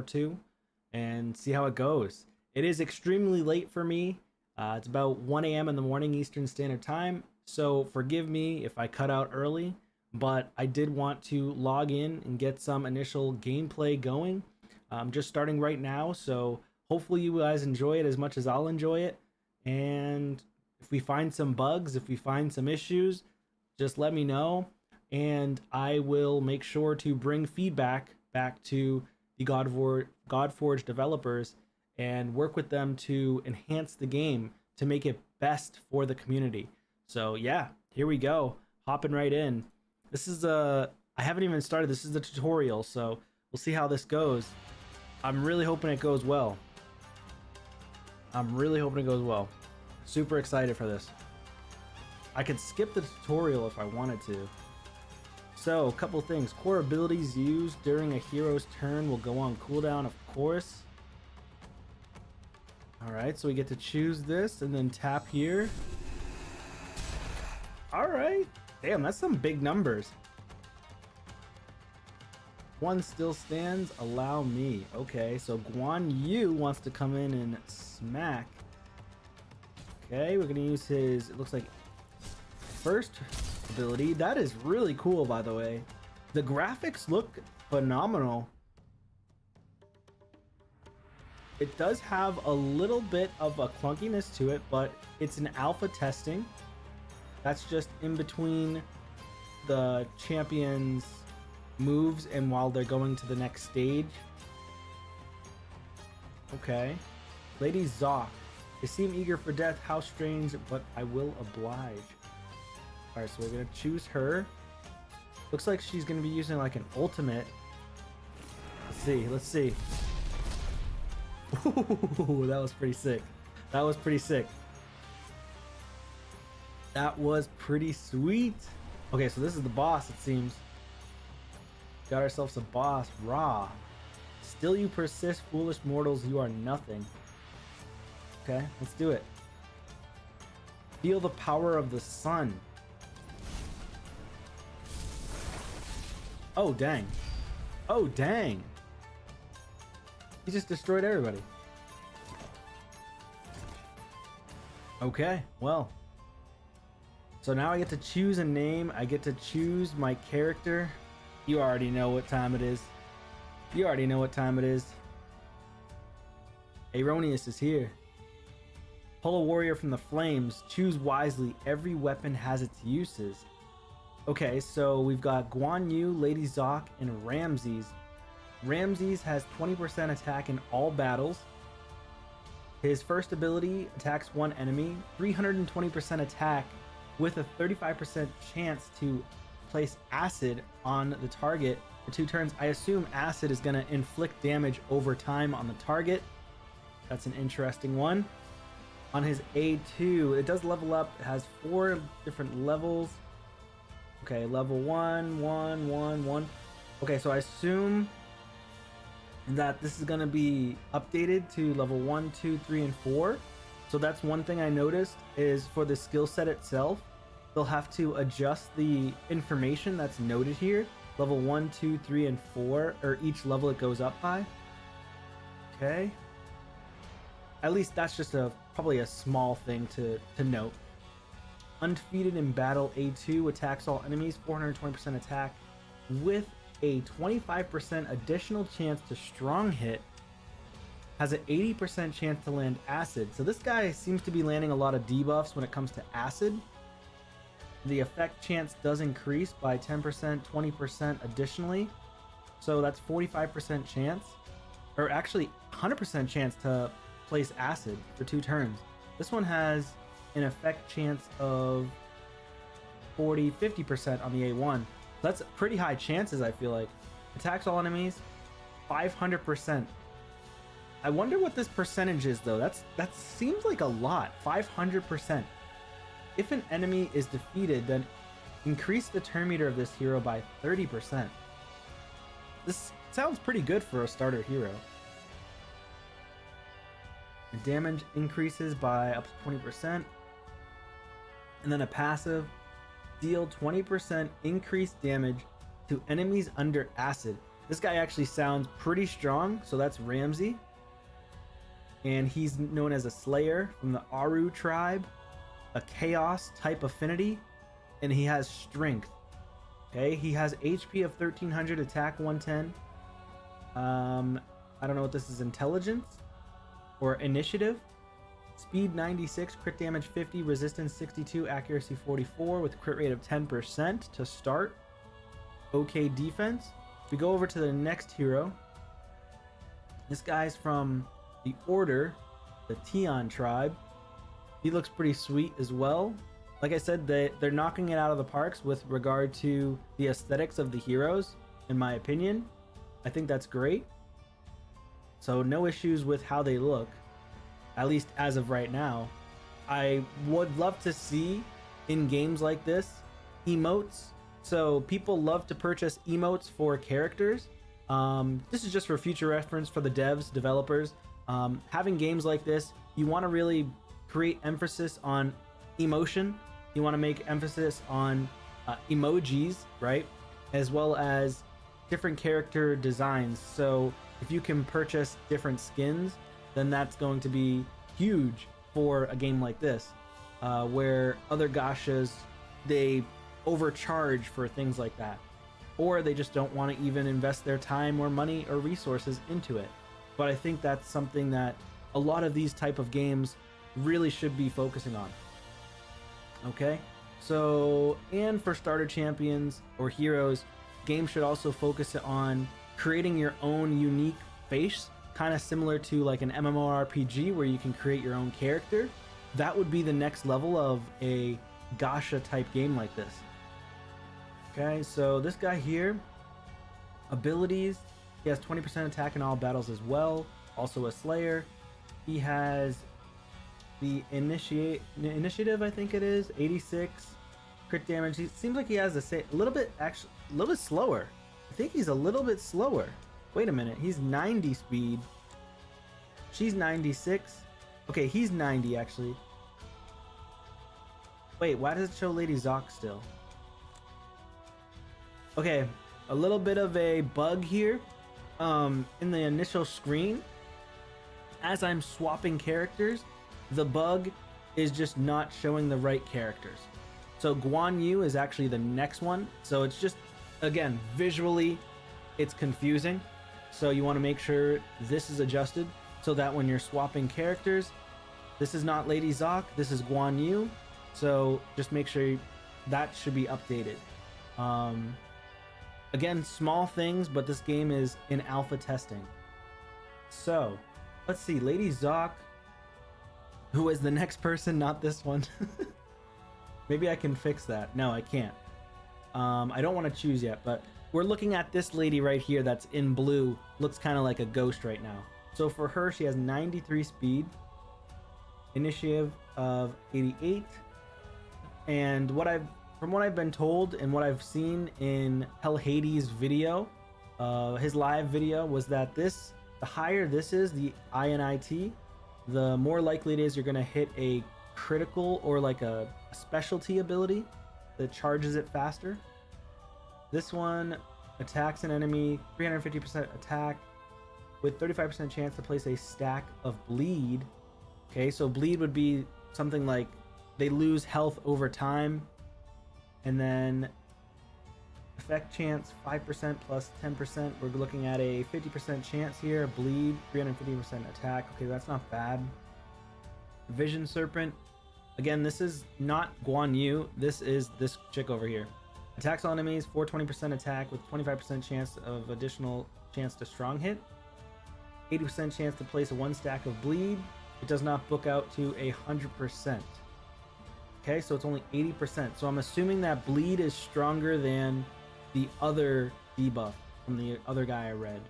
two and see how it goes. It is extremely late for me. It's about 1 a.m. in the morning Eastern Standard Time, so forgive me if I cut out early, but I did want to log in and get some initial gameplay going. I'm just starting right now, so hopefully you guys enjoy it as much as I'll enjoy it. And if we find some bugs, if we find some issues, just let me know, and I will make sure to bring feedback back to the Godforge developers and work with them to enhance the game to make it best for the community. So yeah, here we go, hopping right in. This is I haven't even started. This is the tutorial, so we'll see how this goes. I'm really hoping it goes well. I'm really hoping it goes well. Super excited for this. I could skip the tutorial if I wanted to. So, a couple things. Core abilities used during a hero's turn will go on cooldown, of course. Alright, so we get to choose this and then tap here. Alright. Damn, that's some big numbers. One still stands. Allow me. Okay, so Guan Yu wants to come in and smack. Okay, we're going to use his, it looks like, first ability. That is really cool, by the way. The graphics look phenomenal. It does have a little bit of a clunkiness to it, but it's an alpha testing. That's just in between the champions' moves and while they're going to the next stage. Okay. Lady Zoc. They seem eager for death. How strange, but I will oblige. Alright, so we're going to choose her. Looks like she's going to be using like an ultimate. Let's see. Ooh, that was pretty sick. That was pretty sick. That was pretty sweet. Okay, so this is the boss, it seems. Got ourselves a boss. Ra. Still you persist, foolish mortals, you are nothing. Okay, let's do it. Feel the power of the sun. Oh, dang. Oh, dang. He just destroyed everybody. Okay, well. So now I get to choose a name. I get to choose my character. You already know what time it is. You already know what time it is. Aaronius is here. Pull a warrior from the flames. Choose wisely. Every weapon has its uses. Okay, so we've got Guan Yu, Lady Zoc, and Ramses. Ramses has 20% attack in all battles. His first ability attacks one enemy, 320% attack with a 35% chance to place acid on the target for 2 turns. I assume acid is going to inflict damage over time on the target. That's an interesting one. On his A2, it does level up. It has 4 different levels. Okay, level 1, 1, 1, 1. Okay, so I assume that this is going to be updated to level 1, 2, 3, and 4. So that's one thing I noticed is for the skill set itself, they'll have to adjust the information that's noted here. Level 1, 2, 3, and 4, or each level it goes up by. Okay. At least that's just probably a small thing to note. Undefeated in battle, A2 attacks all enemies, 420% attack with a 25% additional chance to strong hit. Has an 80% chance to land acid. So this guy seems to be landing a lot of debuffs when it comes to acid. The effect chance does increase by 10%, 20% additionally. So that's 45% chance, or actually 100% chance to place acid for 2 turns. This one has an effect chance of 50% on the A1. That's pretty high chances, I feel like. Attacks all enemies, 500%. I wonder what this percentage is though. That seems like a lot. 500%. If an enemy is defeated, then increase the turn meter of this hero by 30%. This sounds pretty good for a starter hero. The damage increases by up to 20%. And then a passive, deal 20% increased damage to enemies under acid. This guy actually sounds pretty strong, so that's Ramsey. And he's known as a Slayer from the Aru tribe, a Chaos type affinity, and he has Strength. Okay, he has HP of 1300, attack 110. I don't know what this is, Intelligence or Initiative. Speed 96, crit damage 50, resistance 62, accuracy 44 with crit rate of 10% to start. Okay defense. We go over to the next hero. This guy's from the Order, the Tion tribe. He looks pretty sweet as well. Like I said, they're knocking it out of the parks with regard to the aesthetics of the heroes, in my opinion. I think that's great. So no issues with how they look, at least as of right now. I would love to see in games like this emotes. So people love to purchase emotes for characters. This is just for future reference for the devs, developers. Having games like this, you want to really create emphasis on emotion. You want to make emphasis on emojis, right? As well as different character designs. So if you can purchase different skins, then that's going to be huge for a game like this, where other gachas, they overcharge for things like that, or they just don't want to even invest their time or money or resources into it. But I think that's something that a lot of these type of games really should be focusing on. Okay, so, and for starter champions or heroes, games should also focus on creating your own unique face, kind of similar to like an MMORPG where you can create your own character. That would be the next level of a gacha type game like this. Okay, so this guy here, abilities, he has 20% attack in all battles as well, also a Slayer. He has the initiative, I think it is, 86 crit damage. He seems like he has a little bit slower. I think he's a little bit slower. Wait a minute, he's 90 speed. She's 96. Okay, he's 90 actually. Wait, why does it show Lady Zoc still? Okay, a little bit of a bug here. In the initial screen, as I'm swapping characters, the bug is just not showing the right characters. So Guan Yu is actually the next one. So it's just, again, visually, it's confusing. So you want to make sure this is adjusted so that when you're swapping characters, this is not Lady Zoc, this is Guan Yu. So just make sure that should be updated. Again, small things, but this game is in alpha testing. So let's see, Lady Zoc, who is the next person, not this one. Maybe I can fix that. No, I can't. I don't want to choose yet, but we're looking at this lady right here that's in blue. Looks kind of like a ghost right now. So for her, she has 93 speed, initiative of 88, and from what I've been told and what I've seen in Hell Hades' video, his live video, was that the higher this is, the INIT, the more likely it is you're going to hit a critical or like a specialty ability that charges it faster. This one attacks an enemy, 350% attack with 35% chance to place a stack of bleed. Okay, so bleed would be something like they lose health over time. And then effect chance 5% plus 10%. We're looking at a 50% chance here. Bleed, 350% attack. Okay, that's not bad. Vision Serpent. Again, this is not Guan Yu. This is this chick over here. Attacks all enemies, 420% attack with 25% chance of additional chance to strong hit. 80% chance to place a 1 stack of bleed. It does not book out to 100%. Okay, so it's only 80%. So I'm assuming that bleed is stronger than the other debuff from the other guy I read.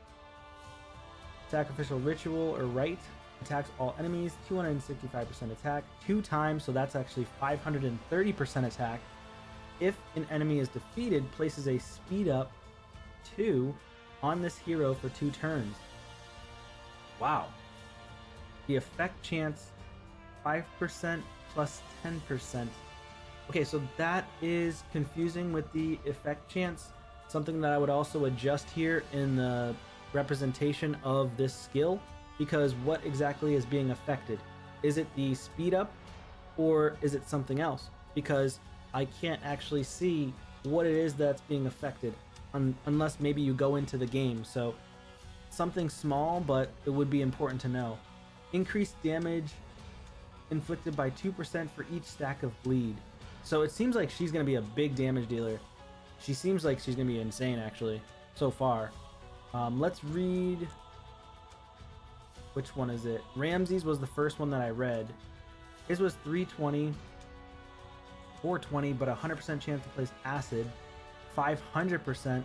Sacrificial Ritual or Rite. Attacks all enemies, 265% attack 2 times, so that's actually 530% attack. If an enemy is defeated, places a speed up 2 on this hero for 2 turns. Wow. The effect chance 5% plus 10%. Okay, so that is confusing with the effect chance. something that I would also adjust here in the representation of this skill, because what exactly is being affected? Is it the speed up or is it something else? Because I can't actually see what it is that's being affected unless maybe you go into the game. So something small, but it would be important to know. Increased damage inflicted by 2% for each stack of bleed. So it seems like she's going to be a big damage dealer. She seems like she's going to be insane, actually, so far. Let's read... Which one is it? Ramses was the first one that I read. His was 320, 420, but 100% chance to place acid, 500%.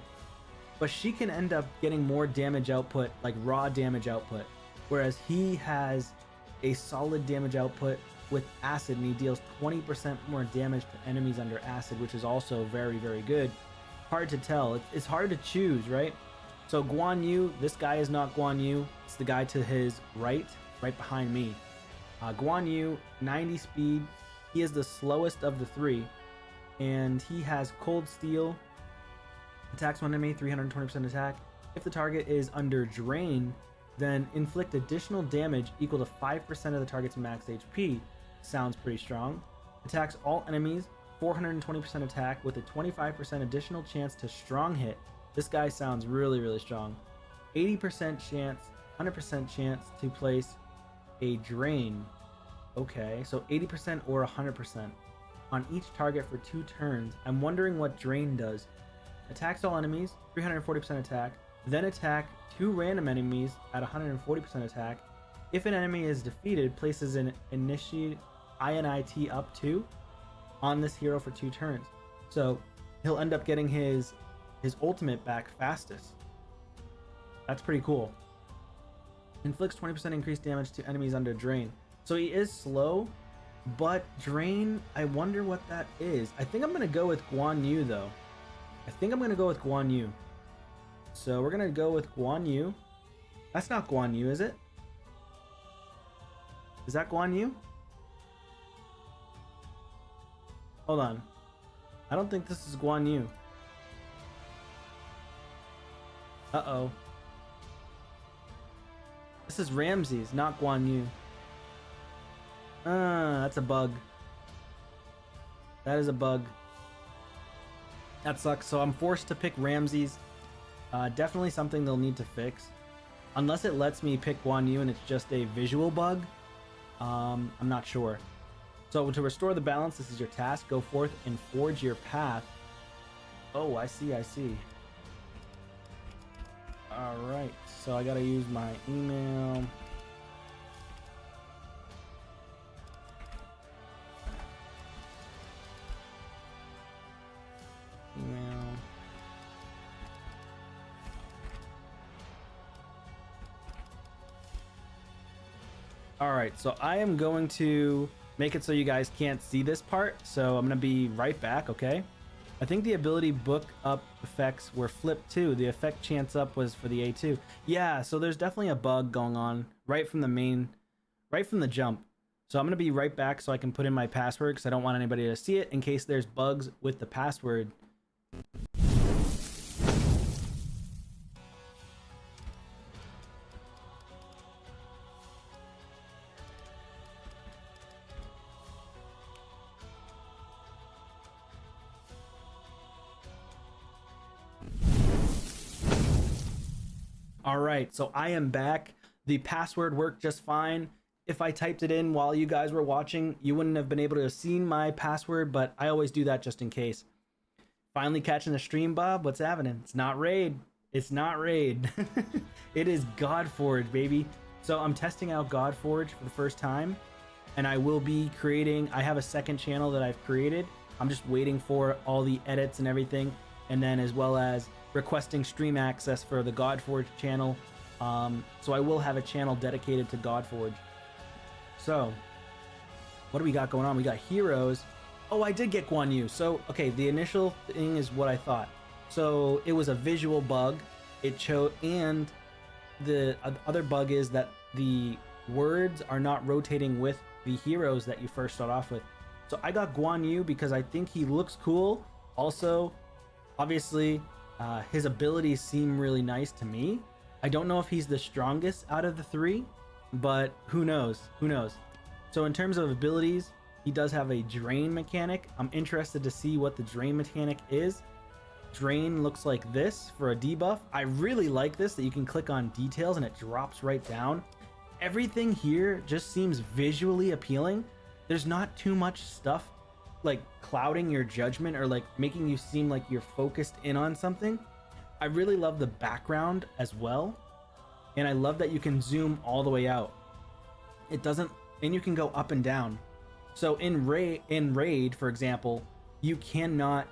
But she can end up getting more damage output, like raw damage output. Whereas he has a solid damage output with acid, and he deals 20% more damage to enemies under acid, which is also very, very good. Hard to tell. It's hard to choose, right? So Guan Yu, this guy is not Guan Yu. It's the guy to his right behind me. Guan Yu, 90 speed. He is the slowest of the three, and he has Cold Steel. Attacks one enemy, 320% attack. If the target is under drain, then inflict additional damage equal to 5% of the target's max HP. Sounds pretty strong. Attacks all enemies, 420% attack with a 25% additional chance to strong hit. This guy sounds really, really strong. 80% chance, 100% chance to place a drain. Okay, so 80% or 100% on each target for 2 turns. I'm wondering what drain does. Attacks all enemies, 340% attack, then attack 2 random enemies at 140% attack. If an enemy is defeated, places an initiate INIT up 2 on this hero for 2 turns. So he'll end up getting his ultimate back fastest. That's pretty cool. Inflicts 20% increased damage to enemies under drain. So he is slow, but drain, I wonder what that is. I think I'm going to go with Guan Yu, though. I think I'm going to go with Guan Yu. So we're going to go with Guan Yu. That's not Guan Yu, is it? Is that Guan Yu? Hold on. I don't think this is Guan Yu. Uh-oh. This is Ramses, not Guan Yu. That's a bug. That is a bug. That sucks. So I'm forced to pick Ramses. Definitely something they'll need to fix. Unless it lets me pick Guan Yu and it's just a visual bug. I'm not sure. So to restore the balance, this is your task. Go forth and forge your path. Oh, I see, I see. Alright, so I gotta use my email. Alright, so I am going to make it so you guys can't see this part, so I'm going to be right back, okay? I think the ability book up effects were flipped too. The effect chance up was for the A2. Yeah, so there's definitely a bug going on right from the jump. So I'm going to be right back so I can put in my password because I don't want anybody to see it in case there's bugs with the password. All right, so I am back. The password worked just fine. If I typed it in while you guys were watching, you wouldn't have been able to have seen my password, but I always do that just in case. Finally catching the stream, Bob. What's happening? It's not raid. It's not raid. It is Godforge, baby. So I'm testing out Godforge for the first time, and I will be creating, I have a second channel that I've created. I'm just waiting for all the edits and everything, and then as well as requesting stream access for the Godforge channel. So I will have a channel dedicated to Godforge. So what do we got going on? We got heroes. Oh, I did get Guan Yu. So, okay, the initial thing is what I thought. So it was a visual bug. It showed, and the other bug is that the words are not rotating with the heroes that you first start off with. So I got Guan Yu because I think he looks cool. Also, obviously, His abilities seem really nice to me. I don't know if he's the strongest out of the three, but who knows? Who knows? So in terms of abilities, he does have a drain mechanic. I'm interested to see what the drain mechanic is. Drain looks like this for a debuff. I really like this, that you can click on details and it drops right down. Everything here just seems visually appealing. There's not too much stuff like clouding your judgment or like making you seem like you're focused in on something. I really love the background as well. And I love that you can zoom all the way out. It doesn't, and you can go up and down. So in Raid, for example, you cannot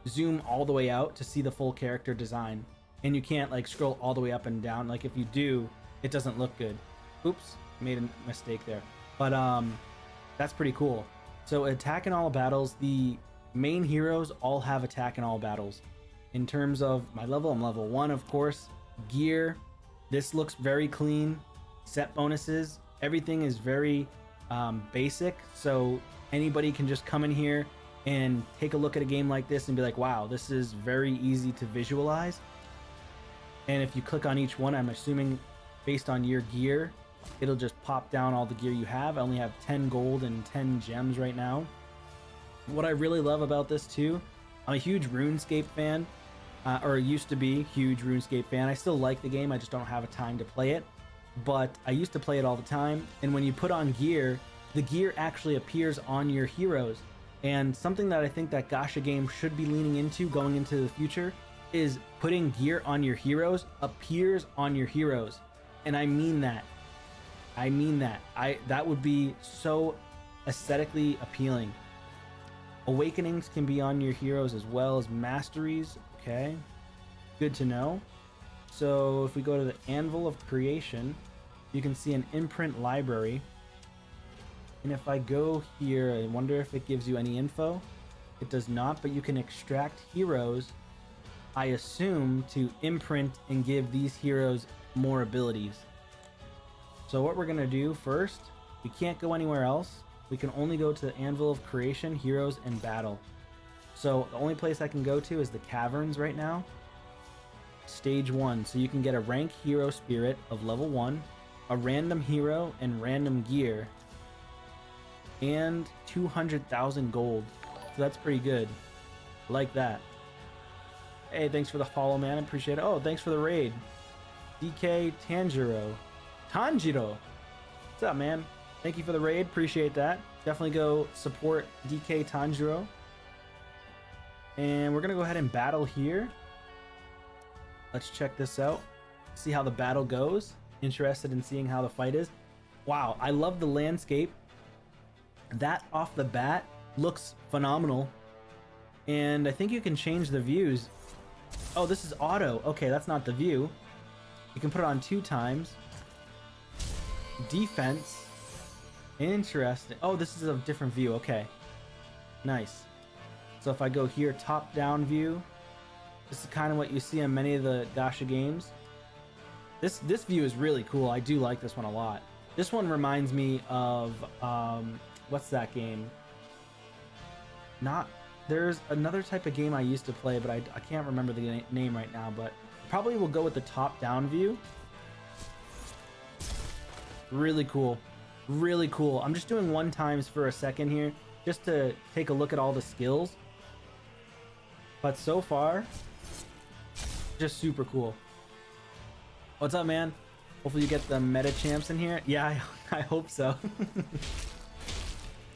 zoom all the way out to see the full character design. And you can't like scroll all the way up and down. Like if you do, it doesn't look good. Oops, made a mistake there. But that's pretty cool. So attack in all battles, the main heroes all have attack in all battles. In terms of my level, I'm level 1, of course. Gear, this looks very clean. Set bonuses, everything is very basic. So anybody can just come in here and take a look at a game like this and be like, wow, this is very easy to visualize. And if you click on each one, I'm assuming based on your gear, it'll just pop down all the gear you have. I only have 10 gold and 10 gems right now. What I really love about this too, I'm a huge RuneScape fan, or used to be huge RuneScape fan. I still like the game, I just don't have a time to play it. But I used to play it all the time, and when you put on gear, the gear actually appears on your heroes. And something that I think that Gacha game should be leaning into going into the future is putting gear on your heroes appears on your heroes. And I mean that. I mean that. That would be so aesthetically appealing. Awakenings can be on your heroes as well as masteries. Okay, good to know. So if we go to the Anvil of Creation, you can see an imprint library. And if I go here, I wonder if it gives you any info. It does not, but you can extract heroes, I assume, to imprint and give these heroes more abilities. So what we're gonna do first, we can't go anywhere else. We can only go to the Anvil of Creation, Heroes, and Battle. So the only place I can go to is the Caverns right now. Stage 1, so you can get a rank hero spirit of level 1, a random hero and random gear, and 200,000 gold. So that's pretty good. Like that. Hey, thanks for the follow, man. I appreciate it. Oh, thanks for the raid. DK Tanjiro. What's up, man? Thank you for the raid. Appreciate that. Definitely go support DK Tanjiro. And we're gonna go ahead and battle here. Let's check this out. See how the battle goes. Interested in seeing how the fight is. Wow, I love the landscape. That off the bat looks phenomenal. And I think you can change the views. Oh, this is auto. Okay, that's not the view. You can put it on 2 times. Defense. Interesting. Oh, this is a different view. Okay. Nice. So if I go here, top-down view. This is kind of what you see in many of the Gacha games. This view is really cool. I do like this one a lot. This one reminds me of what's that game? There's another type of game I used to play, but I can't remember the name right now. But probably we'll go with the top-down view. Really cool. Really cool. I'm just doing 1 times for a second here, just to take a look at all the skills. But so far, just super cool. What's up, man? Hopefully you get the meta champs in here. Yeah, I hope so.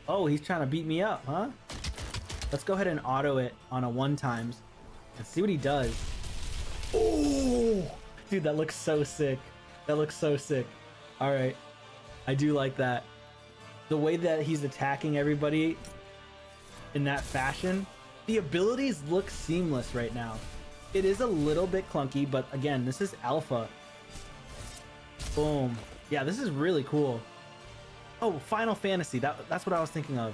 Oh, he's trying to beat me up, huh? Let's go ahead and auto it on a 1 times and see what he does. Oh, dude, that looks so sick. That looks so sick. All right. I do like that. The way that he's attacking everybody in that fashion. The abilities look seamless right now. It is a little bit clunky, but again, this is alpha. Boom. Yeah, this is really cool. Oh, Final Fantasy. That's what I was thinking of.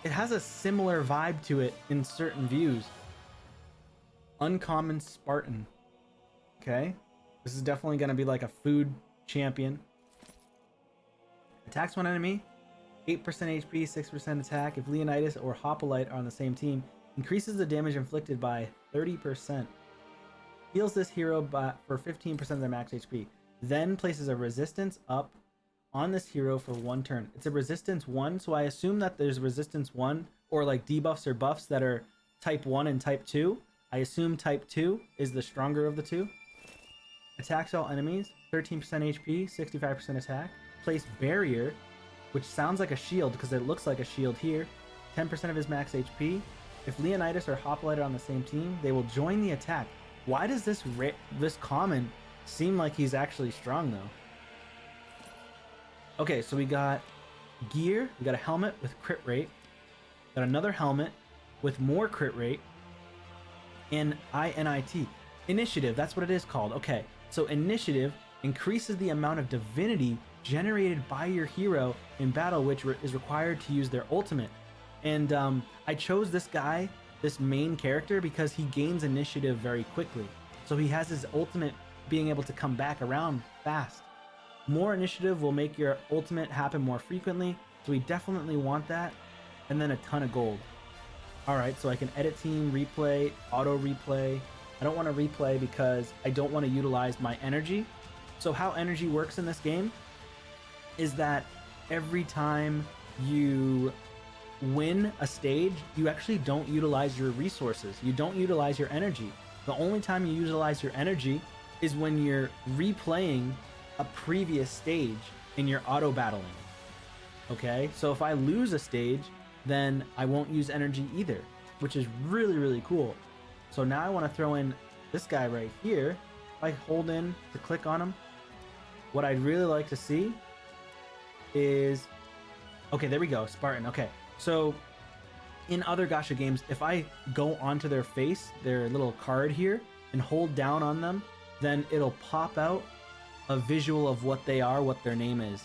It has a similar vibe to it in certain views. Uncommon Spartan. Okay. This is definitely going to be like a food champion. Attacks one enemy. 8% HP, 6% attack. If Leonidas or Hoplite are on the same team, increases the damage inflicted by 30%. Heals this hero for 15% of their max HP. Then places a resistance up on this hero for 1 turn. It's a resistance 1, so I assume that there's resistance 1 or like debuffs or buffs that are type 1 and type 2. I assume type 2 is the stronger of the two. Attacks all enemies, 13% HP, 65% attack. Place barrier, which sounds like a shield because it looks like a shield here. 10% of his max HP. If Leonidas or Hoplite are on the same team, they will join the attack. Why does this common seem like he's actually strong though? Okay, so we got gear. We got a helmet with crit rate. Got another helmet with more crit rate. And INIT. Initiative, that's what it is called. Okay, so initiative increases the amount of divinity generated by your hero in battle, which is required to use their ultimate. And I chose this guy, this main character, because he gains initiative very quickly. So he has his ultimate being able to come back around fast. More initiative will make your ultimate happen more frequently, so we definitely want that. And then a ton of gold. Alright, so I can edit team, replay, auto replay. I don't want to replay because I don't want to utilize my energy. So how energy works in this game is that every time you win a stage, you actually don't utilize your resources. You don't utilize your energy. The only time you utilize your energy is when you're replaying a previous stage and you're auto battling. Okay, so if I lose a stage, then I won't use energy either, which is really, really cool. So now I want to throw in this guy right here. If I hold in to click on him, what I'd really like to see is, okay, there we go, Spartan. Okay, so in other gacha games, if I go onto their face, their little card here, and hold down on them, then it'll pop out a visual of what they are, what their name is.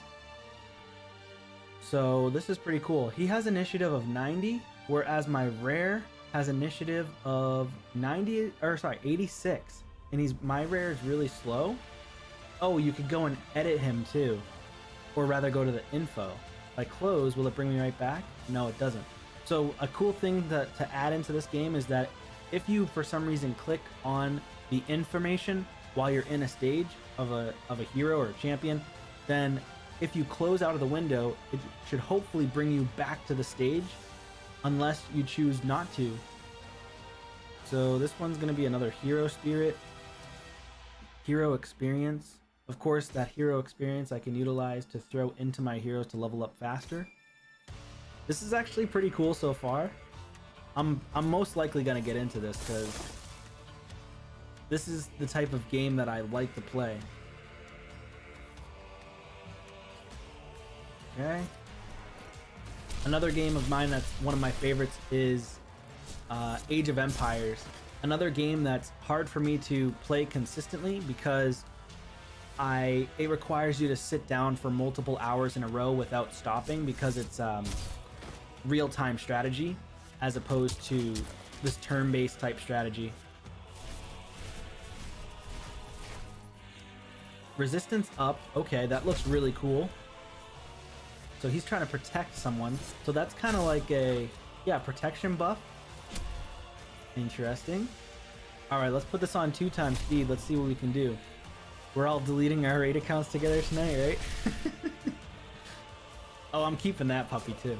So this is pretty cool. He has initiative of 90, whereas my rare has initiative of 86. And my rare is really slow. Oh, you could go and edit him too. Or rather go to the info. If I close, will it bring me right back? No, it doesn't. So a cool thing to add into this game is that if you for some reason click on the information while you're in a stage of a hero or a champion, then if you close out of the window, it should hopefully bring you back to the stage unless you choose not to. So this one's going to be another hero spirit, hero experience. Of course, that hero experience I can utilize to throw into my heroes to level up faster. This is actually pretty cool so far. I'm most likely going to get into this because this is the type of game that I like to play. Okay. Another game of mine that's one of my favorites is Age of Empires. Another game that's hard for me to play consistently because it requires you to sit down for multiple hours in a row without stopping because it's real-time strategy as opposed to this turn-based type strategy. Resistance up. Okay, that looks really cool. So he's trying to protect someone. So that's kind of like a, yeah, protection buff. Interesting. All right, let's put this on 2x speed. Let's see what we can do. We're all deleting our raid accounts together tonight, right? Oh, I'm keeping that puppy too.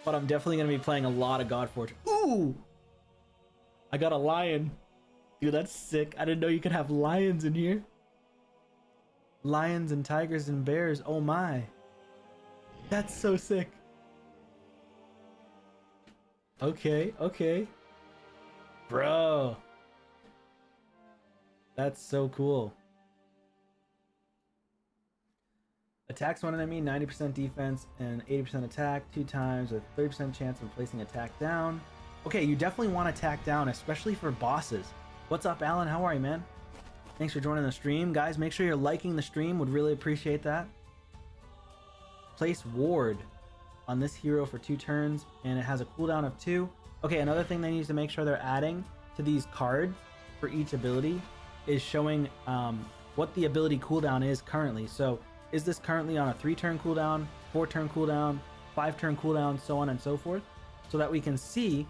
But I'm definitely going to be playing a lot of Godforge. Ooh! I got a lion. Dude, that's sick. I didn't know you could have lions in here. Lions and tigers and bears. Oh my. That's so sick. Okay, okay. Bro. That's so cool. Attacks one enemy, 90% defense and 80% attack, 2 times with 30% chance of placing attack down. Okay, you definitely want attack down, especially for bosses. What's up, Alan? How are you, man? Thanks for joining the stream. Guys, make sure you're liking the stream. Would really appreciate that. Place ward on this hero for 2 turns, and it has a cooldown of 2. Okay, another thing they need to make sure they're adding to these cards for each ability is showing what the ability cooldown is currently. So is this currently on a 3-turn cooldown, 4-turn cooldown, 5-turn cooldown, so on and so forth, so that we can see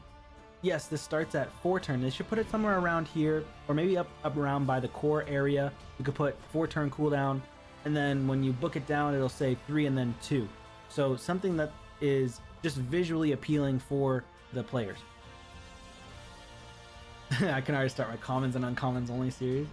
Yes, this starts at 4 turn. They should put it somewhere around here, or maybe up around by the core area. You could put 4 turn cooldown, and then when you book it down, it'll say 3 and then 2. So something that is just visually appealing for the players. I can already start my commons and uncommons only series.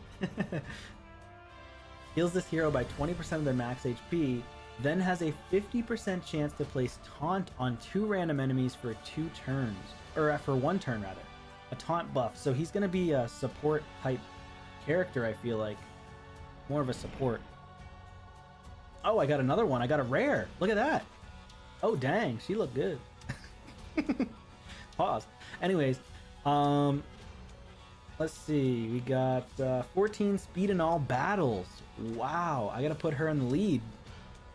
Heals this hero by 20% of their max HP, then has a 50% chance to place taunt on 2 random enemies for 2 turns. Or for 1 turn rather. A taunt buff. So he's going to be a support type character, I feel like. More of a support. Oh, I got another one. I got a rare. Look at that. Oh, dang. She looked good. Pause. Anyways, let's see. We got 14 speed in all battles. Wow. I got to put her in the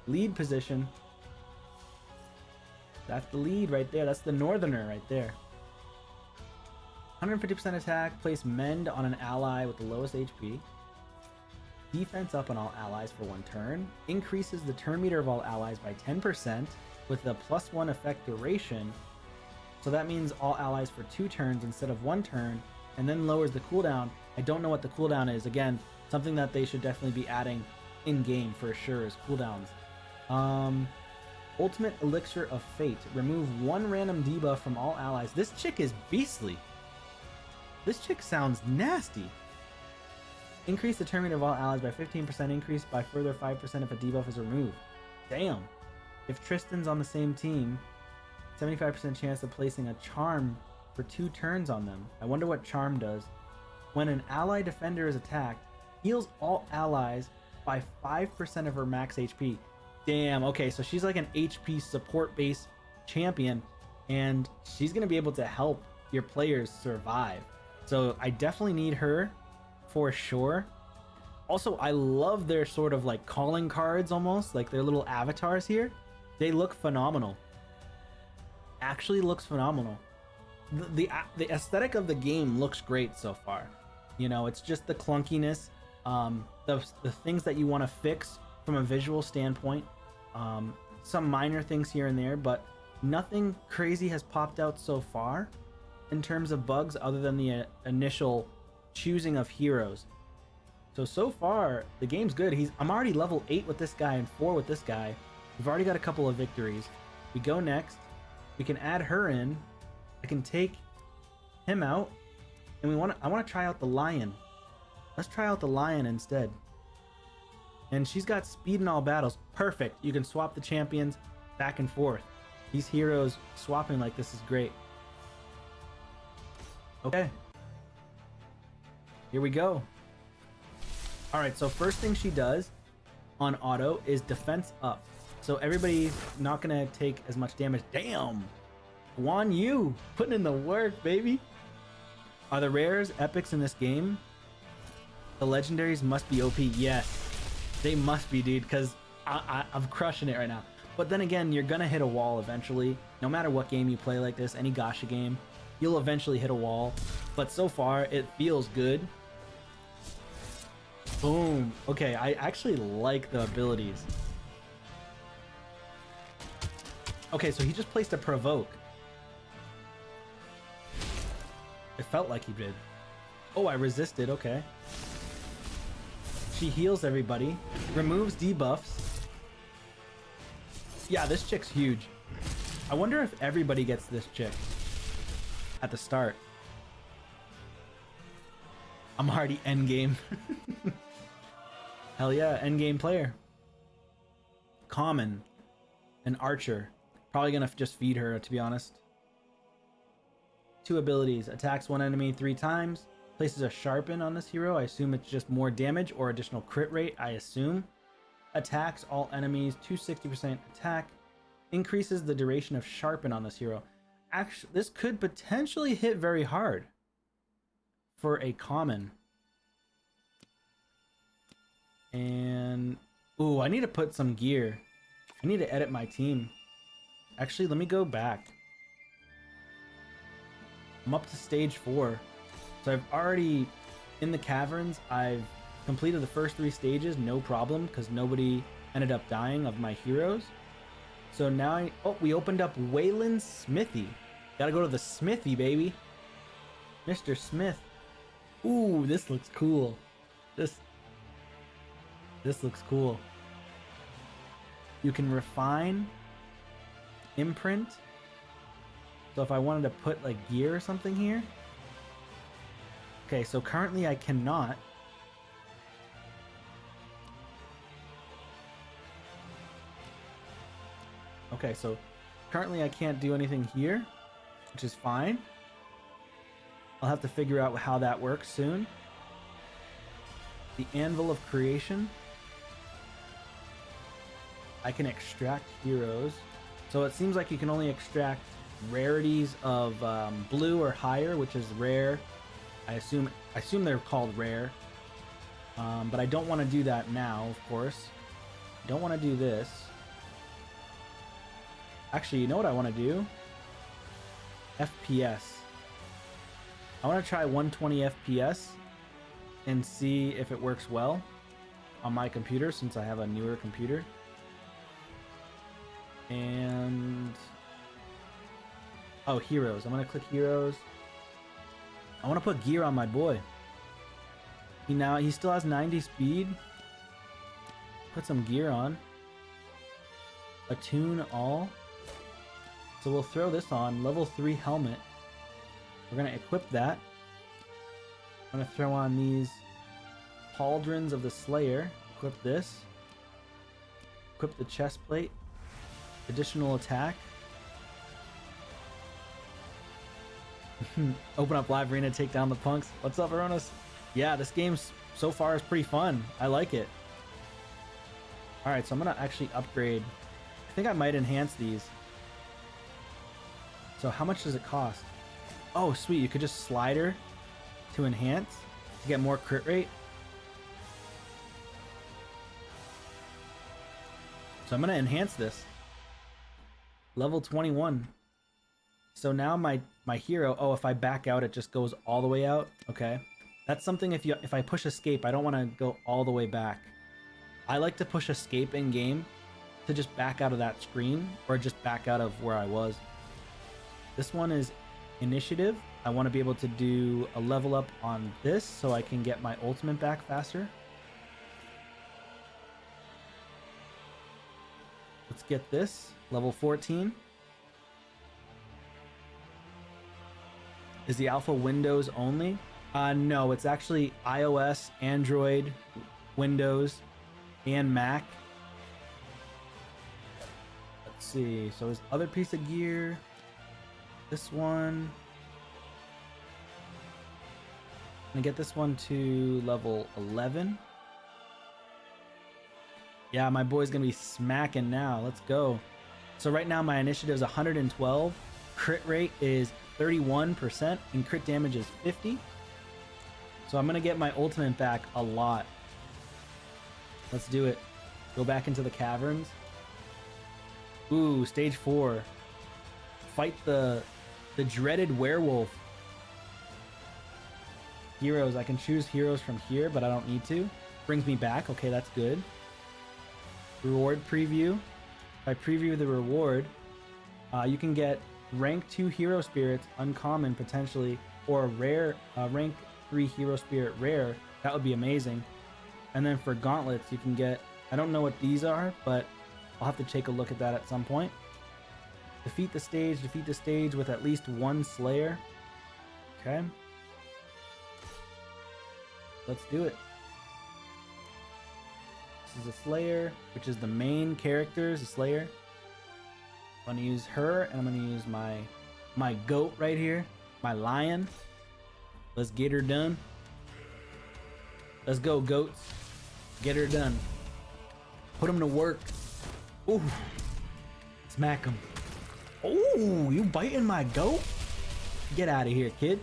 lead position. That's the lead right there. That's the northerner right there. 150% attack, place mend on an ally with the lowest HP. Defense up on all allies for 1 turn. Increases the turn meter of all allies by 10% with the +1 effect duration. So that means all allies for 2 turns instead of 1 turn, and then lowers the cooldown. I don't know what the cooldown is. Again, something that they should definitely be adding in-game for sure is cooldowns. Ultimate Elixir of Fate. Remove 1 random debuff from all allies. This chick is beastly. This chick sounds nasty. Increase the turn meter of all allies by 15%, increased by further 5% if a debuff is removed. Damn. If Tristan's on the same team, 75% chance of placing a charm for 2 turns on them. I wonder what charm does. When an ally defender is attacked, heals all allies by 5% of her max HP. Damn, okay, so she's like an HP support-based champion, and she's going to be able to help your players survive. So I definitely need her for sure. Also, I love their sort of like calling cards almost, like their little avatars here. They look phenomenal. Actually looks phenomenal. The aesthetic of the game looks great so far. You know, it's just the clunkiness, the things that you want to fix from a visual standpoint. Some minor things here and there, but nothing crazy has popped out so far in terms of bugs other than the initial choosing of heroes. So far the game's good. I'm already level 8 with this guy and 4 with this guy. We've already got a couple of victories. We go next, we can add her in. I can take him out, and I want to try out the lion. Let's try out the lion instead. And she's got speed in all battles. Perfect. You can swap the champions back and forth. These heroes swapping like this is great. Okay. Here we go. Alright, so first thing she does on auto is defense up. So everybody's not going to take as much damage. Damn! Guan Yu putting in the work, baby. Are the rares epics in this game? The legendaries must be OP. Yes. They must be, dude, because I'm crushing it right now. But then again, you're going to hit a wall eventually. No matter what game you play like this, any gacha game, you'll eventually hit a wall. But so far, it feels good. Boom. Okay, I actually like the abilities. Okay, so he just placed a provoke. It felt like he did. Oh, I resisted. Okay. She heals everybody. Removes debuffs. Yeah, this chick's huge. I wonder if everybody gets this chick at the start. I'm already endgame. Hell yeah, endgame player. Common. An archer. Probably gonna just feed her, to be honest. 2 abilities. Attacks 1 enemy 3 times. Places a sharpen on this hero. I assume it's just more damage or additional crit rate, I assume. Attacks all enemies 260% attack. Increases the duration of sharpen on this hero. Actually, this could potentially hit very hard for a common. And ooh, I need to put some gear. I need to edit my team. Actually, let me go back. I'm up to stage 4. So I've already, in the caverns, I've completed the first 3 stages, no problem, because nobody ended up dying of my heroes. So now we opened up Wayland's Smithy. Gotta go to the Smithy, baby. Mr. Smith. Ooh, this looks cool. This looks cool. You can refine, imprint. So if I wanted to put like gear or something here. Okay, so currently I cannot. Okay, so currently I can't do anything here, which is fine. I'll have to figure out how that works soon. The Anvil of Creation. I can extract heroes. So it seems like you can only extract rarities of blue or higher, which is rare. I assume they're called rare. But I don't want to do that now, of course. I don't want to do this. Actually, you know what I want to do? FPS. I want to try 120 FPS and see if it works well on my computer, since I have a newer computer. And oh, heroes. I'm gonna click heroes. I want to put gear on my boy. He still has 90 speed. Put some gear on. Attune all. So we'll throw this on. Level 3 helmet. We're gonna equip that. I'm gonna throw on these pauldrons of the Slayer. Equip this. Equip the chest plate. Additional attack. Open up live arena, take down the punks. What's up, Aronis? Yeah, this game so far is pretty fun. I like it. Alright, so I'm gonna actually upgrade. I think I might enhance these. So how much does it cost? Oh, sweet. You could just slider to enhance to get more crit rate. So I'm going to enhance this. Level 21. So now my hero, oh, if I back out, it just goes all the way out. Okay. That's something if I push escape, I don't want to go all the way back. I like to push escape in game to just back out of that screen or just back out of where I was. This one is initiative. I want to be able to do a level up on this so I can get my ultimate back faster. Let's get this. Level 14. Is the alpha Windows only? No, it's actually iOS, Android, Windows, and Mac. Let's see. So his other piece of gear. This one. I'm gonna get this one to level 11. Yeah, my boy's gonna be smacking now. Let's go. So right now my initiative is 112. Crit rate is 31% and crit damage is 50. So I'm gonna get my ultimate back a lot. Let's do it. Go back into the caverns. Ooh, stage 4. Fight the dreaded werewolf. Heroes. I can choose heroes from here, but I don't need to. Brings me back. Okay, that's good. Reward preview. If I preview the reward, you can get rank 2 hero spirits, uncommon potentially, or a rare rank 3 hero spirit rare. That would be amazing. And then for gauntlets, you can get, I don't know what these are, but I'll have to take a look at that at some point. Defeat the stage with at least 1 Slayer. Okay. Let's do it. This is a Slayer, which is the main character, is a Slayer. I'm gonna use her, and I'm gonna use my goat right here, my lion. Let's get her done. Let's go, goats. Get her done. Put them to work. Ooh. Smack them. Ooh, you biting my goat? Get out of here, kid.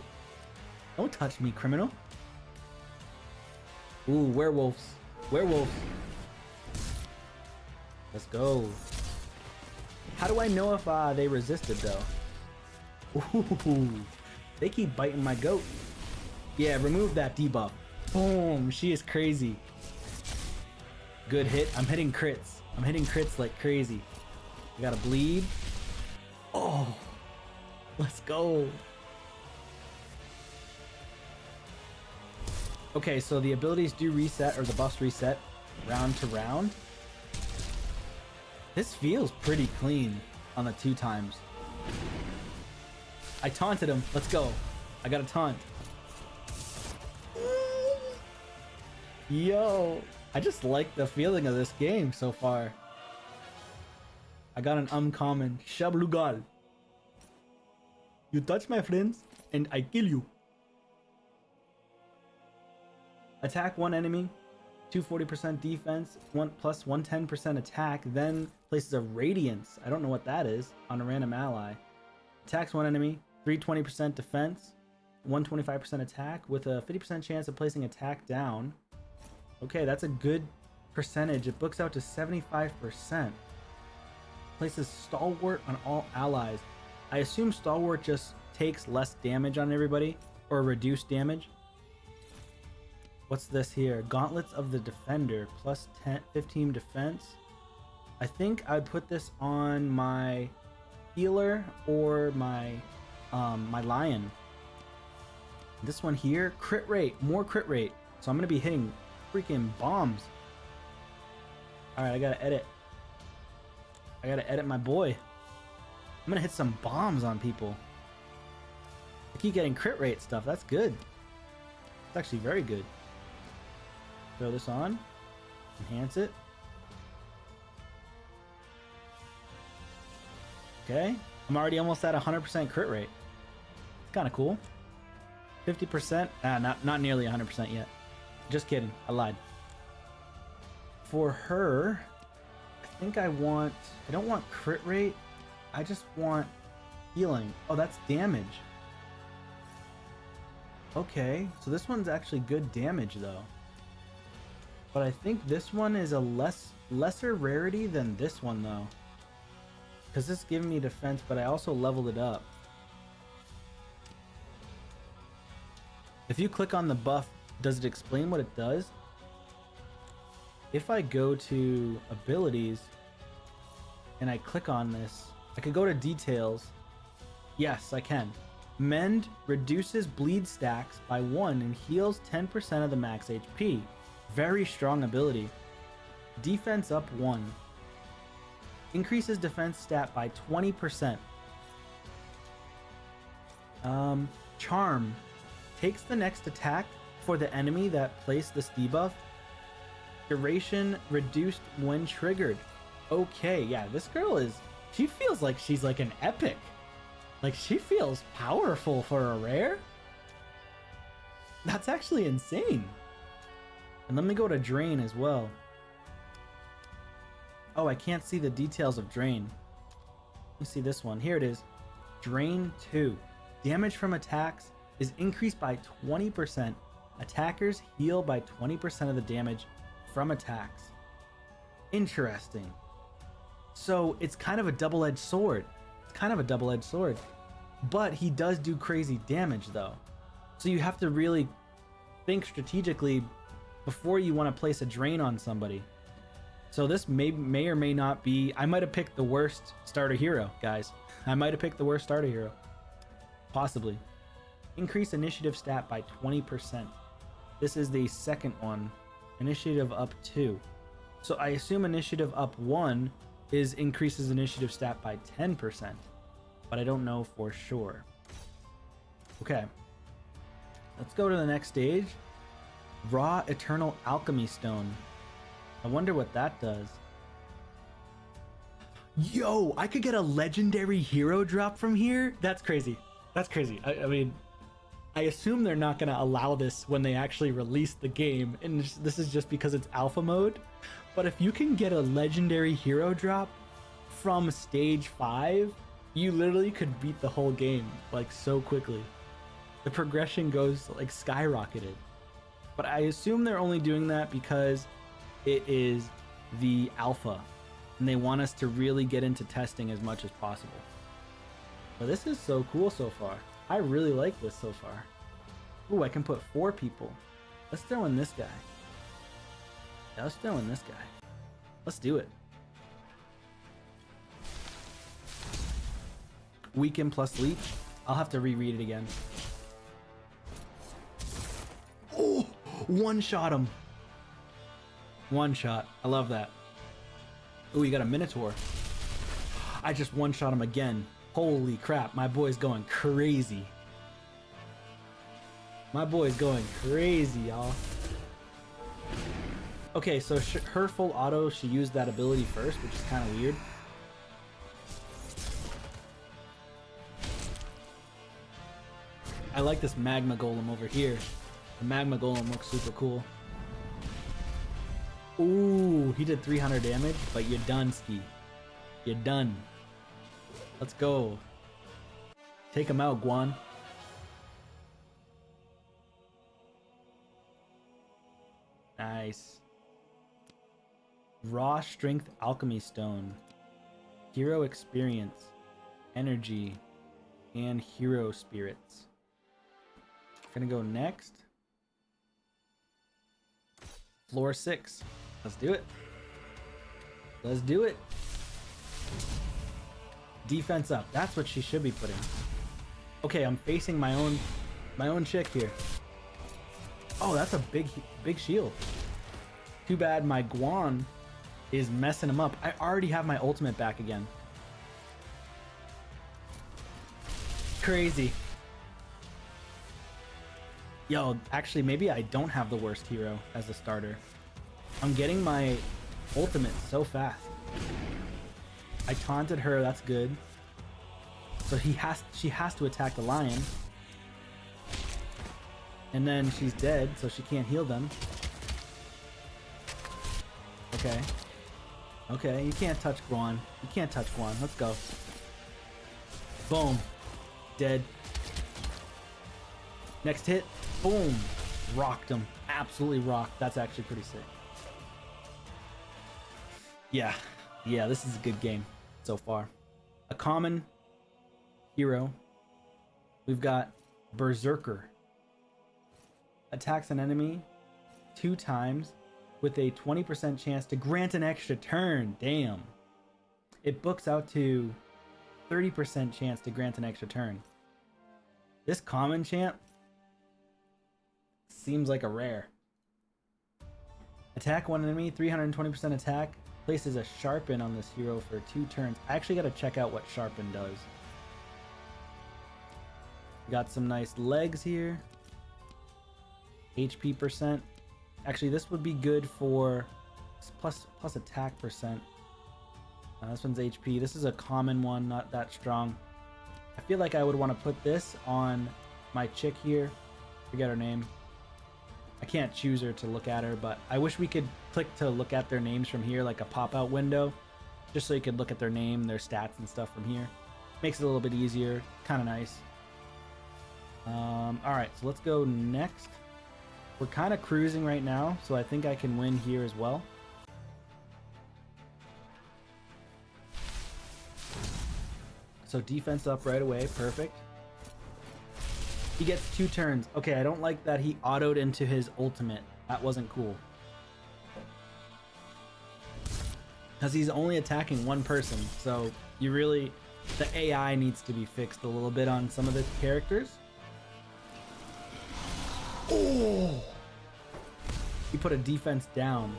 Don't touch me, criminal. Ooh, werewolves. Werewolves. Let's go. How do I know if they resisted, though? Ooh, they keep biting my goat. Yeah, remove that debuff. Boom, she is crazy. Good hit. I'm hitting crits. I'm hitting crits like crazy. I gotta bleed. Oh, let's go. Okay, so the abilities do reset, or the buffs reset round to round. This feels pretty clean on the 2 times. I taunted him. Let's go. I got a taunt. Yo, I just like the feeling of this game so far. I got an uncommon Shablugal. You touch my friends and I kill you. Attack one enemy, 240% defense, plus 110% attack, then places a radiance, I don't know what that is, on a random ally. Attacks one enemy, 320% defense, 125% attack, with a 50% chance of placing attack down. Okay, that's a good percentage. It books out to 75%. Places Stalwart on all allies. I assume Stalwart just takes less damage on everybody, or reduced damage. What's this here? Gauntlets of the Defender, plus 15 defense. I think I'd put this on my healer or my my lion. This one here, crit rate, more crit rate. So I'm gonna be hitting freaking bombs. All right, I gotta edit. I gotta edit my boy. I'm gonna hit some bombs on people. I keep getting crit rate stuff. That's good. It's actually very good. Throw this on. Enhance it. Okay. I'm already almost at 100% crit rate. It's kind of cool. 50%. Not nearly 100% yet. Just kidding. I lied. For her, I think I don't want crit rate. I just want healing. Oh, that's damage. Okay. So this one's actually good damage though. But I think this one is a lesser rarity than this one though. Because this is giving me defense, but I also leveled it up. If you click on the buff, does it explain what it does? If I go to abilities and I click on this, I could go to details. Yes, I can. Mend reduces bleed stacks by 1 and heals 10% of the max HP. Very strong ability. Defense up 1. Increases defense stat by 20%. Charm. Takes the next attack for the enemy that placed this debuff. Duration reduced when triggered. Okay, yeah, this girl she feels like she's like an epic. Like, she feels powerful for a rare. That's actually insane. And let me go to Drain as well. Oh, I can't see the details of Drain. Let me see this one. Here it is. Drain 2. Damage from attacks is increased by 20%. Attackers heal by 20% of the damage from attacks. Interesting. So it's kind of a double-edged sword. It's kind of a double-edged sword. But he does do crazy damage though. So you have to really think strategically before you want to place a drain on somebody. So this may or may not be... I might have picked the worst starter hero, guys. I might have picked the worst starter hero. Possibly. Increase initiative stat by 20%. This is the second one. Initiative up 2. So I assume initiative up 1 increases initiative stat by 10%. But I don't know for sure. Okay. Let's go to the next stage. Raw Eternal Alchemy Stone. I wonder what that does. Yo, I could get a legendary hero drop from here? That's crazy. That's crazy. I mean, I assume they're not going to allow this when they actually release the game, and this is just because it's alpha mode. But if you can get a legendary hero drop from stage 5, you literally could beat the whole game like so quickly. The progression goes like skyrocketed. But I assume they're only doing that because it is the alpha and they want us to really get into testing as much as possible. But this is so cool so far. I really like this so far. Ooh, I can put 4 people. Let's throw in this guy. Yeah, let's throw in this guy. Let's do it. Weaken plus leech. I'll have to reread it again. Oh, One shot him. One shot. I love that. Oh, you got a Minotaur. I just one shot him again. Holy crap, my boy's going crazy. My boy's going crazy, y'all. Okay, so her full auto, she used that ability first, which is kind of weird. I like this magma golem over here. The magma golem looks super cool. Ooh, he did 300 damage, but you're done, Ski. You're done. Let's go. Take him out, Guan. Nice. Raw Strength Alchemy Stone. Hero Experience. Energy. And Hero Spirits. Gonna go next. Floor 6. Let's do it. Let's do it. Defense up. That's what she should be putting. Okay, I'm facing my own chick here. Oh, that's a big shield. Too bad my Guan is messing him up. I already have my ultimate back again. Crazy. Yo, actually, maybe I don't have the worst hero as a starter. I'm getting my ultimate so fast. I taunted her, that's good. So she has to attack the lion. And then she's dead, so she can't heal them. Okay. Okay, you can't touch Guan. You can't touch Guan. Let's go. Boom. Dead. Next hit. Boom. Rocked him. Absolutely rocked. That's actually pretty sick. Yeah. Yeah, this is a good game so far. A common hero. We've got Berserker. Attacks an enemy 2 times with a 20% chance to grant an extra turn. Damn. It books out to 30% chance to grant an extra turn. This common champ seems like a rare. Attack one enemy, 320% attack. Places a sharpen on this hero for 2 turns. I actually got to check out what sharpen does. Got some nice legs here. HP percent. Actually, this would be good for plus attack percent. This one's HP. This is a common one, not that strong. I feel like I would want to put this on my chick here. Forget her name. I can't choose her to look at her, but I wish we could click to look at their names from here, like a pop-out window, just so you could look at their name, their stats and stuff from here. Makes it a little bit easier. Kind of nice. All right, so let's go next. We're kind of cruising right now, so I think I can win here as well. So defense up right away. Perfect. He gets 2 turns. Okay, I don't like that he autoed into his ultimate. That wasn't cool. Because he's only attacking one person, so you really... The AI needs to be fixed a little bit on some of the characters. Oh! He put a defense down.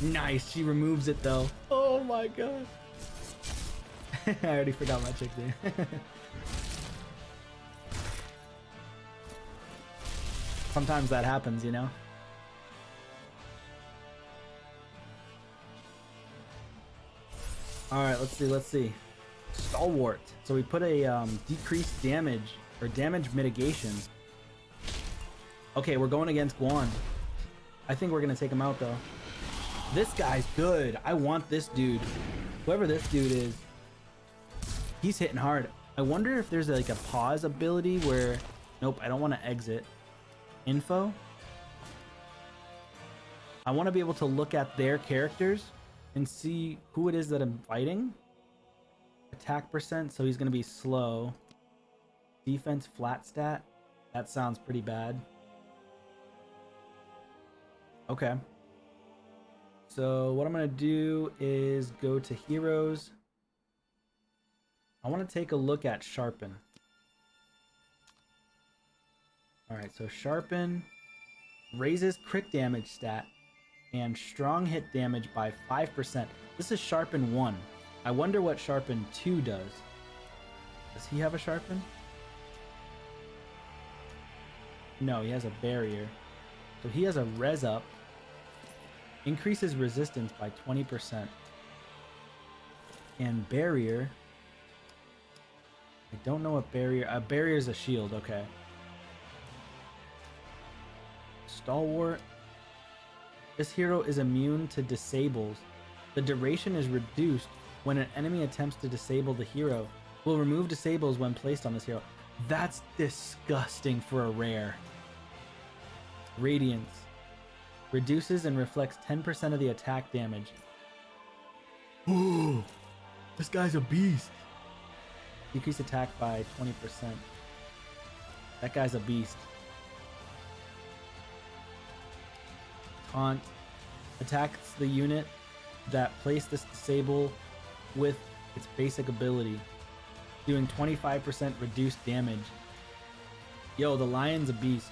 Nice, she removes it though. Oh my god. I already forgot my chick there. Sometimes that happens, you know? Alright, let's see. Stalwart. So we put a decreased damage, or damage mitigation. Okay, we're going against Guan. I think we're going to take him out, though. This guy's good. I want this dude. Whoever this dude is, he's hitting hard. I wonder if there's like a pause ability where... Nope, I don't want to exit. Info. I want to be able to look at their characters and see who it is that I'm fighting. Attack percent, so he's going to be slow. Defense flat stat. That sounds pretty bad. Okay. So what I'm going to do is go to heroes. I want to take a look at sharpen. Alright, so Sharpen raises crit damage stat and strong hit damage by 5%. This is Sharpen 1. I wonder what Sharpen 2 does. Does he have a Sharpen? No, he has a Barrier. So he has a Res Up. Increases resistance by 20%. And Barrier... I don't know what Barrier... A Barrier is a shield, okay. Stalwart. This hero is immune to disables. The duration is reduced when an enemy attempts to disable the hero. Will remove disables when placed on this hero. That's disgusting for a rare. Radiance. Reduces and reflects 10% of the attack damage. Ooh, this guy's a beast. Decrease attack by 20%. That guy's a beast. Taunt. Attacks the unit that placed this disable with its basic ability, doing 25% reduced damage. Yo, the lion's a beast.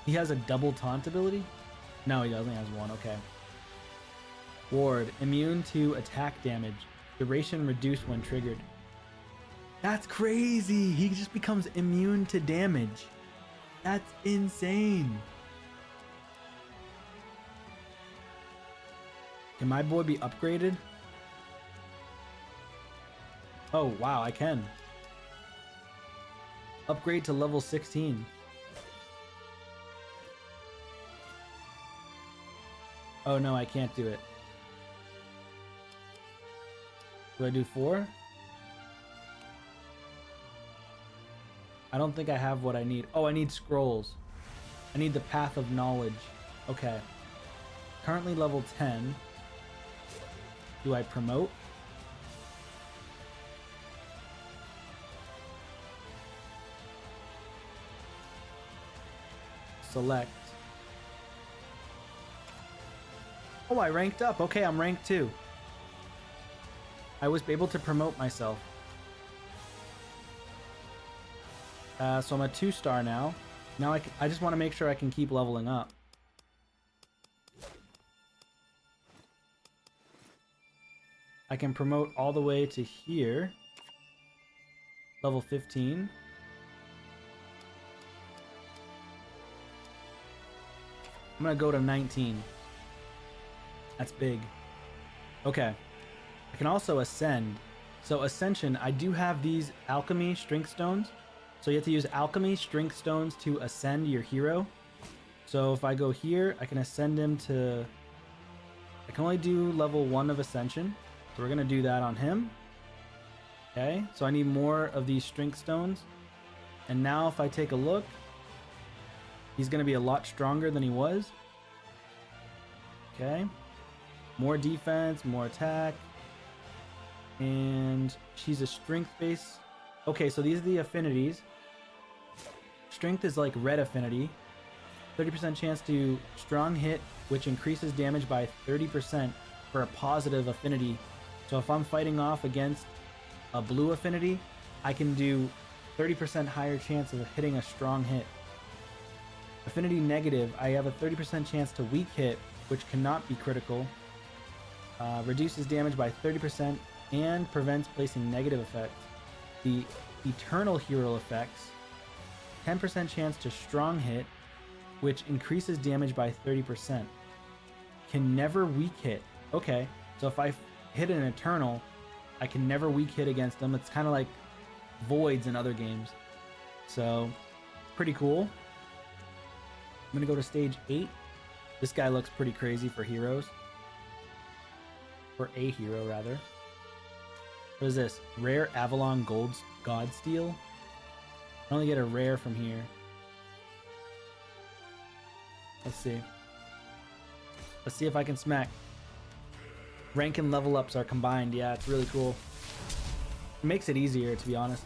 He has a double taunt ability? No, he doesn't. He has one. Okay. Ward. Immune to attack damage. Duration reduced when triggered. That's crazy. He just becomes immune to damage. That's insane. Can my boy be upgraded? Oh, wow, I can. Upgrade to level 16. Oh no, I can't do it. Do I do 4? I don't think I have what I need. Oh, I need scrolls. I need the Path of Knowledge. Okay. Currently level 10. Do I promote? Select. Oh, I ranked up. Okay, I'm ranked 2. I was able to promote myself. So I'm a 2-star now. Now I just want to make sure I can keep leveling up. I can promote all the way to here. Level 15. I'm gonna go to 19. That's big. Okay. I can also ascend. So ascension, I do have these alchemy strength stones. So you have to use alchemy strength stones to ascend your hero. So if I go here, I can ascend him to... I can only do level 1 of ascension. So we're gonna do that on him. Okay, so I need more of these strength stones. And now if I take a look, he's gonna be a lot stronger than he was. Okay. More defense, more attack. And she's a strength base. Okay, so these are the affinities. Strength is like red affinity. 30% chance to strong hit, which increases damage by 30% for a positive affinity. So if I'm fighting off against a blue affinity, I can do 30% higher chance of hitting a strong hit. Affinity negative, I have a 30% chance to weak hit, which cannot be critical. Reduces damage by 30% and prevents placing negative effects. The eternal hero effects, 10% chance to strong hit, which increases damage by 30%. Can never weak hit. Okay, so if I hit an eternal, I can never weak hit against them. It's kind of like voids in other games. So, pretty cool. I'm gonna go to stage 8. This guy looks pretty crazy for heroes. For a hero, rather. What is this? Rare Avalon Gold God Steel? I only get a rare from here. Let's see. Let's see if I can smack. Rank and level ups are combined. Yeah, it's really cool. It makes it easier, to be honest.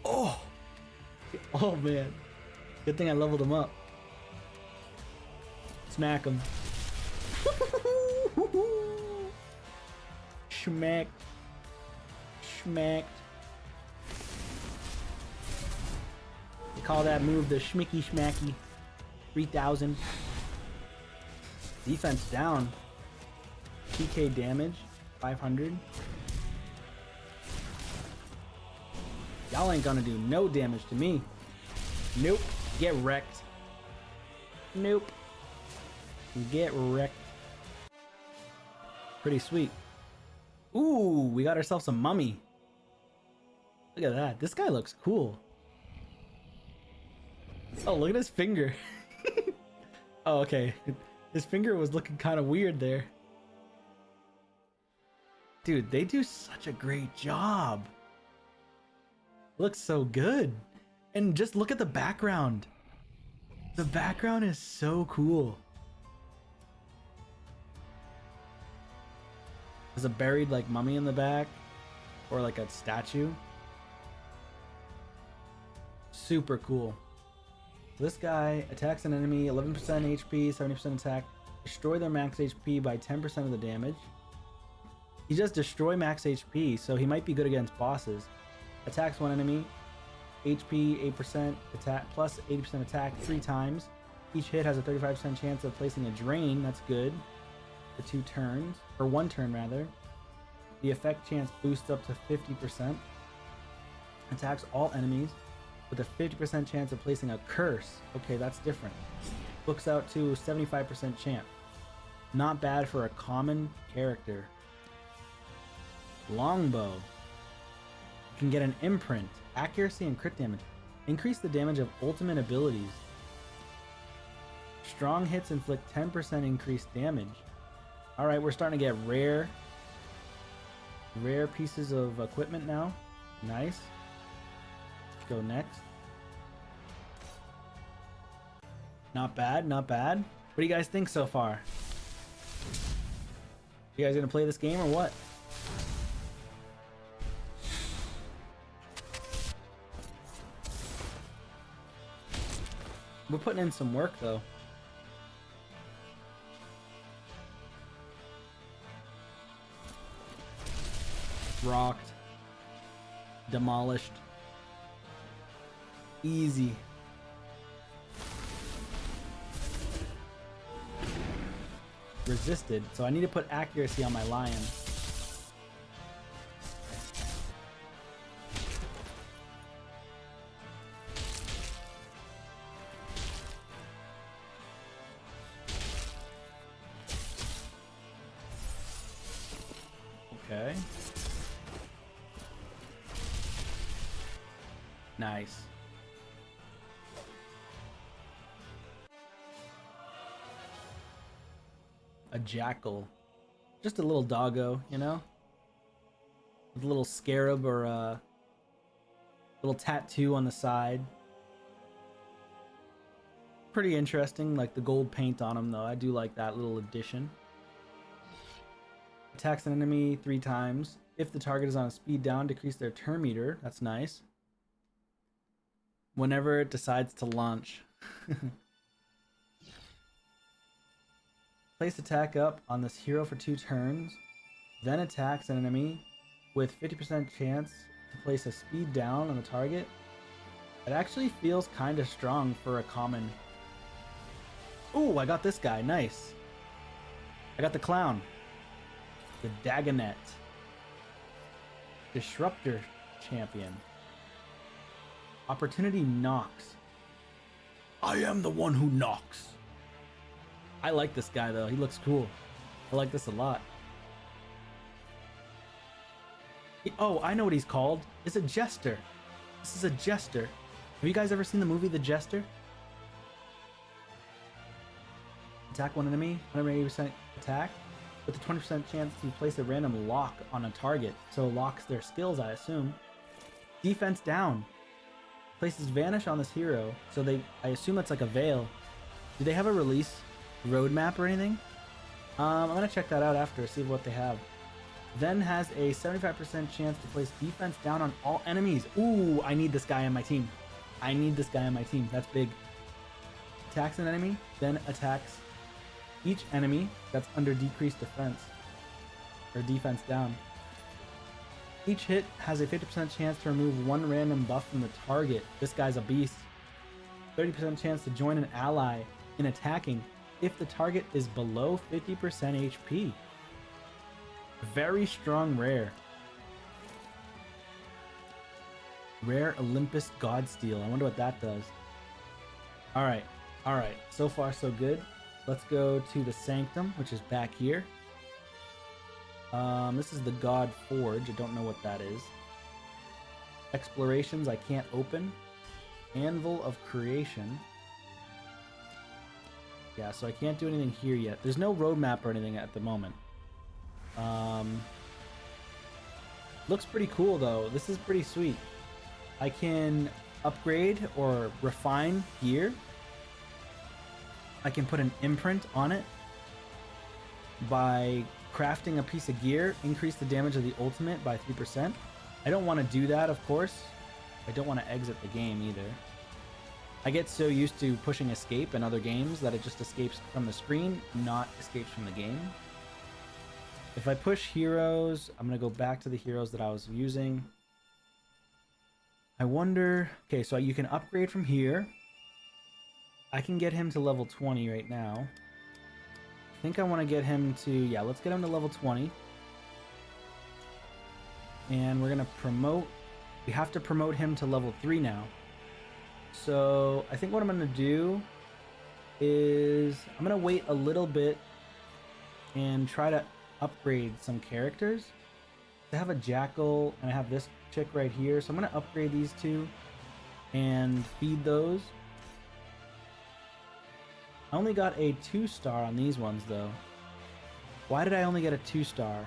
Oh! Oh, man. Good thing I leveled him up. Smack him. Schmacked. Schmacked. call that move the schmicky schmacky. 3000. Defense down. PK damage. 500. Y'all ain't gonna do no damage to me. Nope. Get wrecked. Nope. Get wrecked. Pretty sweet. Ooh, we got ourselves a mummy. Look at that. This guy looks cool. Oh, look at his finger. Oh, okay. His finger was looking kind of weird there. Dude, they do such a great job. Looks so good. And just look at the background. The background is so cool. There's a buried like mummy in the back, or like a statue. Super cool. This guy attacks an enemy 11% HP, 70% attack, destroy their max HP by 10% of the damage. He just destroy max HP, so he might be good against bosses. Attacks one enemy, HP 8% attack plus 80% attack 3 times. Each hit has a 35% chance of placing a drain. That's good. For 2 turns, or 1 turn rather. The effect chance boosts up to 50%. Attacks all enemies with a 50% chance of placing a curse. Okay, that's different. Books out to 75% chance. Not bad for a common character. Longbow. You can get an imprint, accuracy and crit damage. Increase the damage of ultimate abilities. Strong hits inflict 10% increased damage. Alright, we're starting to get rare pieces of equipment now. Nice. Let's go next. Not bad, not bad. What do you guys think so far? You guys gonna play this game or what? We're putting in some work though. Rocked. Demolished. Easy. Resisted, so I need to put accuracy on my lion. Okay. Nice. A jackal. Just a little doggo, you know? With a little scarab or a little tattoo on the side. Pretty interesting, like the gold paint on him though. I do like that little addition. Attacks an enemy 3 times. If the target is on a speed down, decrease their turn meter. That's nice. Whenever it decides to launch. Place attack up on this hero for 2 turns, then attacks an enemy with 50% chance to place a speed down on the target. It actually feels kind of strong for a common. Ooh, I got this guy. Nice. I got the clown. The Dagonet. Disruptor champion. Opportunity knocks. I am the one who knocks. I like this guy though. He looks cool. I like this a lot. Oh, I know what he's called. It's a jester. This is a jester. Have you guys ever seen the movie The Jester? Attack one enemy, 180% attack, with a 20% chance to place a random lock on a target. So locks their skills, I assume. Defense down. Places vanish on this hero, so I assume that's like a veil. Do they have a release roadmap or anything? I'm gonna check that out after, see what they have. Then has a 75% chance to place defense down on all enemies. Ooh, I need this guy on my team. I need this guy on my team. That's big. Attacks an enemy, then attacks each enemy that's under decreased defense or defense down. Each hit has a 50% chance to remove 1 random buff from the target. This guy's a beast. 30% chance to join an ally in attacking if the target is below 50% HP. Very strong rare. Rare Olympus Godsteel. I wonder what that does. Alright. Alright. So far, so good. Let's go to the Sanctum, which is back here. This is the Godforge. I don't know what that is. Explorations I can't open. Anvil of Creation. Yeah, so I can't do anything here yet. There's no roadmap or anything at the moment. Looks pretty cool though. This is pretty sweet. I can upgrade or refine gear. I can put an imprint on it by crafting a piece of gear, increase the damage of the ultimate by 3%. I don't want to do that, of course. I don't want to exit the game either. I get so used to pushing escape in other games that it just escapes from the screen, not escapes from the game. If I push heroes, I'm going to go back to the heroes that I was using. I wonder... Okay, so you can upgrade from here. I can get him to level 20 right now. I think I want to get him to... Yeah, let's get him to level 20. And we're going to promote... We have to promote him to level 3 now. So I think what I'm going to do is... I'm going to wait a little bit and try to upgrade some characters. I have a Jackal and I have this chick right here. So I'm going to upgrade these two and feed those. I only got a 2-star on these ones though. Why did I only get a 2-star?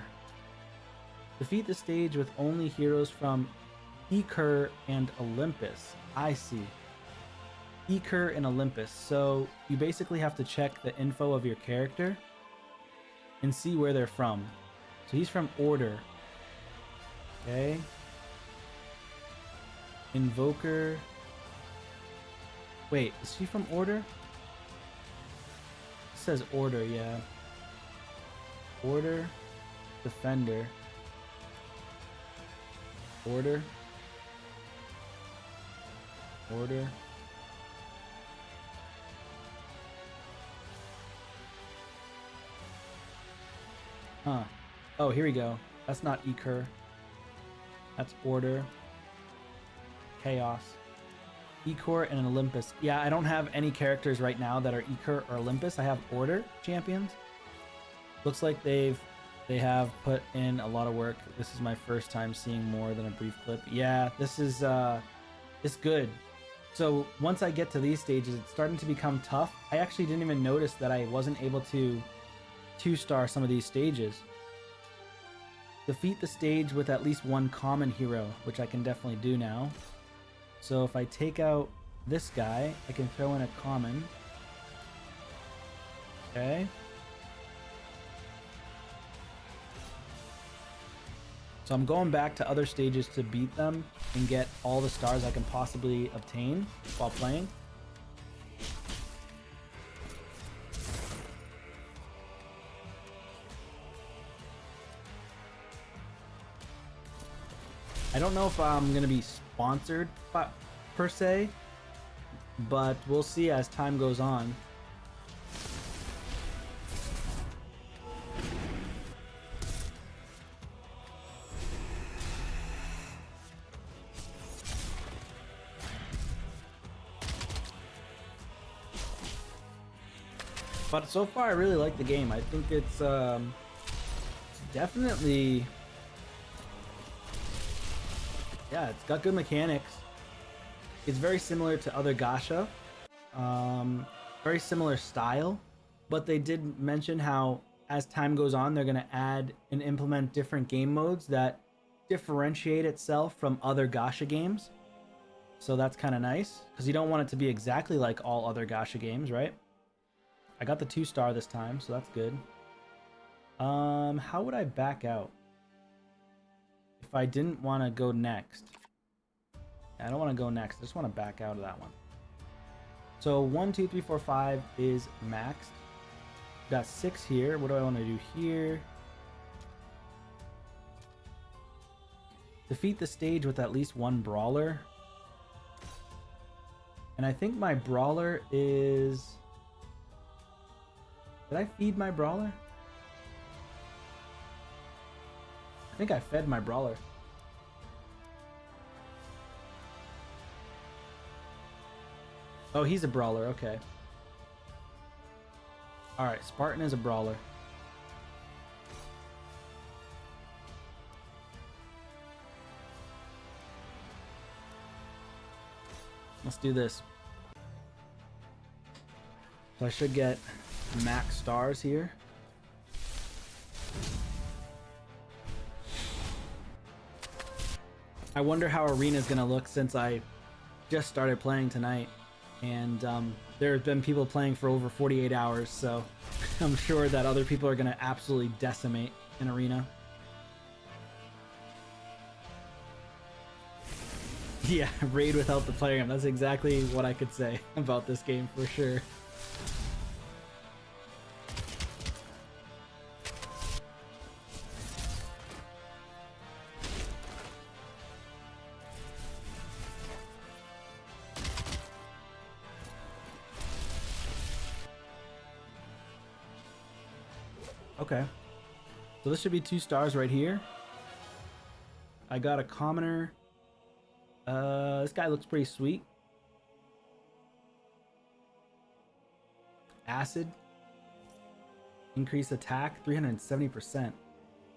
Defeat the stage with only heroes from Eker and Olympus. I see. Eker and Olympus. So you basically have to check the info of your character and see where they're from. So he's from Order. Okay. Invoker. Wait, is she from Order? It says Order, yeah. Order. Defender. Order. Order. Huh. Oh, here we go. That's not Eker. That's Order. Chaos. Ekor and an Olympus. Yeah, I don't have any characters right now that are Eker or Olympus. I have Order champions. Looks like they have put in a lot of work. This is my first time seeing more than a brief clip. Yeah, this is it's good. So once I get to these stages, it's starting to become tough. I actually didn't even notice that I wasn't able to 2-star some of these stages. Defeat the stage with at least one common hero, which I can definitely do now. So if I take out this guy, I can throw in a common. Okay. So I'm going back to other stages to beat them and get all the stars I can possibly obtain while playing. I don't know if I'm going to be sponsored per se, but we'll see as time goes on. But so far, I really like the game. I think it's definitely... Yeah, it's got good mechanics. It's very similar to other gacha. Very similar style. But they did mention how, as time goes on, they're going to add and implement different game modes that differentiate itself from other gacha games. So that's kind of nice, because you don't want it to be exactly like all other gacha games, right? I got the 2-star this time, so that's good. How would I back out? If I didn't want to go next. I don't want to go next. I just want to back out of that one. So 1, 2, 3, 4, 5 is maxed. Got 6 here. What do I want to do here? Defeat the stage with at least one brawler. And I think my brawler is... Did I feed my brawler? I think I fed my brawler. Oh, he's a brawler, okay. Alright, Spartan is a brawler. Let's do this. So I should get max stars here. I wonder how Arena is going to look since I just started playing tonight. And there have been people playing for over 48 hours, so I'm sure that other people are going to absolutely decimate in Arena. Yeah, raid without the player. That's exactly what I could say about this game for sure. Okay, so this should be 2 stars right here. I got a commoner. This guy looks pretty sweet. Acid. Increase attack 370%.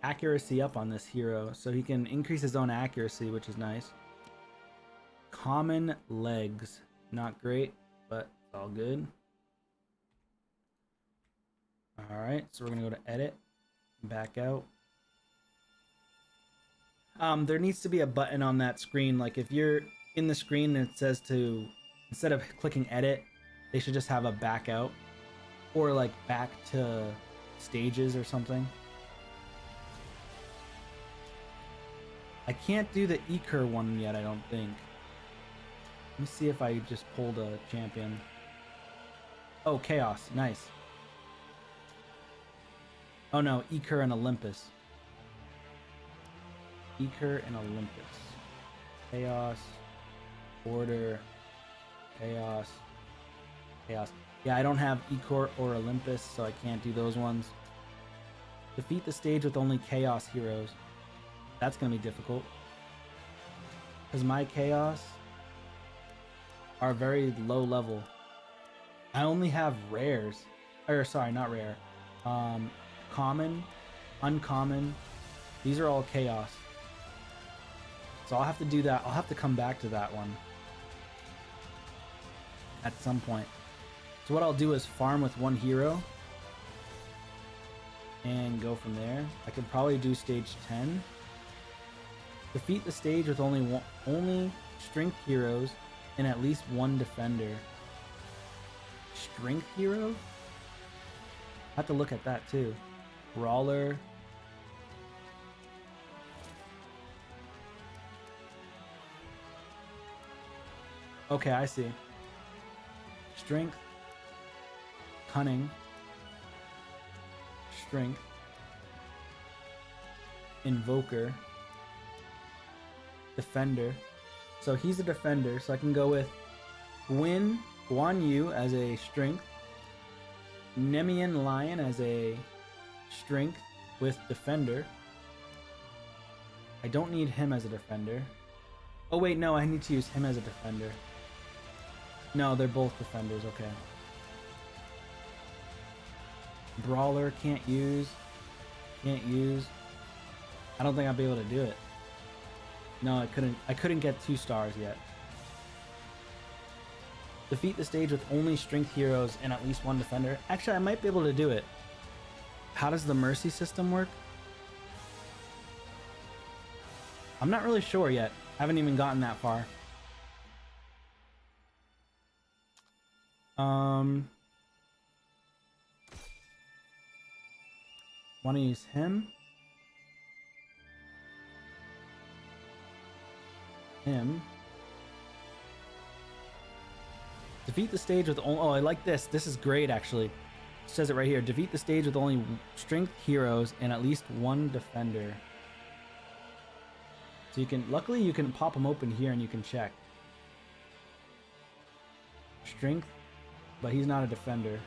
Accuracy up on this hero, so he can increase his own accuracy, which is nice. Common legs. Not great, but it's all good. Alright, so we're gonna go to edit, back out. There needs to be a button on that screen, like if you're in the screen and it says to, instead of clicking edit, they should just have a back out. Or like back to stages or something. I can't do the Eker one yet, I don't think. Let me see if I just pulled a champion. Oh, Chaos, nice. Oh no, Eker and Olympus. Eker and Olympus. Chaos. Order. Chaos. Chaos. Yeah, I don't have Eker or Olympus, so I can't do those ones. Defeat the stage with only Chaos heroes. That's gonna be difficult. Because my Chaos are very low level. I only have rares. Or sorry, not rare. Common, uncommon. These are all Chaos. So I'll have to do that. I'll have to come back to that one at some point. So what I'll do is farm with one hero and go from there. I could probably do stage 10. Defeat the stage with only strength heroes and at least one defender. Strength hero? I have to look at that too. Brawler. Okay, I see. Strength. Cunning. Strength. Invoker. Defender. So he's a defender, so I can go with Guan Yu as a strength. Nemean Lion as a strength with defender. I don't need him as a defender. Oh wait, no, I need to use him as a defender. No, they're both defenders, okay. Brawler, can't use. Can't use. I don't think I'll be able to do it. No, I couldn't get 2 stars yet. Defeat the stage with only strength heroes and at least one defender. Actually, I might be able to do it. How does the mercy system work? I'm not really sure yet. I haven't even gotten that far. Want to use him? Him. Defeat the stage with only... Oh, I like this. This is great, actually. It says it right here. Defeat the stage with only strength heroes and at least one defender. So you can... Luckily, you can pop them open here and you can check. Strength, but he's not a defender.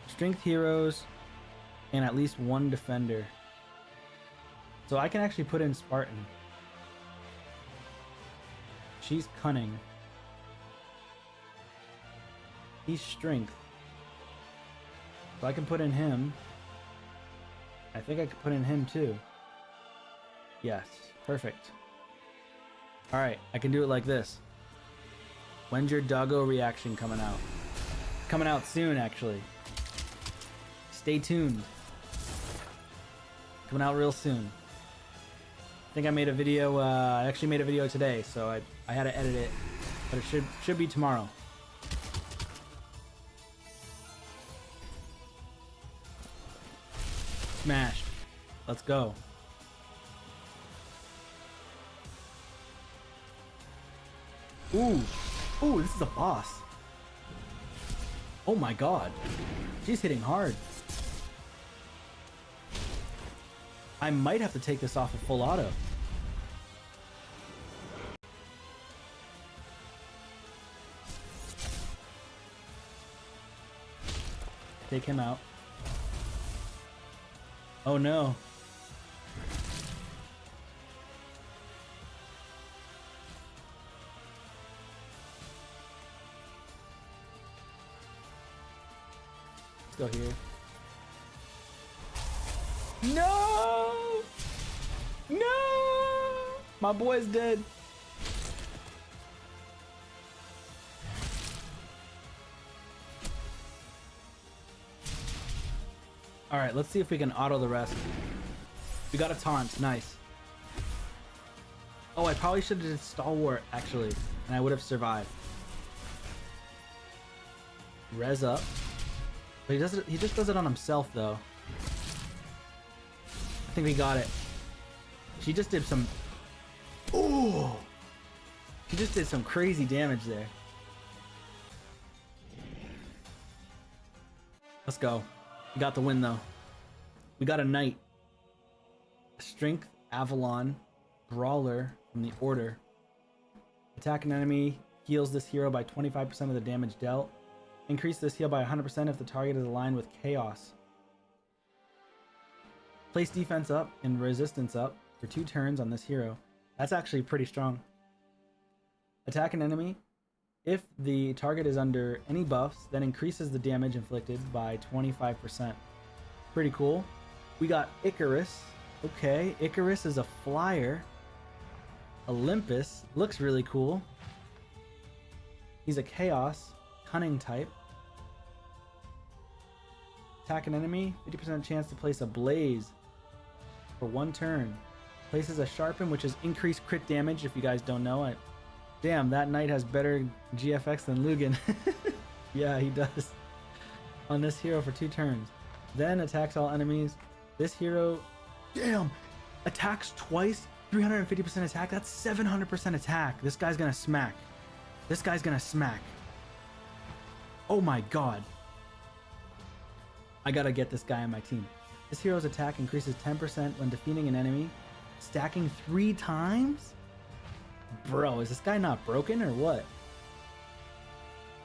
Strength heroes and at least one defender. So I can actually put in Spartan. She's cunning. He's strength. So I can put in him. I think I could put in him too. Yes, perfect. Alright, I can do it like this. When's your doggo reaction coming out? Coming out soon, actually. Stay tuned. Coming out real soon. I think I made a video, I actually made a video today, so I had to edit it. But it should be tomorrow. Smashed. Let's go. Ooh. Ooh, this is a boss. Oh my god. She's hitting hard. I might have to take this off of full auto. Take him out. Oh no. Let's go here. No! No! My boy's dead. Alright, let's see if we can auto the rest. We got a taunt. Nice. Oh, I probably should have did Stalwart, actually. And I would have survived. Res up. But he just does it on himself, though. I think we got it. She just did some... Ooh! She just did some crazy damage there. Let's go. We got the win, though. We got a knight. Strength, Avalon, Brawler from the Order. Attack an enemy, heals this hero by 25% of the damage dealt. Increase this heal by 100% if the target is aligned with Chaos. Place defense up and resistance up for 2 turns on this hero. That's actually pretty strong. Attack an enemy. If the target is under any buffs, then increases the damage inflicted by 25%. Pretty cool. We got Icarus. Okay, Icarus is a flyer. Olympus looks really cool. He's a Chaos, Cunning type. Attack an enemy, 50% chance to place a Blaze for 1 turn. Places a Sharpen, which is increased crit damage, if you guys don't know. Damn, that knight has better GFX than Lugan. Yeah, he does. On this hero for 2 turns. Then attacks all enemies. This hero, damn, attacks twice, 350% attack. That's 700% attack. This guy's gonna smack. This guy's gonna smack. Oh my god. I gotta get this guy on my team. This hero's attack increases 10% when defeating an enemy, stacking 3 times? Bro, is this guy not broken or what?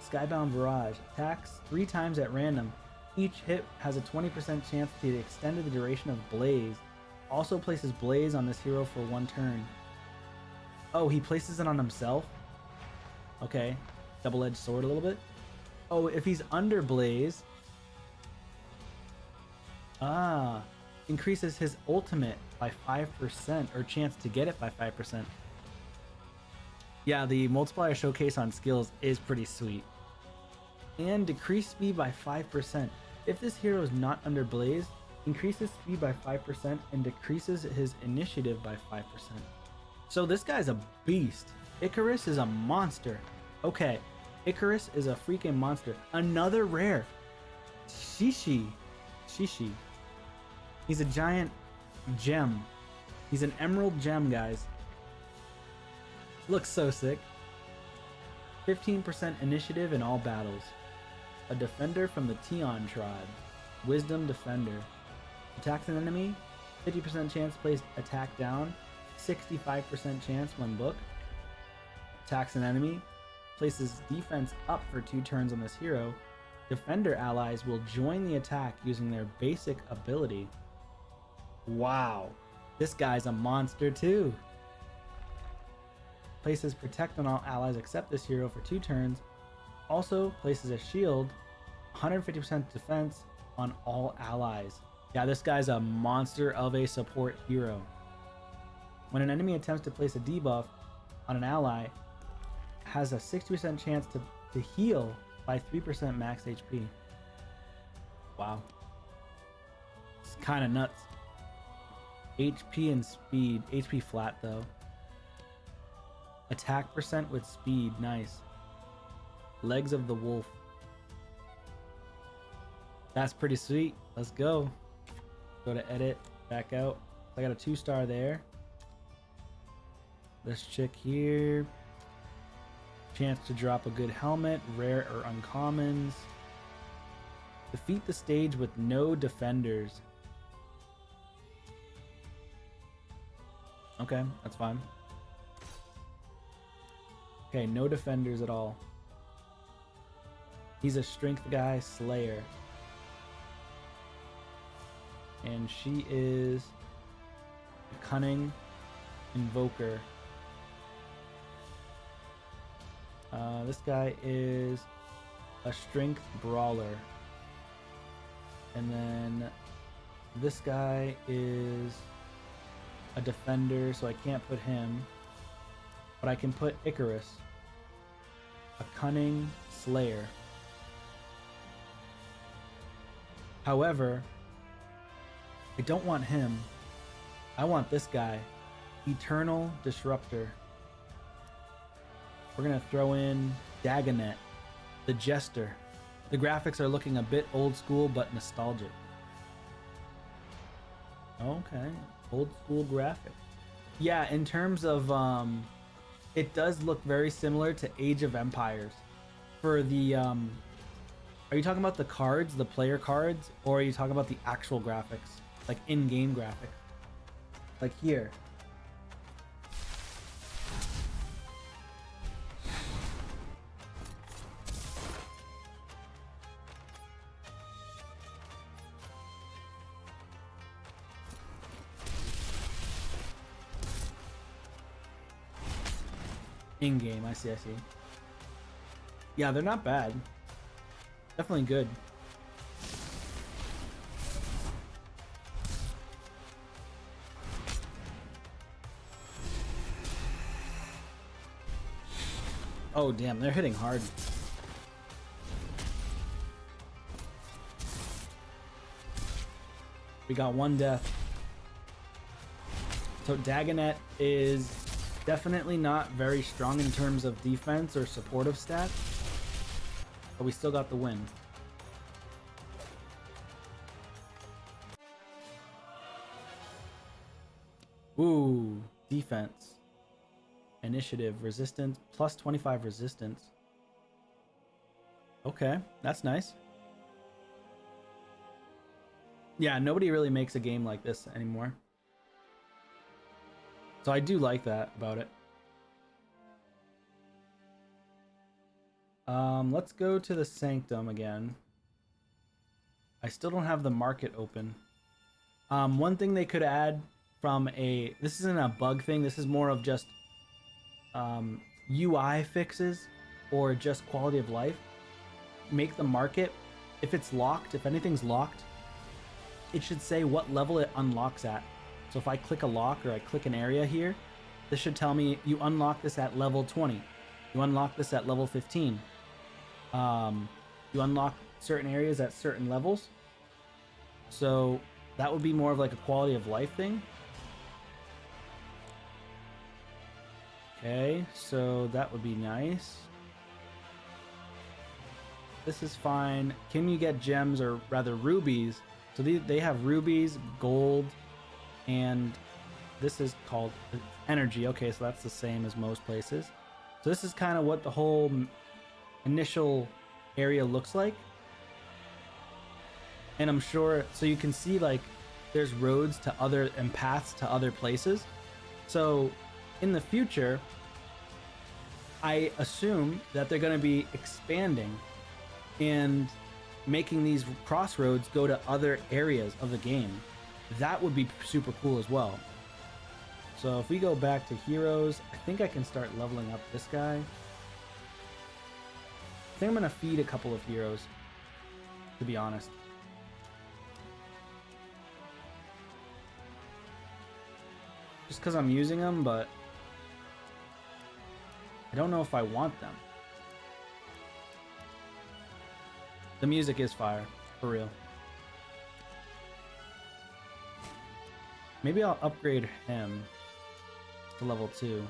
Skybound Barrage. Attacks 3 times at random. Each hit has a 20% chance to extend the duration of Blaze. Also places Blaze on this hero for 1 turn. Oh, he places it on himself? Okay. Double-edged sword a little bit. Oh, if he's under Blaze... Ah. Increases his ultimate by 5%, or chance to get it by 5%. Yeah, the multiplier showcase on skills is pretty sweet. And decrease speed by 5%. If this hero is not under Blaze, increases speed by 5% and decreases his initiative by 5%. So this guy's a beast. Icarus is a monster. Okay, Icarus is a freaking monster. Another rare. Shishi. He's a giant gem. He's an emerald gem, guys. Looks so sick. 15% initiative in all battles. A defender from the Tion tribe. Wisdom defender. Attacks an enemy. 50% chance to place attack down. 65% chance when booked. Attacks an enemy. places defense up for 2 turns on this hero, defender allies will join the attack using their basic ability. Wow, this guy's a monster too. Places protect on all allies except this hero for 2 turns. Also places a shield, 150% defense on all allies. Yeah, this guy's a monster of a support hero. When an enemy attempts to place a debuff on an ally, has a 60% chance to heal by 3% max HP. Wow. It's kind of nuts. HP and speed. HP flat though. Attack percent with speed. Nice. Legs of the wolf. That's pretty sweet. Let's go. Go to edit. Back out. I got a 2-star there. This chick here. Chance to drop a good helmet, rare or uncommons. Defeat the stage with no defenders. Okay, that's fine. Okay, no defenders at all. He's a strength guy, Slayer. And she is a cunning invoker. This guy is a strength brawler. And then this guy is a defender, so I can't put him. But I can put Icarus, a cunning slayer. However, I don't want him. I want this guy, Eternal Disruptor. We're gonna throw in Dagonet, the Jester. The graphics are looking a bit old school but nostalgic. Okay, old school graphic. Yeah, in terms of it does look very similar to Age of Empires. For the are you talking about the cards, the player cards, or are you talking about the actual graphics, like in-game graphics? Like here. In-game, I see. Yeah, they're not bad. Definitely good. Oh, damn, they're hitting hard. We got 1 death. So Dagonet is definitely not very strong in terms of defense or supportive stats, but we still got the win. Ooh, defense. Initiative, resistance, plus 25 resistance. Okay, that's nice. Yeah, nobody really makes a game like this anymore. So I do like that about it. Let's go to the Sanctum again. I still don't have the market open. One thing they could add from a... This isn't a bug thing. This is more of just UI fixes or just quality of life. Make the market, if it's locked, if anything's locked, it should say what level it unlocks at. So if I click a lock or I click an area here, this should tell me you unlock this at level 20. You unlock this at level 15. You unlock certain areas at certain levels. So that would be more of like a quality of life thing. Okay, so that would be nice. This is fine. Can you get gems, or rather rubies? So they have rubies, gold, and this is called energy. Okay, so that's the same as most places. So this is kind of what the whole initial area looks like. And I'm sure, so you can see like there's roads to other and paths to other places. So in the future, I assume that they're going to be expanding and making these crossroads go to other areas of the game. That would be super cool as well. So if we go back to heroes, I think I can start leveling up this guy. I think I'm going to feed a couple of heroes, to be honest. Just because I'm using them, but I don't know if I want them. The music is fire, for real. Maybe I'll upgrade him to level 2.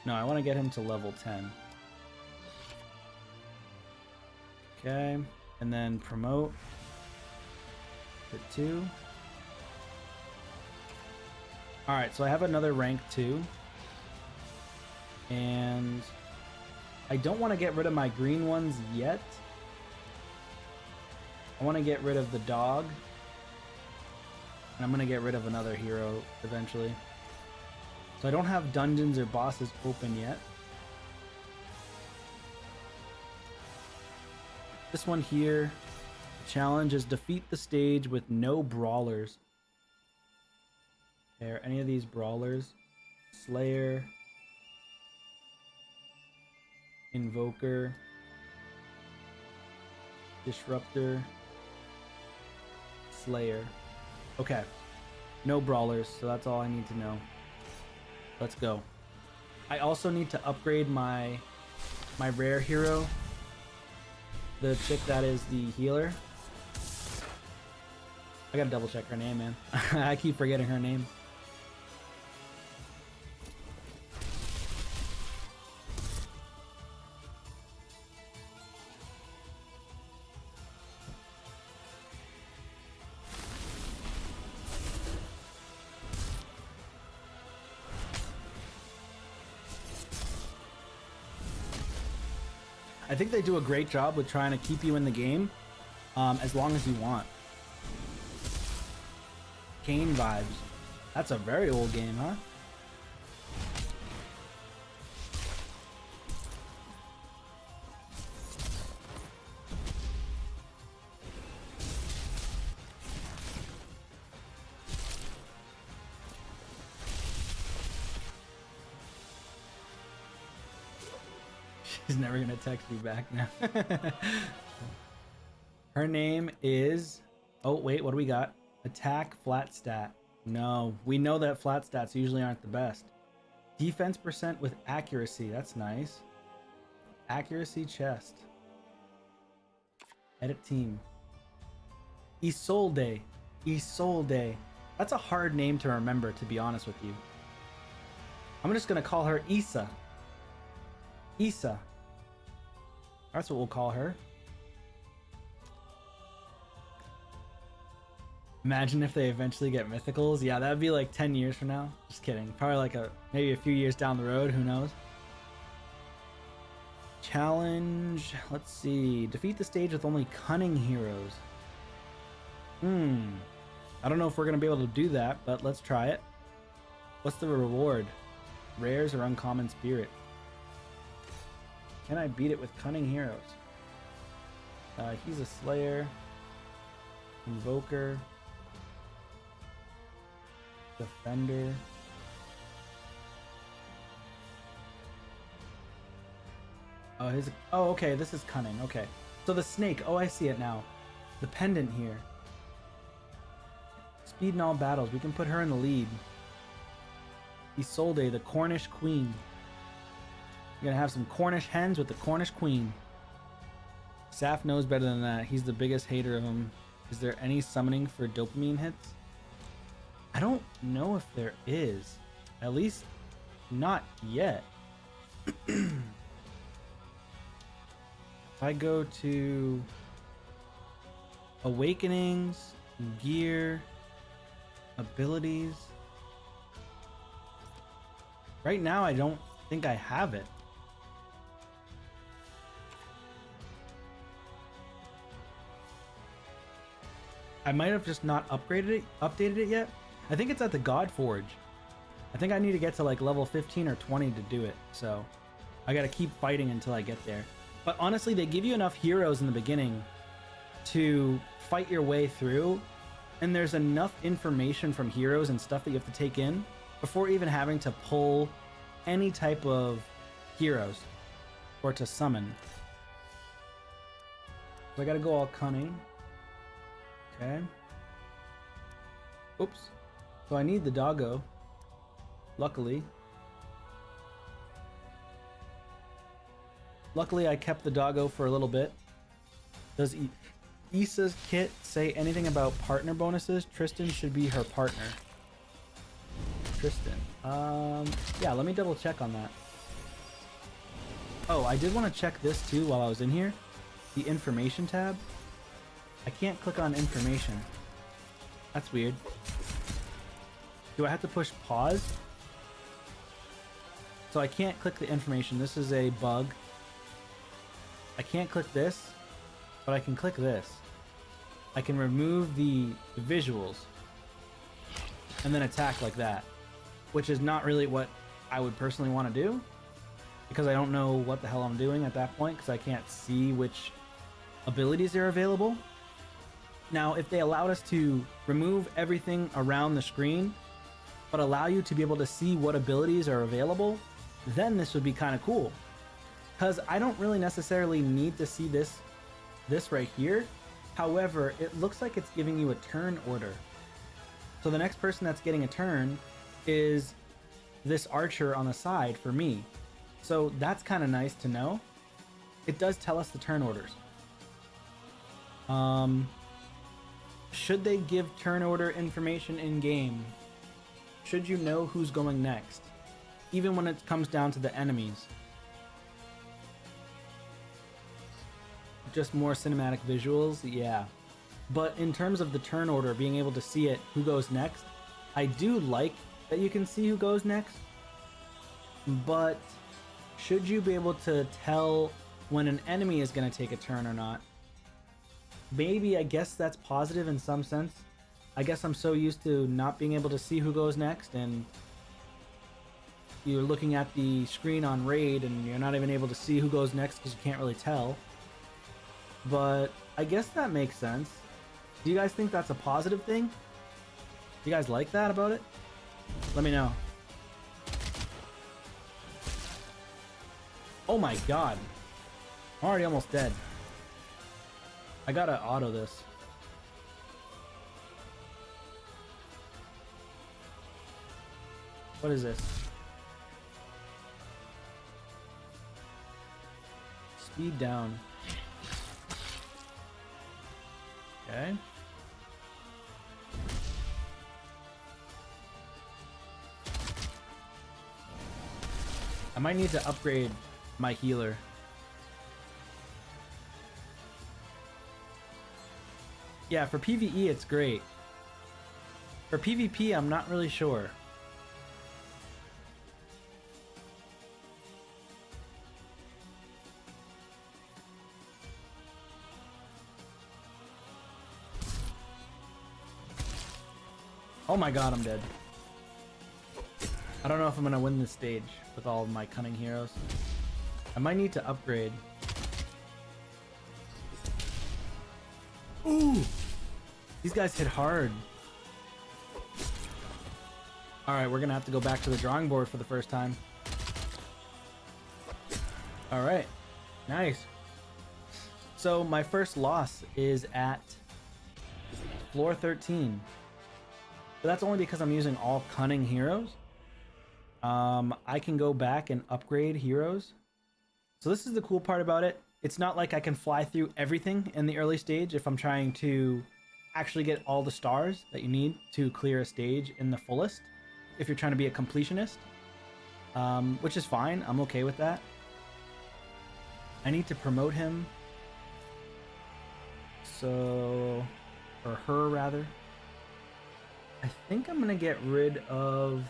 No, I want to get him to level 10. Okay, and then promote to 2. Alright, so I have another rank 2. And I don't want to get rid of my green ones yet. I want to get rid of the dog. And I'm going to get rid of another hero eventually. So I don't have dungeons or bosses open yet. This one here, the challenge is defeat the stage with no brawlers. Are any of these brawlers? Slayer, Invoker, Disruptor, Slayer. Okay, no brawlers, so that's all I need to know. Let's go. I also need to upgrade my rare hero, the chick that is the healer. I gotta double check her name, man. I keep forgetting her name. I think they do a great job with trying to keep you in the game as long as you want. Kane vibes. That's a very old game, huh? She's never gonna text me back now. Her name is... Oh, wait, what do we got? Attack flat stat. No, we know that flat stats usually aren't the best. Defense percent with accuracy. That's nice. Accuracy chest. Edit team. Isolde. Isolde. That's a hard name to remember, to be honest with you. I'm just gonna call her Issa. Issa. That's what we'll call her. Imagine if they eventually get mythicals. Yeah, that would be like 10 years from now. Just kidding. Probably like maybe a few years down the road. Who knows? Challenge. Let's see. Defeat the stage with only cunning heroes. I don't know if we're going to be able to do that, but let's try it. What's the reward? Rares or uncommon spirit? Can I beat it with cunning heroes? He's a slayer. Invoker. Defender. Oh, okay, this is cunning. Okay. So the snake. Oh, I see it now. The pendant here. Speed in all battles. We can put her in the lead. Isolde, the Cornish queen. You're gonna have some Cornish hens with the Cornish queen. Saf knows better than that. He's the biggest hater of him. Is there any summoning for dopamine hits? I don't know if there is. At least not yet. If I go to Awakenings, Gear, Abilities. Right now I don't think I have it. I might have just not updated it yet. I think it's at the Godforge. I think I need to get to like level 15 or 20 to do it. So I got to keep fighting until I get there. But honestly, they give you enough heroes in the beginning to fight your way through. And there's enough information from heroes and stuff that you have to take in before even having to pull any type of heroes or to summon. So I got to go all cunning. Okay. Oops. So I need the doggo. Luckily, I kept the doggo for a little bit. Does Issa's kit say anything about partner bonuses? Tristan should be her partner. Tristan. Yeah, let me double check on that. Oh, I did want to check this too while I was in here. The information tab. I can't click on information. That's weird. Do I have to push pause? So I can't click the information. This is a bug. I can't click this, but I can click this. I can remove the visuals and then attack like that, which is not really what I would personally want to do because I don't know what the hell I'm doing at that point because I can't see which abilities are available. Now, if they allowed us to remove everything around the screen, but allow you to be able to see what abilities are available, then this would be kind of cool. Because I don't really necessarily need to see this right here. However, it looks like it's giving you a turn order. So the next person that's getting a turn is this archer on the side for me. So that's kind of nice to know. It does tell us the turn orders. Should they give turn order information in game? Should you know who's going next? Even when it comes down to the enemies. Just more cinematic visuals, yeah. But in terms of the turn order, being able to see it, who goes next, I do like that you can see who goes next. But should you be able to tell when an enemy is going to take a turn or not? Maybe, I guess that's positive in some sense. I guess I'm so used to not being able to see who goes next, and you're looking at the screen on Raid and you're not even able to see who goes next because you can't really tell. But I guess that makes sense. Do you guys think that's a positive thing? Do you guys like that about it? Let me know. Oh my god. I'm already almost dead. I gotta auto this. What is this? Speed down. Okay. I might need to upgrade my healer. Yeah, for PvE it's great. For PvP, I'm not really sure. Oh my god, I'm dead. I don't know if I'm gonna win this stage with all of my cunning heroes. I might need to upgrade. Ooh! These guys hit hard. Alright, we're gonna have to go back to the drawing board for the first time. Alright. Nice. So my first loss is at floor 13. But that's only because I'm using all cunning heroes. I can go back and upgrade heroes. So this is the cool part about it. It's not like I can fly through everything in the early stage if I'm trying to actually get all the stars that you need to clear a stage in the fullest. If you're trying to be a completionist. Which is fine. I'm okay with that. I need to promote him. So... or her, rather. I think I'm gonna get rid of...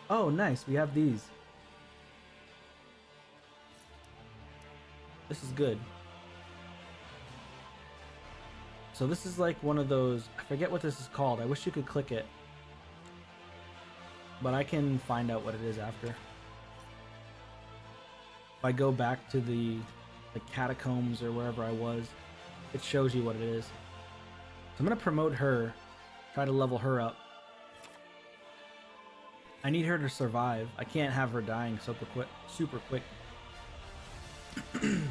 Oh, nice. We have these. This is good. So this is like one of those, I forget what this is called. I wish you could click it, but I can find out what it is after. If I go back to the catacombs or wherever I was, it shows you what it is. So I'm gonna promote her, try to level her up. I need her to survive. I can't have her dying super quick. We're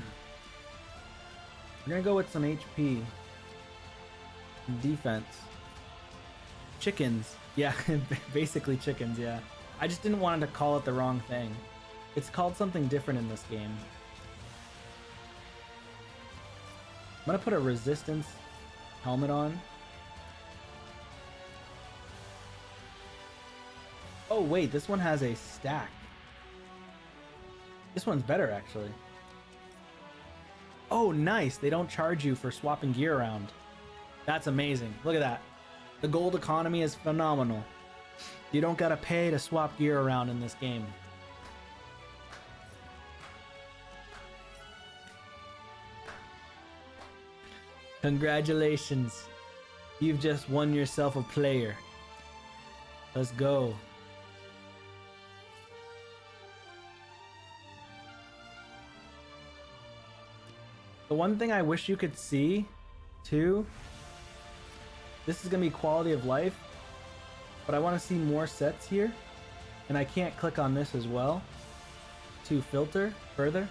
gonna go with some HP. Defense. Chickens. Yeah, basically chickens, yeah. I just didn't want to call it the wrong thing. It's called something different in this game. I'm gonna put a resistance helmet on. Oh wait, this one has a stack. This one's better actually. Oh nice, they don't charge you for swapping gear around. That's amazing. Look at that. The gold economy is phenomenal. You don't gotta pay to swap gear around in this game. Congratulations. You've just won yourself a player. Let's go. The one thing I wish you could see, too, this is going to be quality of life, but I want to see more sets here, and I can't click on this as well to filter further.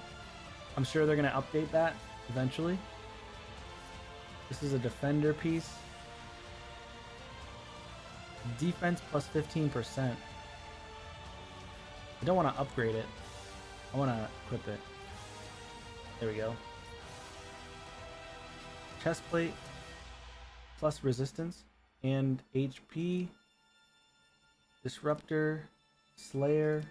I'm sure they're going to update that eventually. This is a defender piece. Defense plus 15%. I don't want to upgrade it. I want to equip it. There we go. Chest plate plus resistance and HP. Disruptor, Slayer.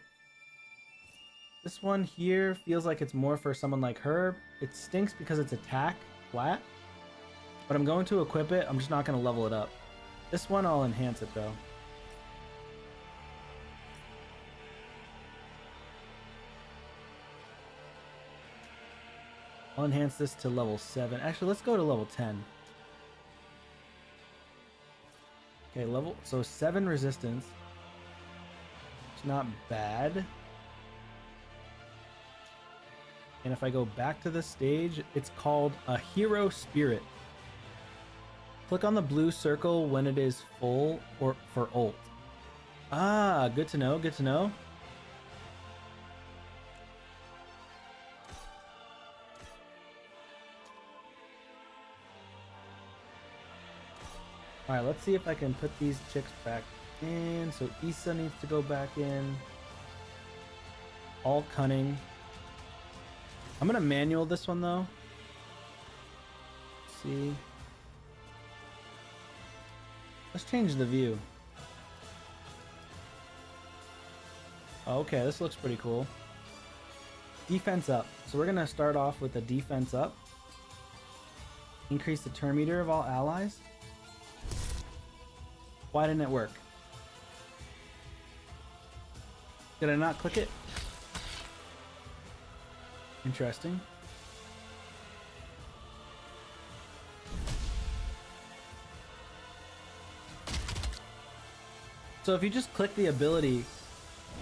This one here feels like it's more for someone like her. It stinks because it's attack flat, but I'm going to equip it. I'm just not going to level it up. This one I'll enhance it though. I'll enhance this to level 7. Actually, let's go to level 10. Okay, so 7 resistance. It's not bad. And if I go back to the stage, it's called a Hero Spirit. Click on the blue circle when it is full or for ult. Ah, good to know, good to know. Alright, let's see if I can put these chicks back in. So Issa needs to go back in. All cunning. I'm gonna manual this one though. Let's see. Let's change the view. Okay, this looks pretty cool. Defense up. So we're gonna start off with the defense up. Increase the turn meter of all allies. Why didn't it work? Did I not click it? Interesting. So if you just click the ability,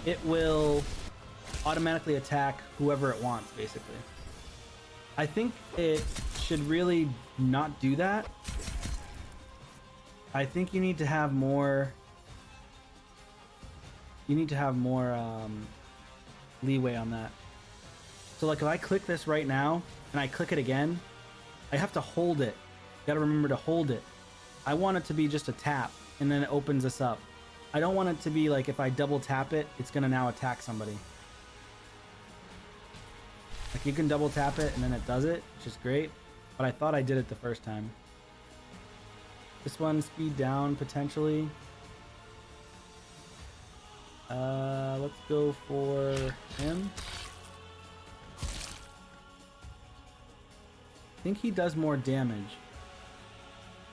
it will automatically attack whoever it wants, basically. I think it should really not do that. I think you need to have more... leeway on that. So like if I click this right now, and I click it again, I have to hold it. Gotta remember to hold it. I want it to be just a tap, and then it opens this up. I don't want it to be like if I double tap it, it's gonna now attack somebody. Like you can double tap it and then it does it, which is great. But I thought I did it the first time. This one, speed down potentially. Let's go for him. I think he does more damage.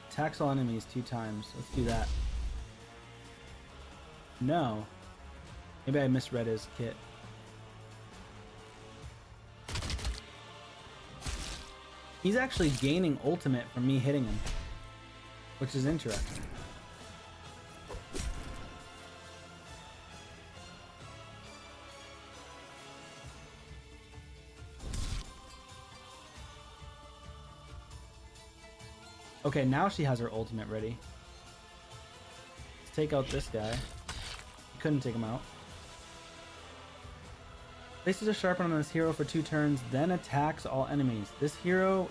Attacks all enemies 2 times. Let's do that. No. Maybe I misread his kit. He's actually gaining ultimate from me hitting him. which is interesting. Okay, now she has her ultimate ready. Let's take out this guy. Couldn't take him out. Places a sharpen on this hero for 2 turns, then attacks all enemies. This hero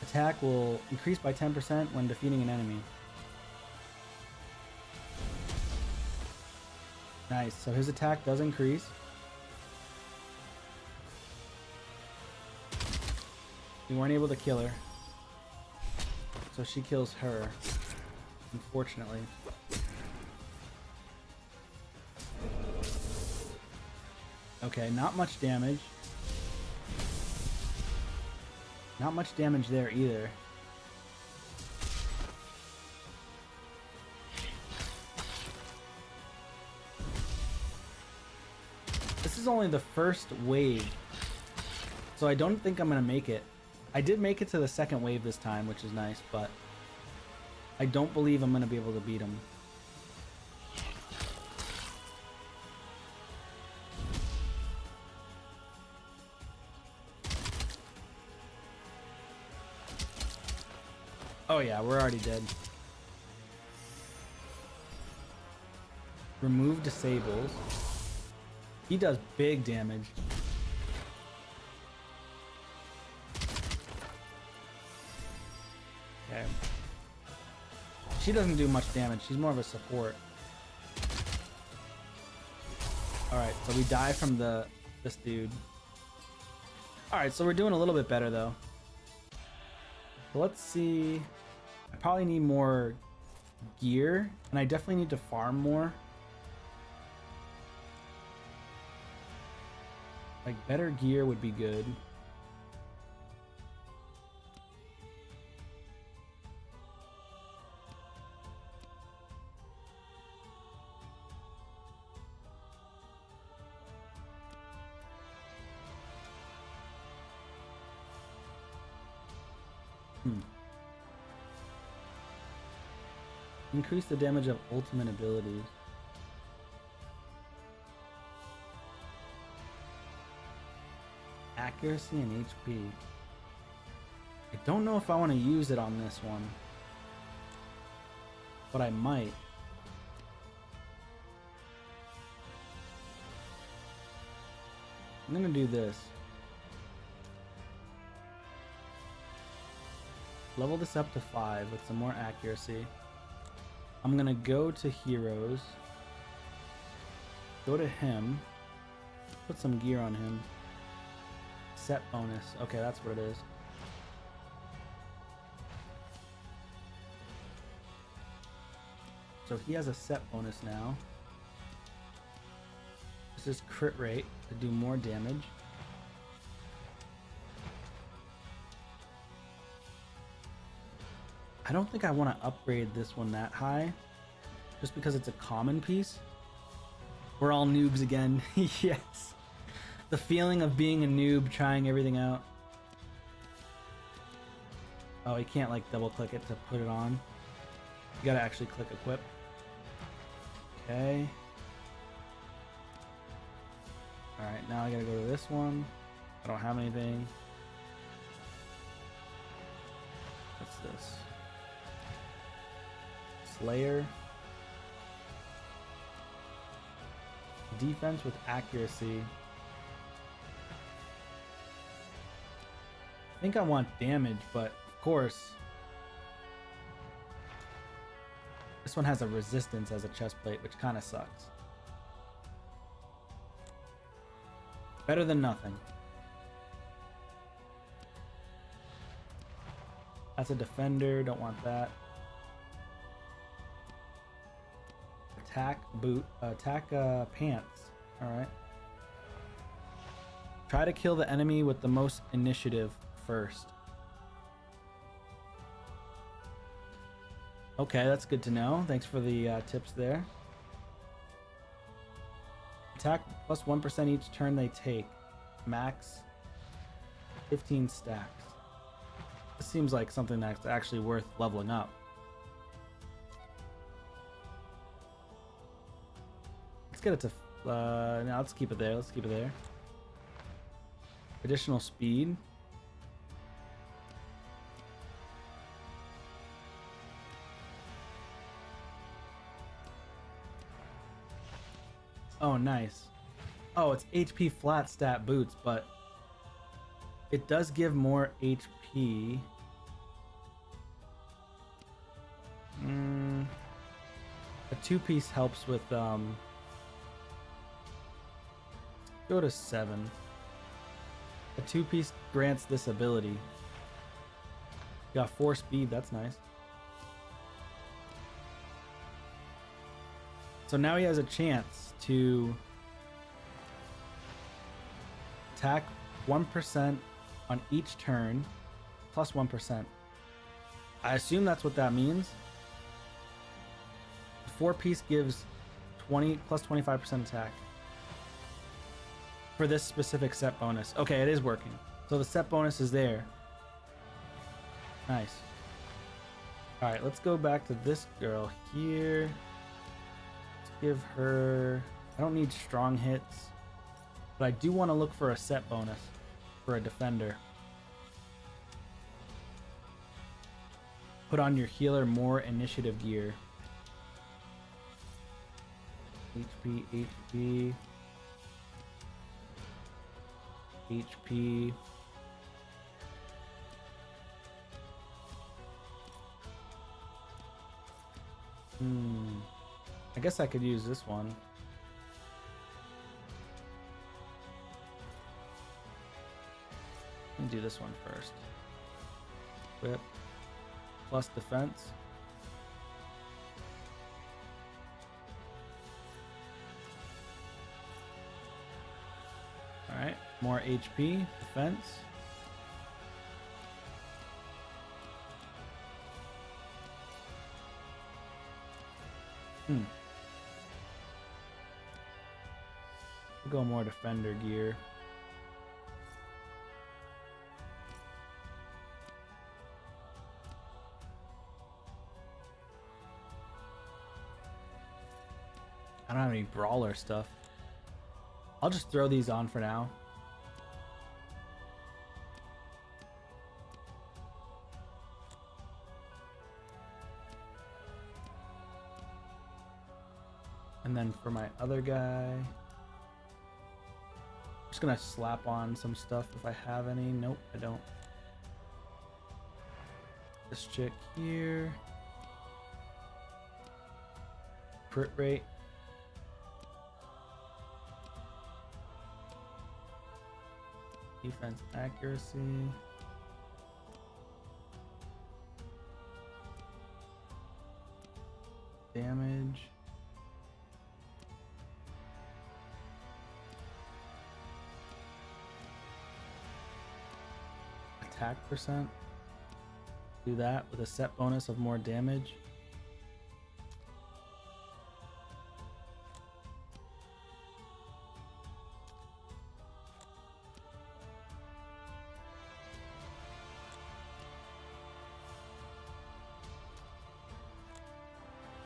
attack will increase by 10% when defeating an enemy. Nice, so his attack does increase. We weren't able to kill her. So she kills her, unfortunately. Okay, not much damage. Not much damage there either. This is only the first wave, so I don't think I'm gonna make it. I did make it to the second wave this time, which is nice, but I don't believe I'm gonna be able to beat him. Oh yeah, we're already dead. Remove disables. He does big damage. Okay. She doesn't do much damage. She's more of a support. Alright, so we die from this dude. Alright, so we're doing a little bit better though. So let's see. I probably need more gear, and I definitely need to farm more. Like, better gear would be good. Increase the damage of ultimate abilities. Accuracy and HP. I don't know if I want to use it on this one, but I might. I'm gonna do this. Level this up to 5 with some more accuracy. I'm gonna go to heroes. Go to him. Put some gear on him. Set bonus. Okay, that's what it is. So he has a set bonus now. This is crit rate to do more damage. I don't think I want to upgrade this one that high, just because it's a common piece. We're all noobs again. Yes. The feeling of being a noob, trying everything out. Oh, you can't like double click it to put it on. You gotta actually click equip. Okay. Alright, now I gotta go to this one. I don't have anything. What's this? Slayer. Defense with accuracy. I think I want damage, but of course this one has a resistance as a chest plate, which kind of sucks. Better than nothing. That's a defender, don't want that. Attack boot, attack pants. All right. Try to kill the enemy with the most initiative first. Okay, that's good to know. Thanks for the tips there. Attack plus 1% each turn they take. Max 15 stacks. This seems like something that's actually worth leveling up. get it to, no, let's keep it there. Let's keep it there. Additional speed. Oh, nice. Oh, it's HP flat stat boots, but it does give more HP. A 2-piece helps with, go to 7. A 2-piece grants this ability. Got 4 speed, that's nice. So now he has a chance to attack 1% on each turn, plus 1%. I assume that's what that means. The 4-piece gives 20 plus 25% attack for this specific set bonus. Okay, it is working. So the set bonus is there. Nice. All right, let's go back to this girl here. Give her, I don't need strong hits, but I do want to look for a set bonus for a defender. Put on your healer more initiative gear. HP, HP, HP. I guess I could use this one. Let me do this one first. Whip plus defense. All right, more HP, defense. We'll go more defender gear. I don't have any brawler stuff. I'll just throw these on for now. And then for my other guy, I'm just gonna slap on some stuff if I have any. Nope, I don't. This chick here. Crit rate. Defense accuracy. Damage. Attack percent. Do that with a set bonus of more damage.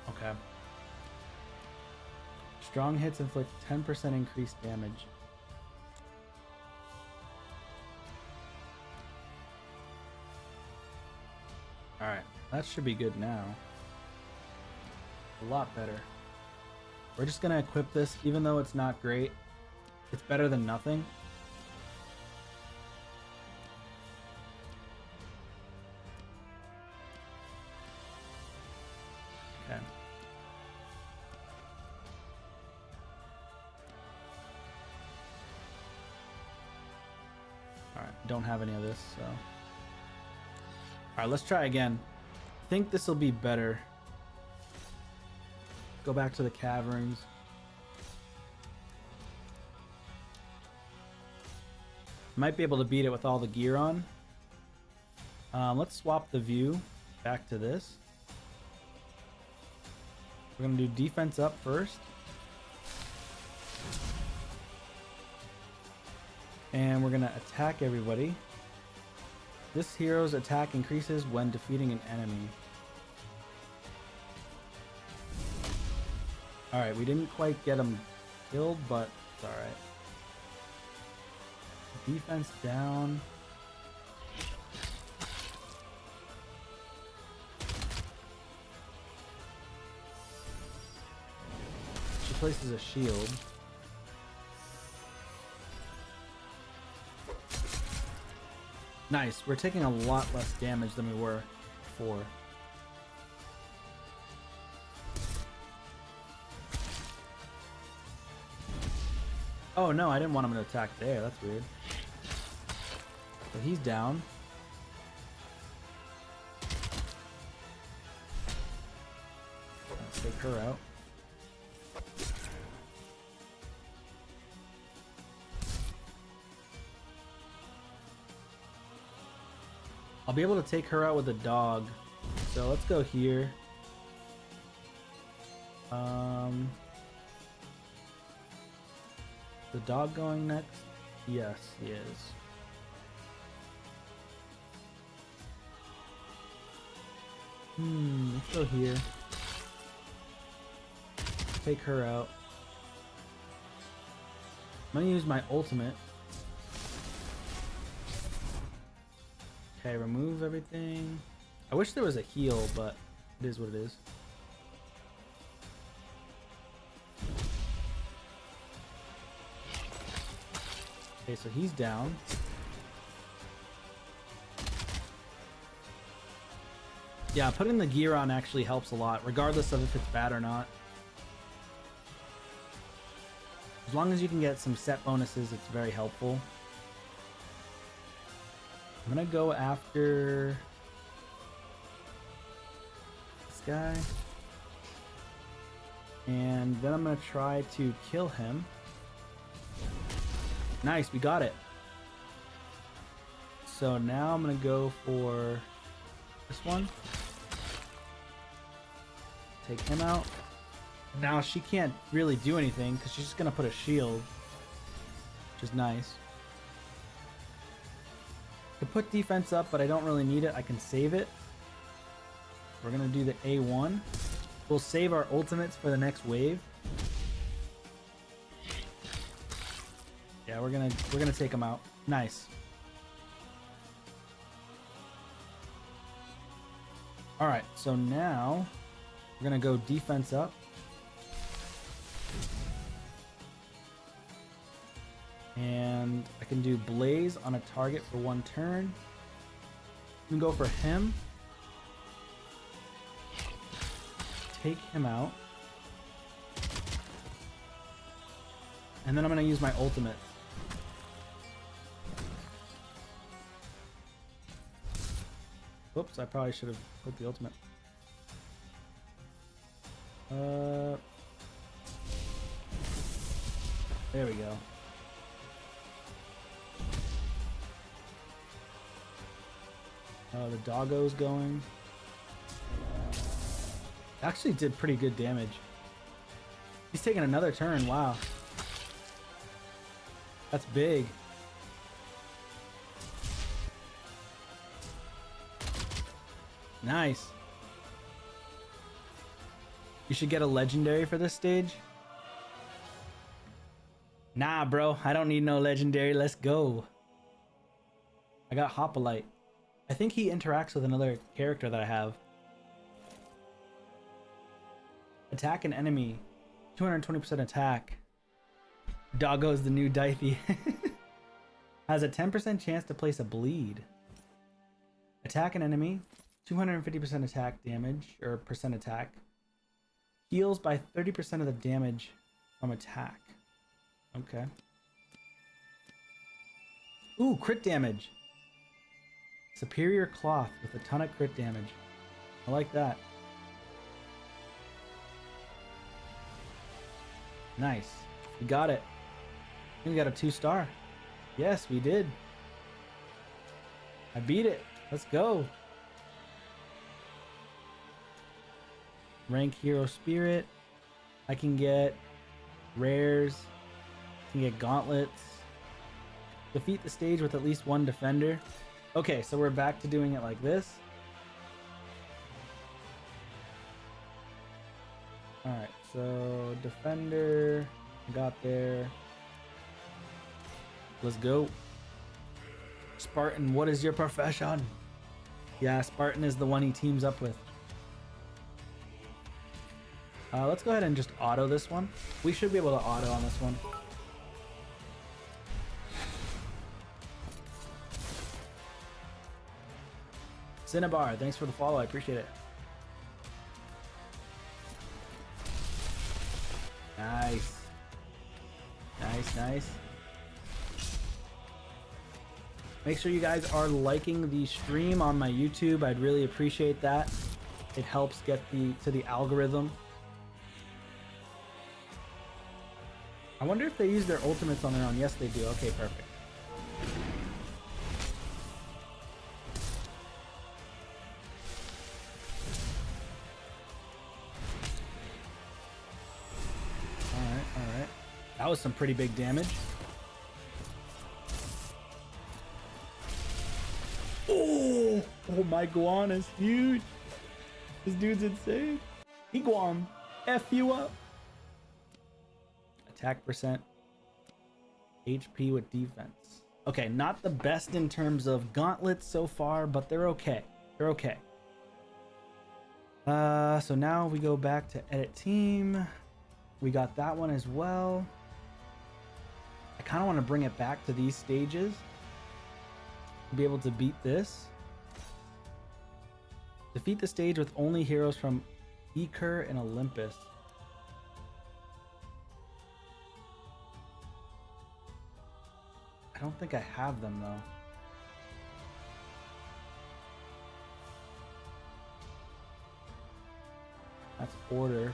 Okay. Strong hits inflict 10% increased damage. Alright, that should be good now. A lot better. We're just gonna equip this, even though it's not great. It's better than nothing. Okay. Alright, don't have any of this, so... Alright, let's try again. I think this will be better. Go back to the caverns. Might be able to beat it with all the gear on. Let's swap the view back to this. We're going to do defense up first. And we're going to attack everybody. This hero's attack increases when defeating an enemy. Alright, we didn't quite get him killed, but it's alright. Defense down. She places a shield. Nice. We're taking a lot less damage than we were before. Oh no, I didn't want him to attack there. That's weird. So he's down. Let's take her out. I'll be able to take her out with a dog. So let's go here. The dog going next? Yes, he is. Let's go here. Take her out. I'm gonna use my ultimate. Okay, remove everything. I wish there was a heal, but it is what it is. Okay, so he's down. Yeah, putting the gear on actually helps a lot, regardless of if it's bad or not. As long as you can get some set bonuses, it's very helpful. I'm gonna go after this guy. And then I'm gonna try to kill him. Nice, we got it. So now I'm gonna go for this one. Take him out. Now she can't really do anything because she's just gonna put a shield, which is nice. I could put defense up, but I don't really need it. I can save it. We're gonna do the A1. We'll save our ultimates for the next wave. Yeah, we're gonna take them out. Nice. All right, so now we're gonna go defense up. And I can do blaze on a target for one turn. We can go for him. Take him out. And then I'm gonna use my ultimate. Whoops, I probably should have put the ultimate. There we go. The doggo's going. Actually did pretty good damage. He's taking another turn, wow. That's big. Nice. You should get a legendary for this stage. Nah, bro, I don't need no legendary. Let's go. I got Hoplite. I think he interacts with another character that I have. Attack an enemy. 220% attack. Doggo's the new Dythy. Has a 10% chance to place a bleed. Attack an enemy. 250% attack damage, or percent attack. Heals by 30% of the damage from attack. Okay. Ooh, crit damage. Superior cloth with a ton of crit damage. I like that. Nice. We got it. We got a 2-star. Yes, we did. I beat it. Let's go. Rank Hero Spirit. I can get rares. I can get gauntlets. Defeat the stage with at least one defender. Okay, so we're back to doing it like this. Alright, so defender. got there. Let's go. Spartan, what is your profession? Yeah, Spartan is the one he teams up with. Let's go ahead and just auto this one. We should be able to auto on this one. Cinnabar, thanks for the follow. I appreciate it. Nice. Nice, nice. Make sure you guys are liking the stream on my YouTube. I'd really appreciate that. It helps get to the algorithm. I wonder if they use their ultimates on their own. Yes, they do. Okay, perfect. Alright, alright. That was some pretty big damage. Oh, my Guan is huge. This dude's insane. Guan, F you up. Attack percent. HP with defense. Okay, not the best in terms of gauntlets so far, but they're okay. They're okay. So now we go back to edit team. We got that one as well. I kind of want to bring it back to these stages. Be able to beat this. Defeat the stage with only heroes from Eker and Olympus. I don't think I have them though. That's order.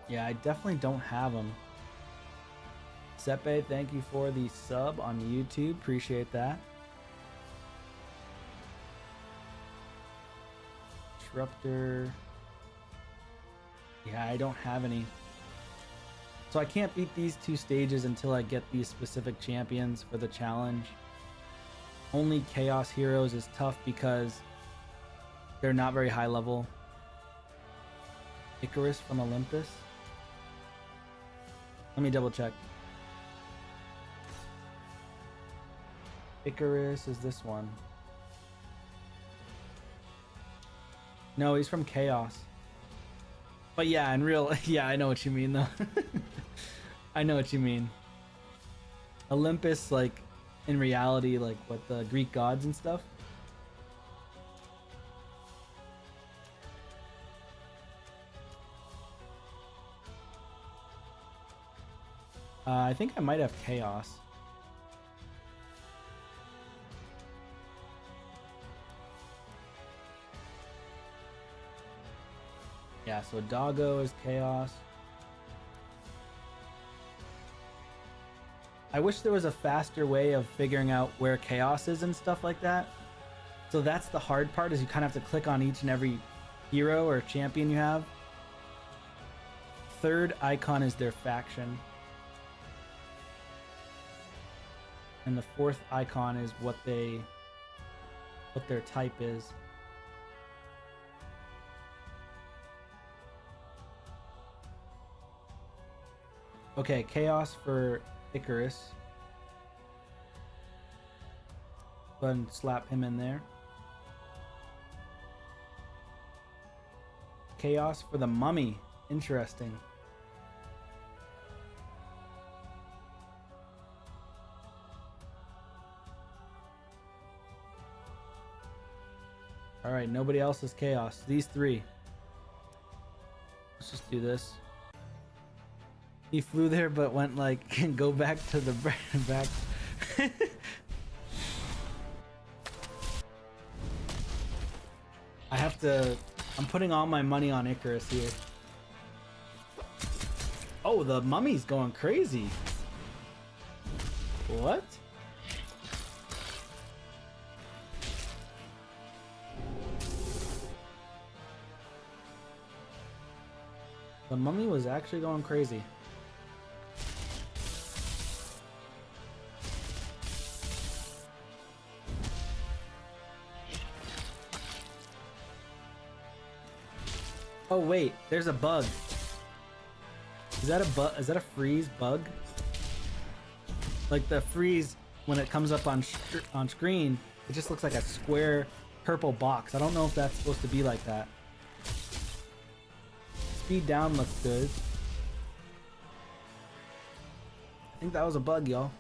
Yeah, I definitely don't have them. Sepe, thank you for the sub on YouTube. Appreciate that. Disruptor. Yeah, I don't have any. So I can't beat these two stages until I get these specific champions for the challenge. Only Chaos Heroes is tough because they're not very high level. Icarus from Olympus. Let me double check. Icarus is this one. No, he's from Chaos. But yeah, in real, yeah, I know what you mean though. I know what you mean. Olympus, like, in reality, like what the Greek gods and stuff. I think I might have Chaos. Yeah, so Doggo is Chaos. I wish there was a faster way of figuring out where Chaos is and stuff like that. So that's the hard part, is you kind of have to click on each and every hero or champion you have. Third icon is their faction. And the fourth icon is what their type is. Okay, Chaos for Icarus. Go ahead and slap him in there. Chaos for the Mummy. Interesting. Alright, nobody else is Chaos. These three. Let's just do this. He flew there but went like, go back to the back. I have to, I'm putting all my money on Icarus here. Oh, the Mummy's going crazy. What? The Mummy was actually going crazy. Oh wait, there's a bug. Is that a bug? Is that a freeze bug? Like the freeze when it comes up on screen, it just looks like a square purple box. I don't know if that's supposed to be like that. Speed down looks good. I think that was a bug, y'all.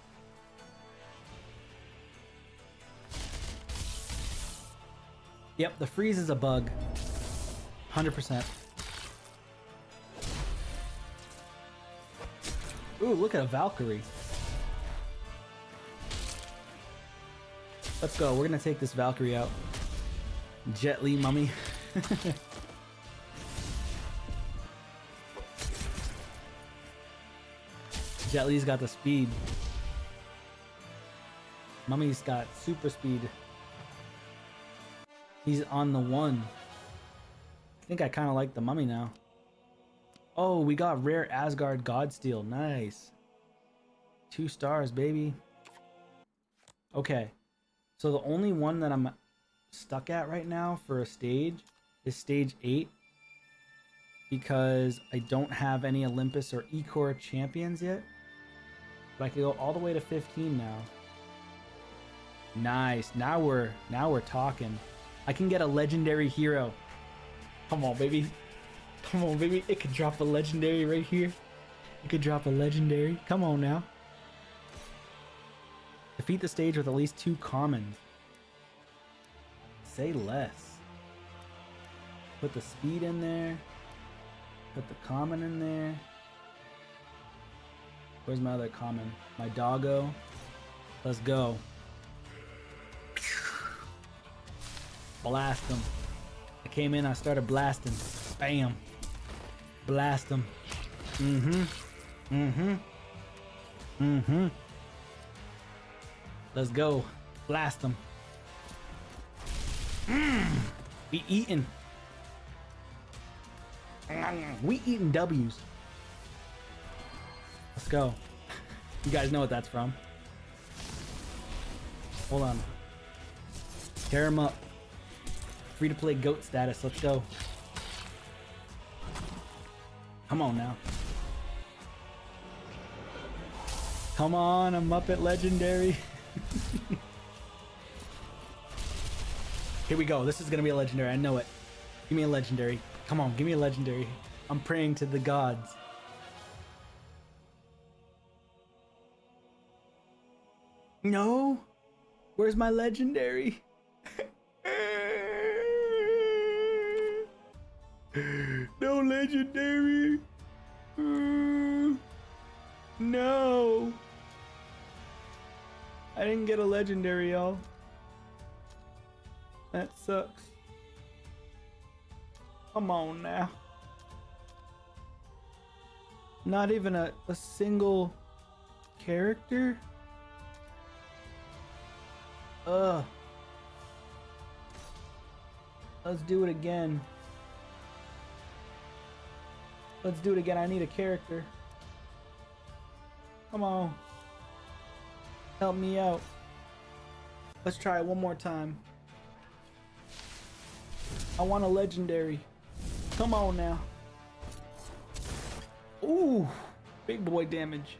Yep, the freeze is a bug. 100%. Ooh, look at a Valkyrie. Let's go. We're gonna take this Valkyrie out. Jet Li mummy. Jet Li's got the speed. Mummy's got super speed. He's on the one. I think I kind of like the mummy now. Oh, we got rare Asgard Godsteel. Nice. 2 stars, baby. Okay. So the only one that I'm stuck at right now for a stage is stage 8. Because I don't have any Olympus or Ecor champions yet. But I can go all the way to 15 now. Nice. Now we're talking. I can get a legendary hero. Come on, baby. Come on, baby. It could drop a legendary right here. It could drop a legendary. Come on now. Defeat the stage with at least 2 commons. Say less. Put the speed in there. Put the common in there. Where's my other common? My doggo. Let's go. Blast him. I came in, I started blasting. Bam. Blast him. Let's go. Blast him. We eating. We eating W's. Let's go. You guys know what that's from. Hold on. Tear him up. Free to play GOAT status. Let's go. Come on now. Come on, I'm up at legendary. Here we go. This is gonna be a legendary. I know it. Give me a legendary. Come on, give me a legendary. I'm praying to the gods. No? Where's my legendary? No legendary. No. I didn't get a legendary, y'all. That sucks. Come on now. Not even a single character? Ugh. Let's do it again. Let's do it again. I need a character. Come on. Help me out. Let's try it one more time. I want a legendary. Come on now. Ooh. Big boy damage.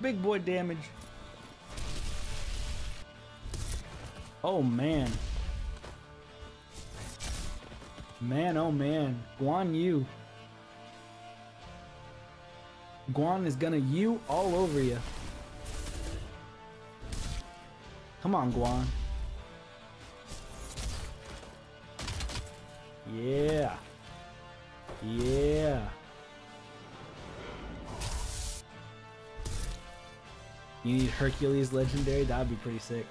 Big boy damage. Oh man. Man, oh man. Guan Yu. Guan is gonna you all over you. Come on, Guan. Yeah. Yeah. You need Hercules legendary? That'd be pretty sick.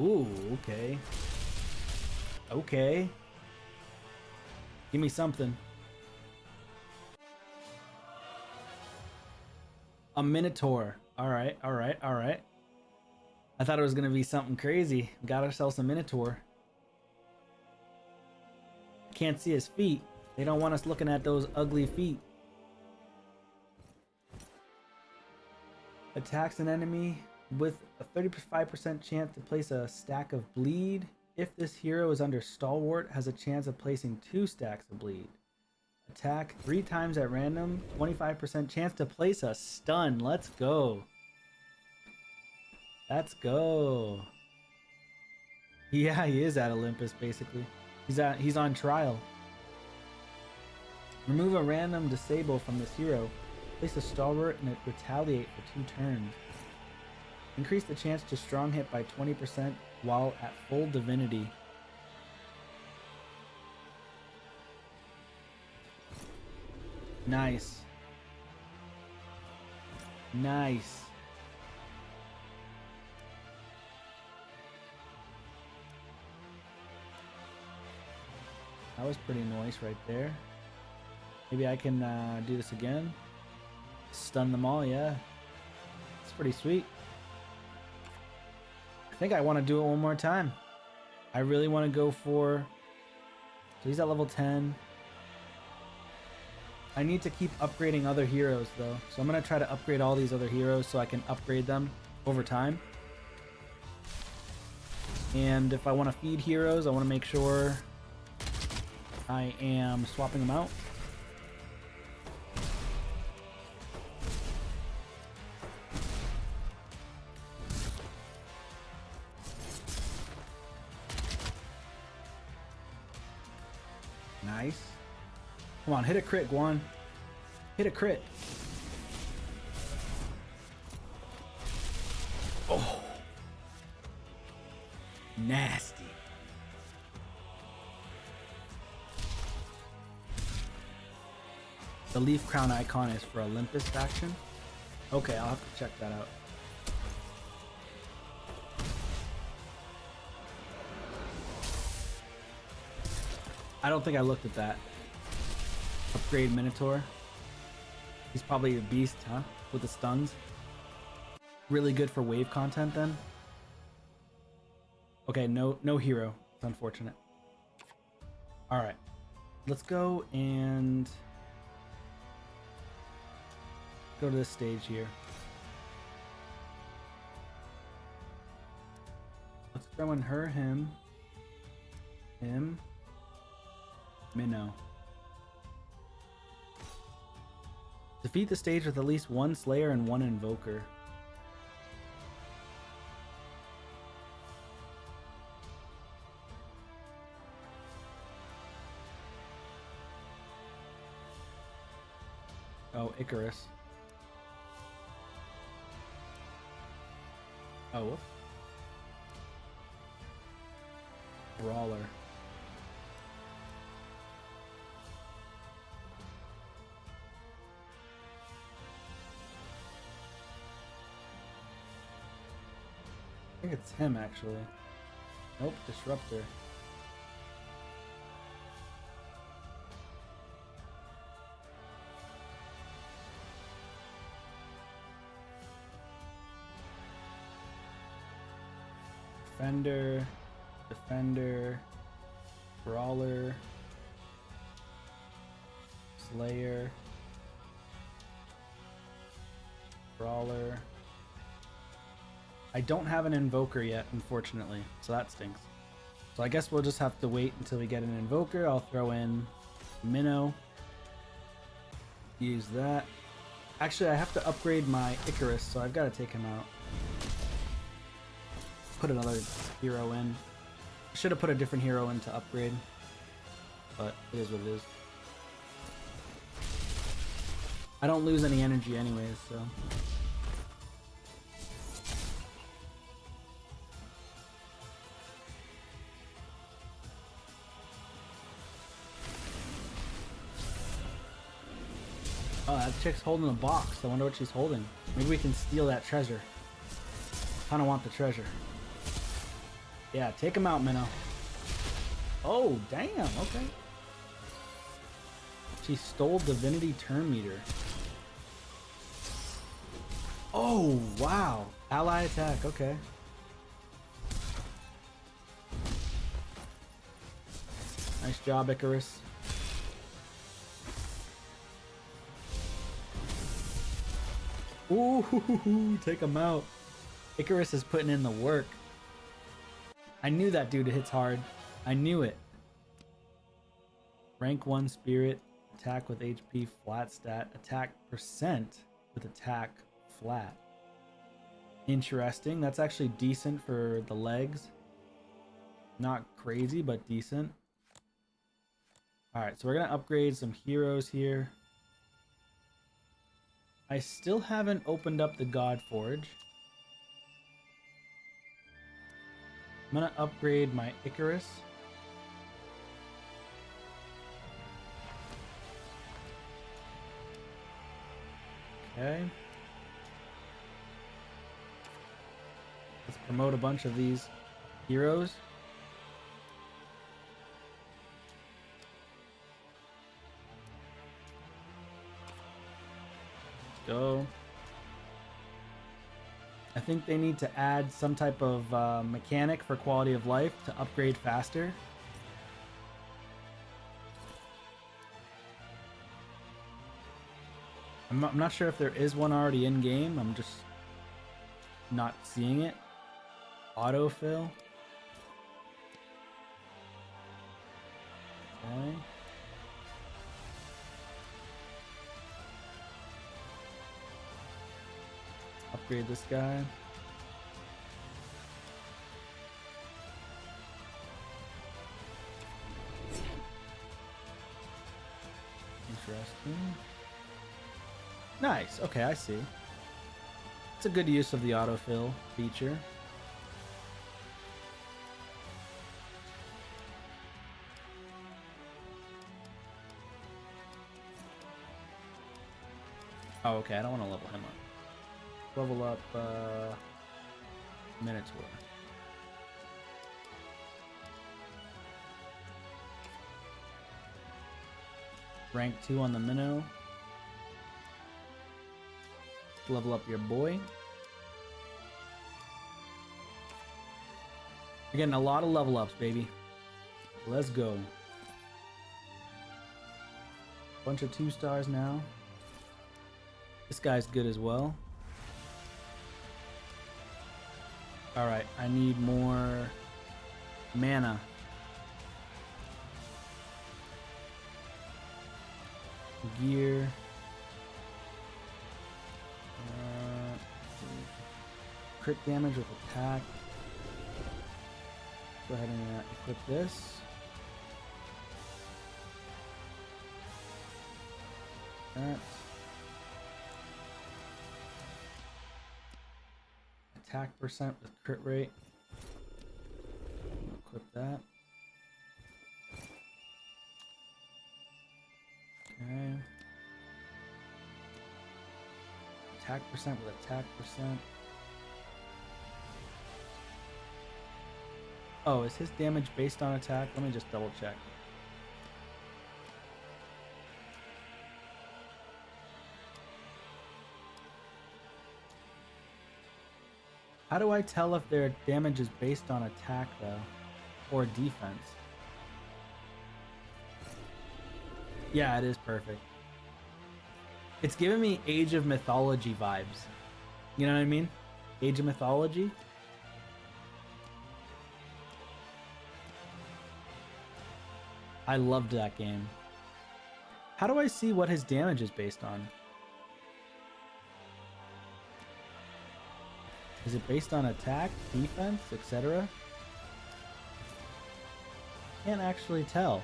Ooh, okay. Okay. Give me something. A Minotaur. Alright, alright, alright. I thought it was gonna be something crazy. Got ourselves a Minotaur. Can't see his feet. They don't want us looking at those ugly feet. Attacks an enemy with a 35% chance to place a stack of bleed. If this hero is under stalwart, has a chance of placing 2 stacks of bleed. Attack 3 times at random, 25% chance to place a stun. Let's go. Let's go. Yeah, he is at Olympus basically. He's on trial. Remove a random disable from this hero. Place a stalwart and retaliate for 2 turns. Increase the chance to strong hit by 20% while at full divinity. Nice. Nice. That was pretty nice right there. Maybe I can do this again. Stun them all, yeah. It's pretty sweet. I think I want to do it one more time. I really want to go for... So he's at level 10. I need to keep upgrading other heroes though. So I'm going to try to upgrade all these other heroes so I can upgrade them over time. And if I want to feed heroes, I want to make sure I am swapping them out. Nice. Come on, hit a crit, Guan. Hit a crit. Oh. Nasty. The leaf crown icon is for Olympus faction. Okay, I'll have to check that out. I don't think I looked at that. Upgrade Minotaur. He's probably a beast, huh? With the stuns. Really good for wave content then. Okay, no hero. It's unfortunate. Alright. Let's go and go to this stage here. Let's throw in her, him, Minnow. Defeat the stage with at least 1 Slayer and 1 Invoker. Oh, Icarus. Oh, whoops. Brawler. I think it's him actually. Nope, Disruptor. Defender, Brawler, Slayer, Brawler. I don't have an Invoker yet, unfortunately, so that stinks. So I guess we'll just have to wait until we get an Invoker. I'll throw in Minnow. Use that. Actually, I have to upgrade my Icarus, so I've got to take him out. Put another hero in. I should have put a different hero in to upgrade, but it is what it is. I don't lose any energy anyways, so. Oh, that chick's holding a box. I wonder what she's holding. Maybe we can steal that treasure. Kinda want the treasure. Yeah, take him out, Minnow. Oh, damn, okay. She stole Divinity Turn Meter. Oh, wow. Ally attack, okay. Nice job, Icarus. Ooh, take him out. Icarus is putting in the work. I knew that dude hits hard. I knew it. Rank 1 spirit. Attack with HP flat stat. Attack percent with attack flat. Interesting. That's actually decent for the legs. Not crazy, but decent. Alright, so we're going to upgrade some heroes here. I still haven't opened up the Godforge. I'm going to upgrade my Icarus. Okay. Let's promote a bunch of these heroes. Let's go. I think they need to add some type of mechanic for quality of life to upgrade faster. I'm not sure if there is one already in game. I'm just not seeing it. Autofill. Okay. Upgrade this guy. Interesting. Nice. Okay, I see. It's a good use of the autofill feature. Oh, okay. I don't want to level him up. Level up Minotaur. Rank 2 on the Minnow. Level up your boy. You're getting a lot of level ups, baby. Let's go. Bunch of 2 stars now. This guy's good as well. Alright, I need more mana. Gear. Crit damage with attack. Go ahead and equip this. That. Attack percent with crit rate. Equip that. Okay. Attack percent with attack percent. Oh, is his damage based on attack? Let me just double check. How do I tell if their damage is based on attack, though? Or defense? Yeah, it is perfect. It's giving me Age of Mythology vibes. You know what I mean? Age of Mythology? I loved that game. How do I see what his damage is based on? Is it based on attack, defense, etc.? Can't actually tell.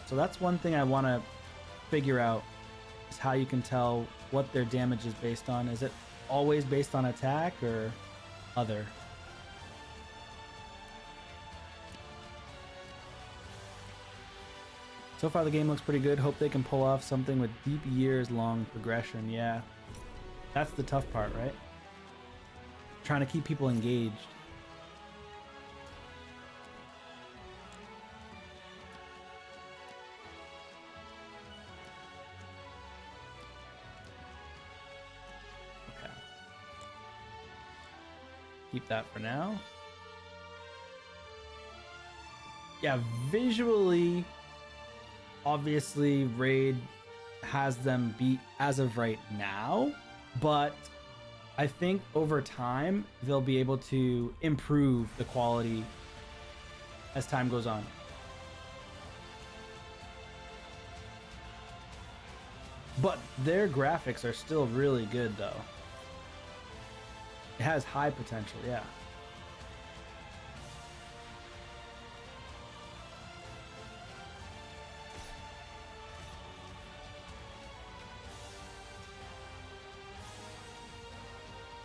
So that's one thing I want to figure out, is how you can tell what their damage is based on. Is it always based on attack or other? So far the game looks pretty good. Hope they can pull off something with deep years long progression. Yeah, that's the tough part, right? Trying to keep people engaged. Okay. Keep that for now. Yeah, visually, obviously Raid has them beat as of right now, but I think over time they'll be able to improve the quality as time goes on. But their graphics are still really good though. It has high potential, yeah.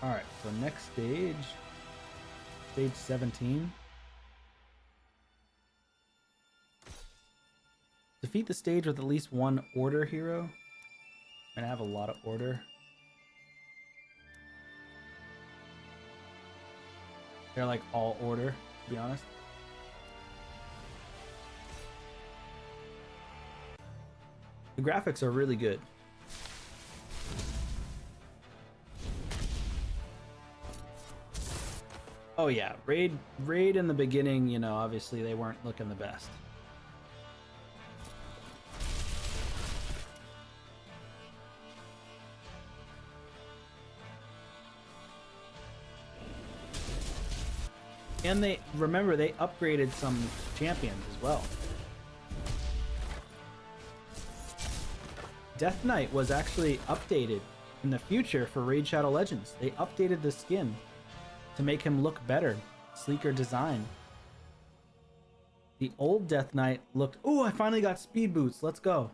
All right, so next stage, stage 17. Defeat the stage with at least one order hero. And I have a lot of order. They're like all order, to be honest. The graphics are really good. Oh yeah, raid in the beginning, you know, obviously they weren't looking the best. And they upgraded some champions as well. Death Knight was actually updated in the future for Raid Shadow Legends. They updated the skin to make him look better, sleeker design. The old Death Knight looked... Oh, I finally got speed boots. Let's go.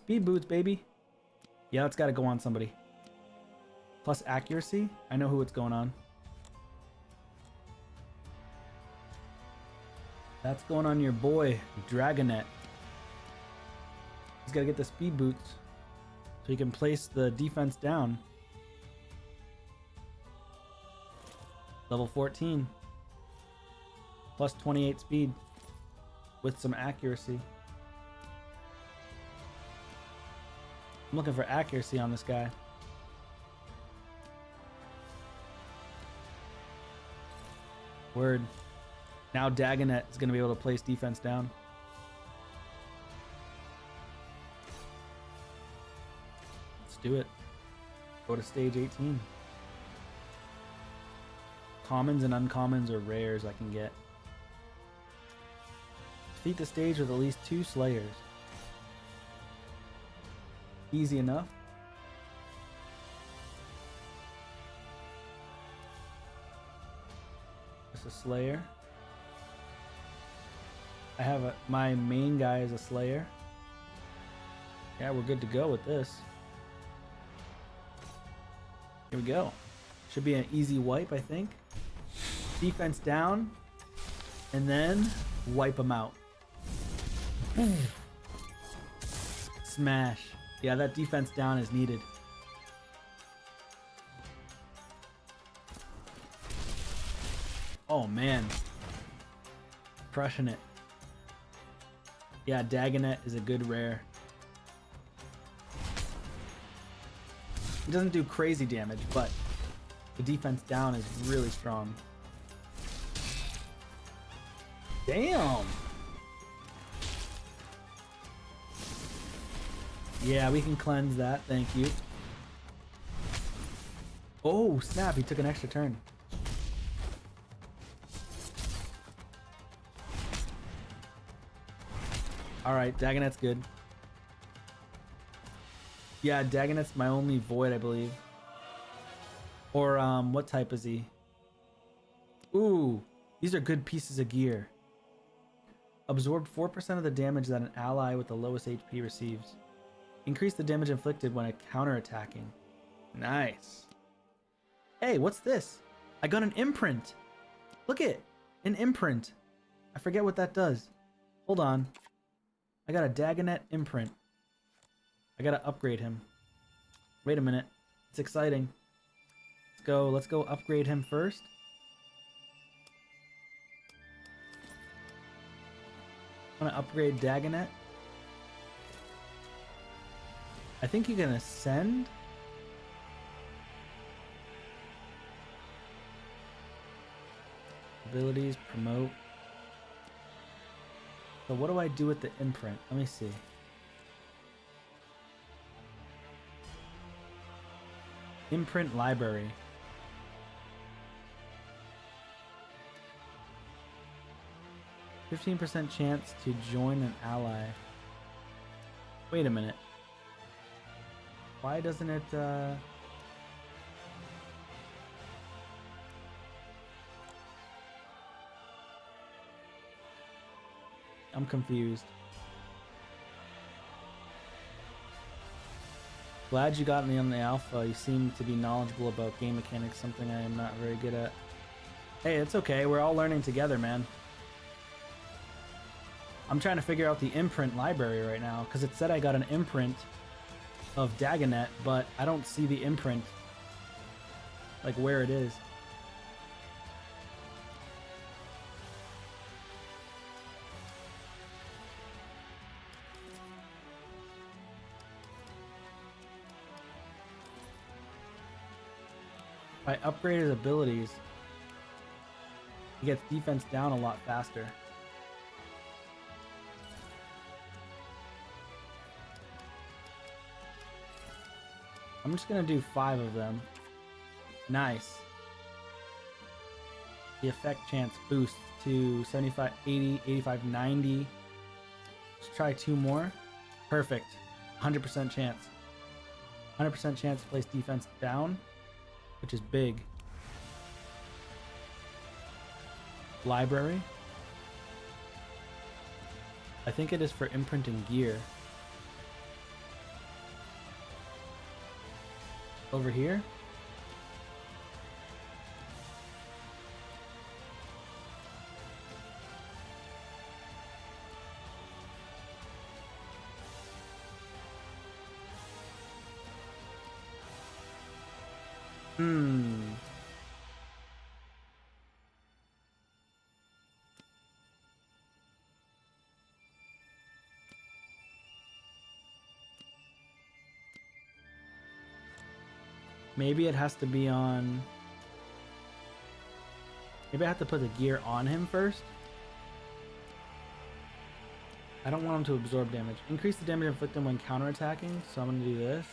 Speed boots, baby. Yeah, it's got to go on somebody. Plus accuracy. I know who it's going on. That's going on your boy, Dragonet. He's got to get the speed boots so he can place the defense down. Level 14. Plus 28 speed with some accuracy. I'm looking for accuracy on this guy. Word. Now Dagonet is going to be able to place defense down. Let's do it. Go to stage 18. Commons and uncommons or rares I can get. Defeat the stage with at least 2 slayers. Easy enough. Just a slayer. I have my main guy is a slayer. Yeah, we're good to go with this. Here we go. Should be an easy wipe, I think. Defense down, and then wipe them out. Smash. Yeah, that defense down is needed. Oh man. Crushing it. Yeah, Dagonet is a good rare. It doesn't do crazy damage, but the defense down is really strong. Damn! Yeah, we can cleanse that, thank you. Oh, snap, he took an extra turn. Alright, Dagonet's good. Yeah, Dagonet's my only void, I believe. Or, what type is he? Ooh, these are good pieces of gear. Absorb 4% of the damage that an ally with the lowest HP receives. Increase the damage inflicted when counterattacking. Nice. Hey, what's this? I got an imprint. Look it, an imprint. I forget what that does. Hold on. I got a Dagonet imprint. I gotta upgrade him. Wait a minute. It's exciting. Let's go upgrade him first. I want to upgrade Dagonet. I think you can ascend. Abilities, promote. So what do I do with the imprint? Let me see. Imprint library. %15% chance to join an ally. Wait a minute. Why doesn't it, I'm confused. Glad you got me on the alpha. You seem to be knowledgeable about game mechanics, something I am not very good at. Hey, it's okay. We're all learning together, man. I'm trying to figure out the imprint library right now, because it said I got an imprint of Dagonet, but I don't see the imprint, like where it is. If I upgrade his abilities, he gets defense down a lot faster. I'm just gonna do 5 of them. Nice. The effect chance boosts to 75, 80, 85, 90. Let's try 2 more. Perfect. 100% chance. 100% chance to place defense down, which is big. Library. I think it is for imprinting gear. Over here. Maybe it has to be on... Maybe I have to put the gear on him first. I don't want him to absorb damage. Increase the damage inflicted when counterattacking, so I'm going to do this.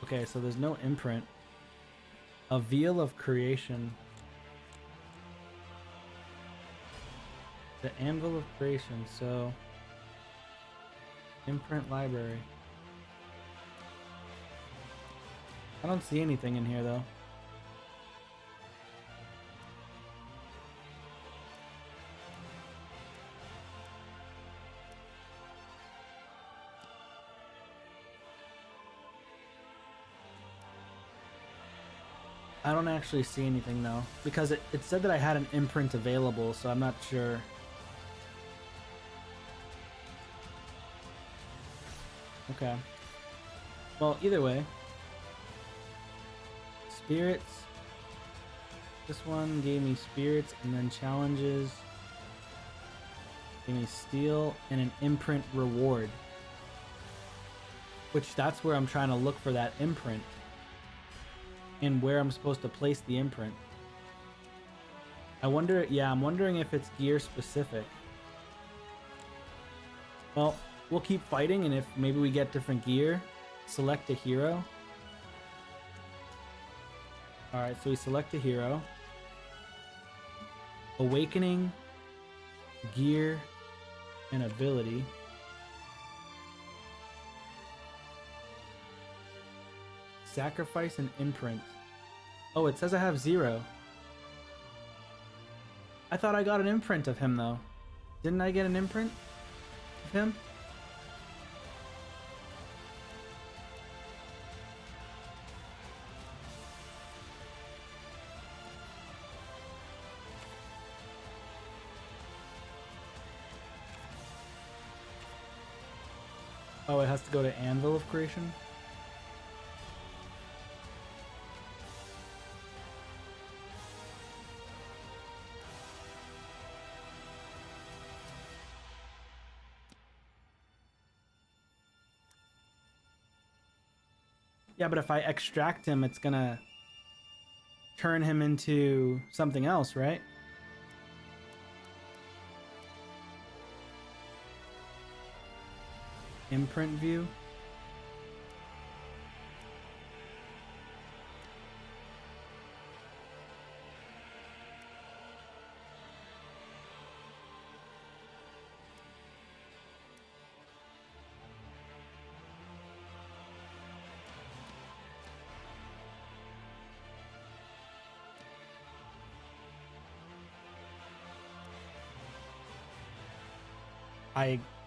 Okay, so there's no imprint. A Veil of Creation. The Anvil of Creation, so... Imprint library. I don't see anything in here, though. I don't actually see anything, though, because it said that I had an imprint available, so I'm not sure. Okay. Well, either way. Spirits. This one gave me spirits and then challenges. Gave me steel and an imprint reward. Which that's where I'm trying to look for that imprint. And where I'm supposed to place the imprint. I wonder, yeah, I'm wondering if it's gear specific. Well, we'll keep fighting, and if maybe we get different gear, select a hero. Alright, so we select a hero. Awakening, gear, and ability. Sacrifice an imprint. Oh, it says I have 0. I thought I got an imprint of him, though. Didn't I get an imprint of him? Oh, it has to go to Anvil of Creation? Yeah, but if I extract him, it's gonna turn him into something else, right? Imprint view.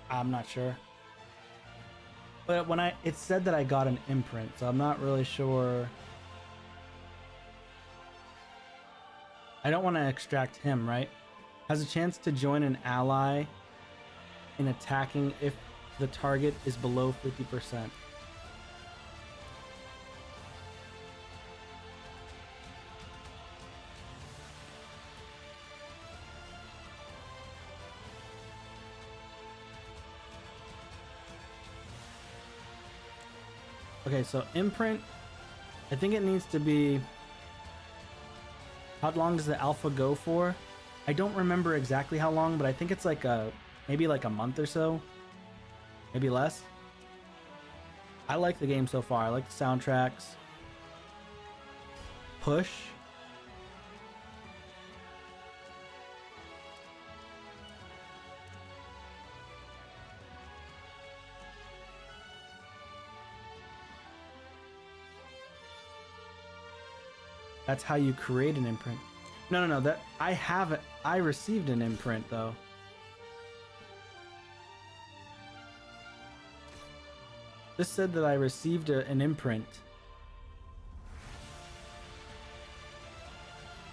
I'm not sure. But when it said that I got an imprint, so I'm not really sure. I don't want to extract him, right? Has a chance to join an ally in attacking if the target is below 50%. Okay, so imprint, I think it needs to be... How long does the alpha go for? I don't remember exactly how long, but I think it's like maybe like a month or so. Maybe less. I like the game so far. I like the soundtracks. Push. That's how you create an imprint. No. That I have it. I received an imprint though. This said that I received an imprint.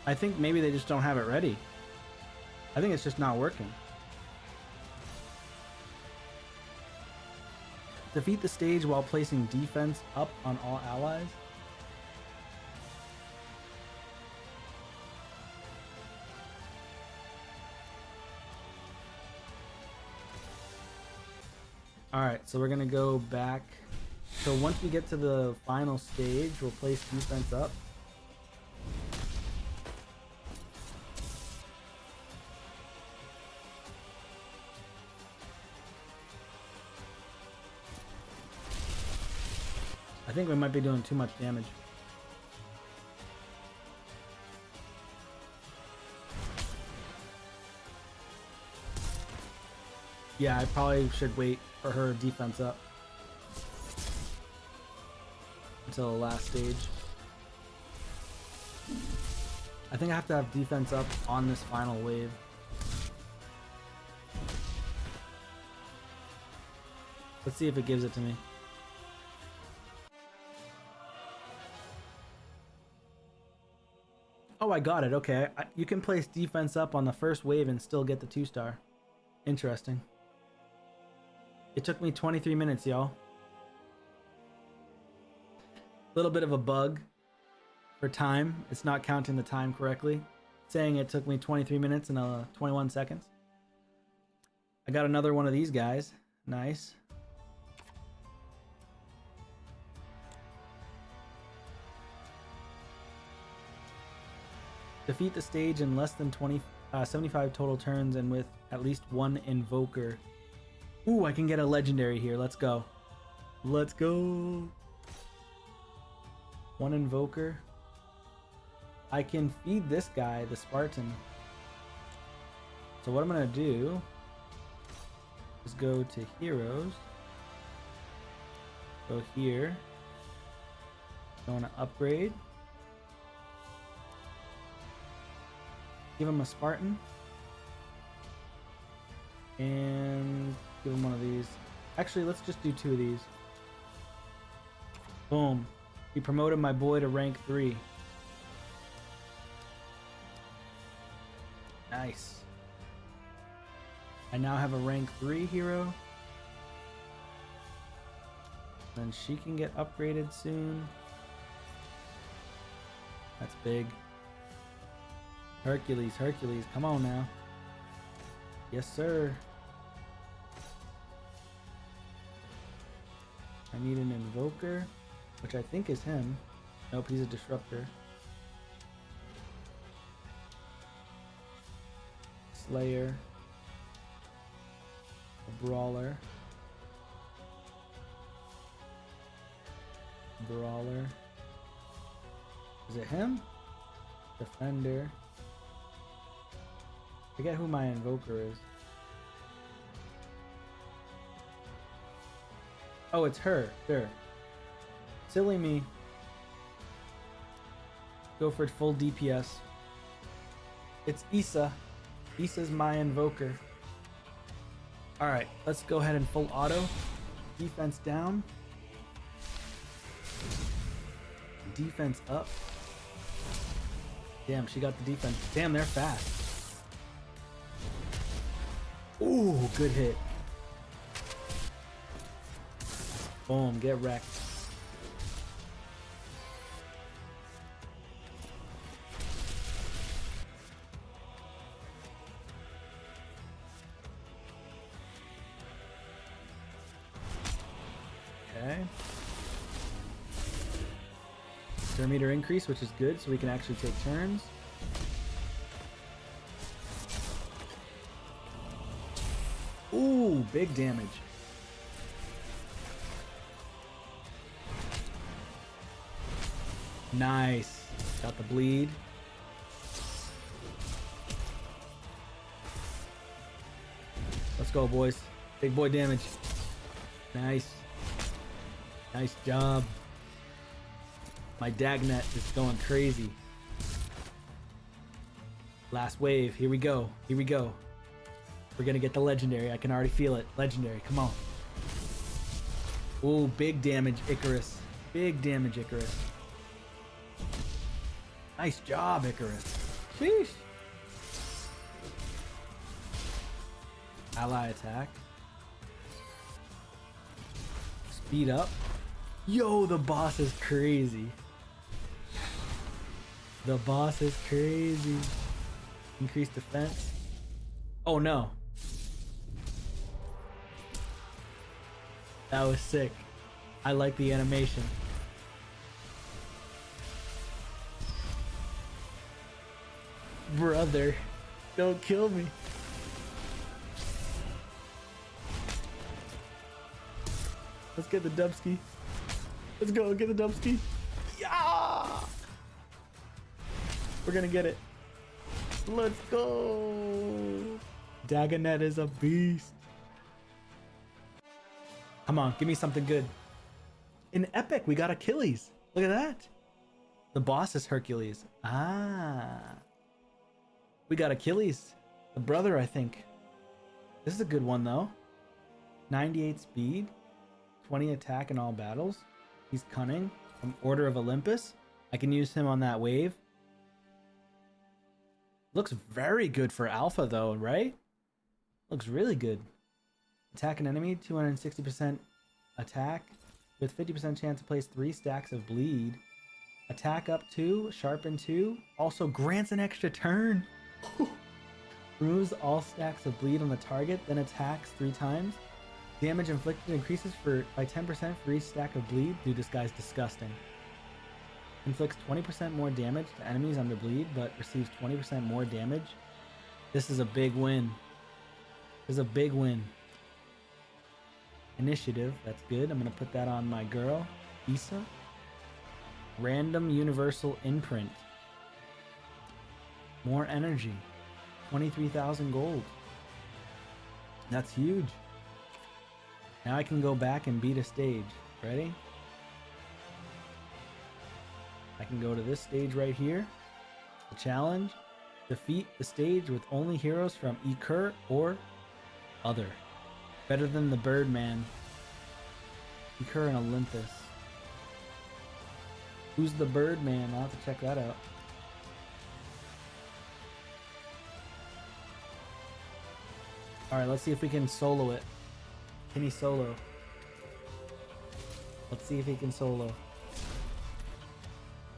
I think maybe they just don't have it ready. I think it's just not working. Defeat the stage while placing defense up on all allies. Alright, so we're gonna go back. So once we get to the final stage, we'll place defense up. I think we might be doing too much damage. Yeah, I probably should wait for her defense up until the last stage. I think I have to have defense up on this final wave. Let's see if it gives it to me. Oh, I got it. Okay. You can place defense up on the first wave and still get the 2-star. Interesting. It took me 23 minutes, y'all. Little bit of a bug for time. It's not counting the time correctly. Saying it took me 23 minutes and 21 seconds. I got another one of these guys. Nice. Defeat the stage in less than 75 total turns and with at least one invoker. Ooh, I can get a legendary here. Let's go. Let's go. One invoker. I can feed this guy, the Spartan. So what I'm going to do is go to heroes. Go here. I want to upgrade. Give him a Spartan. And give him one of these. Actually, let's just do 2 of these. Boom. He promoted my boy to rank 3. Nice. I now have a rank 3 hero. Then she can get upgraded soon. That's big. Hercules, come on now. Yes, sir. I need an invoker, which I think is him. Nope, he's a disruptor. Slayer. A brawler. Brawler. Is it him? Defender. Forget who my invoker is. Oh, it's her. Sure. Silly me. Go for full DPS. It's Issa. Issa's my invoker. All right, let's go ahead and full auto. Defense down. Defense up. Damn, she got the defense. Damn, they're fast. Ooh, good hit. Boom, get wrecked. Okay. Turn meter increase, which is good, so we can actually take turns. Ooh, big damage. Nice. Got the bleed. Let's go, boys. Big boy damage. Nice. Nice job. My Dagnet is going crazy. Last wave. Here we go. Here we go. We're gonna get the legendary. I can already feel it. Legendary. Come on. Ooh, big damage, Icarus. Big damage, Icarus. Nice job, Icarus. Sheesh. Ally attack. Speed up. Yo, the boss is crazy. The boss is crazy. Increased defense. Oh no. That was sick. I like the animation. Brother, don't kill me. Let's get the Dubsky. Let's go, get the Dubsky. Yeah! We're gonna get it. Let's go. Dagonet is a beast. Come on, give me something good. In Epic, we got Achilles. Look at that. The boss is Hercules. Ah. We got Achilles. The brother, I think. This is a good one, though. 98 speed. 20 attack in all battles. He's cunning. From Order of Olympus. I can use him on that wave. Looks very good for alpha, though, right? Looks really good. Attack an enemy, 260% attack. With 50% chance to place 3 stacks of bleed. Attack up 2, sharpen 2. Also grants an extra turn. Removes all stacks of bleed on the target, then attacks 3 times. Damage inflicted increases by 10% for each stack of bleed. Dude, this guy's disgusting. Inflicts 20% more damage to enemies under bleed, but receives 20% more damage. This is a big win. This is a big win. Initiative, that's good. I'm going to put that on my girl, Issa. Random Universal Imprint. More energy. 23,000 gold. That's huge. Now I can go back and beat a stage. Ready? I can go to this stage right here. The challenge. Defeat the stage with only heroes from Ekur or other. Better than the Birdman. Ekur and Olympus. Who's the Birdman? I'll have to check that out. Alright, let's see if we can solo it. Can he solo? Let's see if he can solo.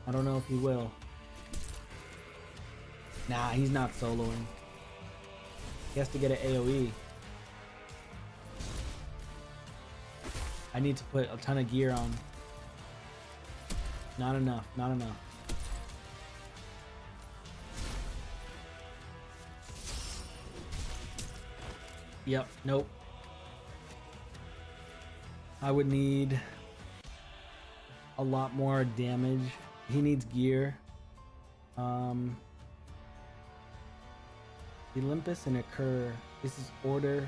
I don't know if he will. Nah, he's not soloing. He has to get an AoE. I need to put a ton of gear on. Not enough, not enough. Yep, nope. I would need a lot more damage. He needs gear. Olympus and Occur. This is Order.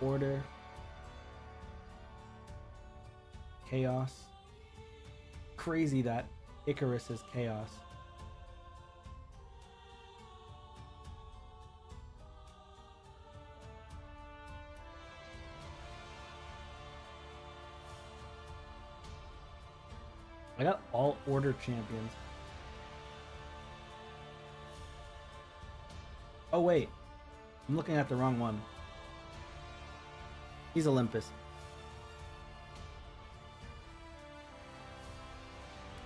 Order. Chaos. Crazy that Icarus is Chaos. I got all order champions. Oh wait, I'm looking at the wrong one. He's Olympus.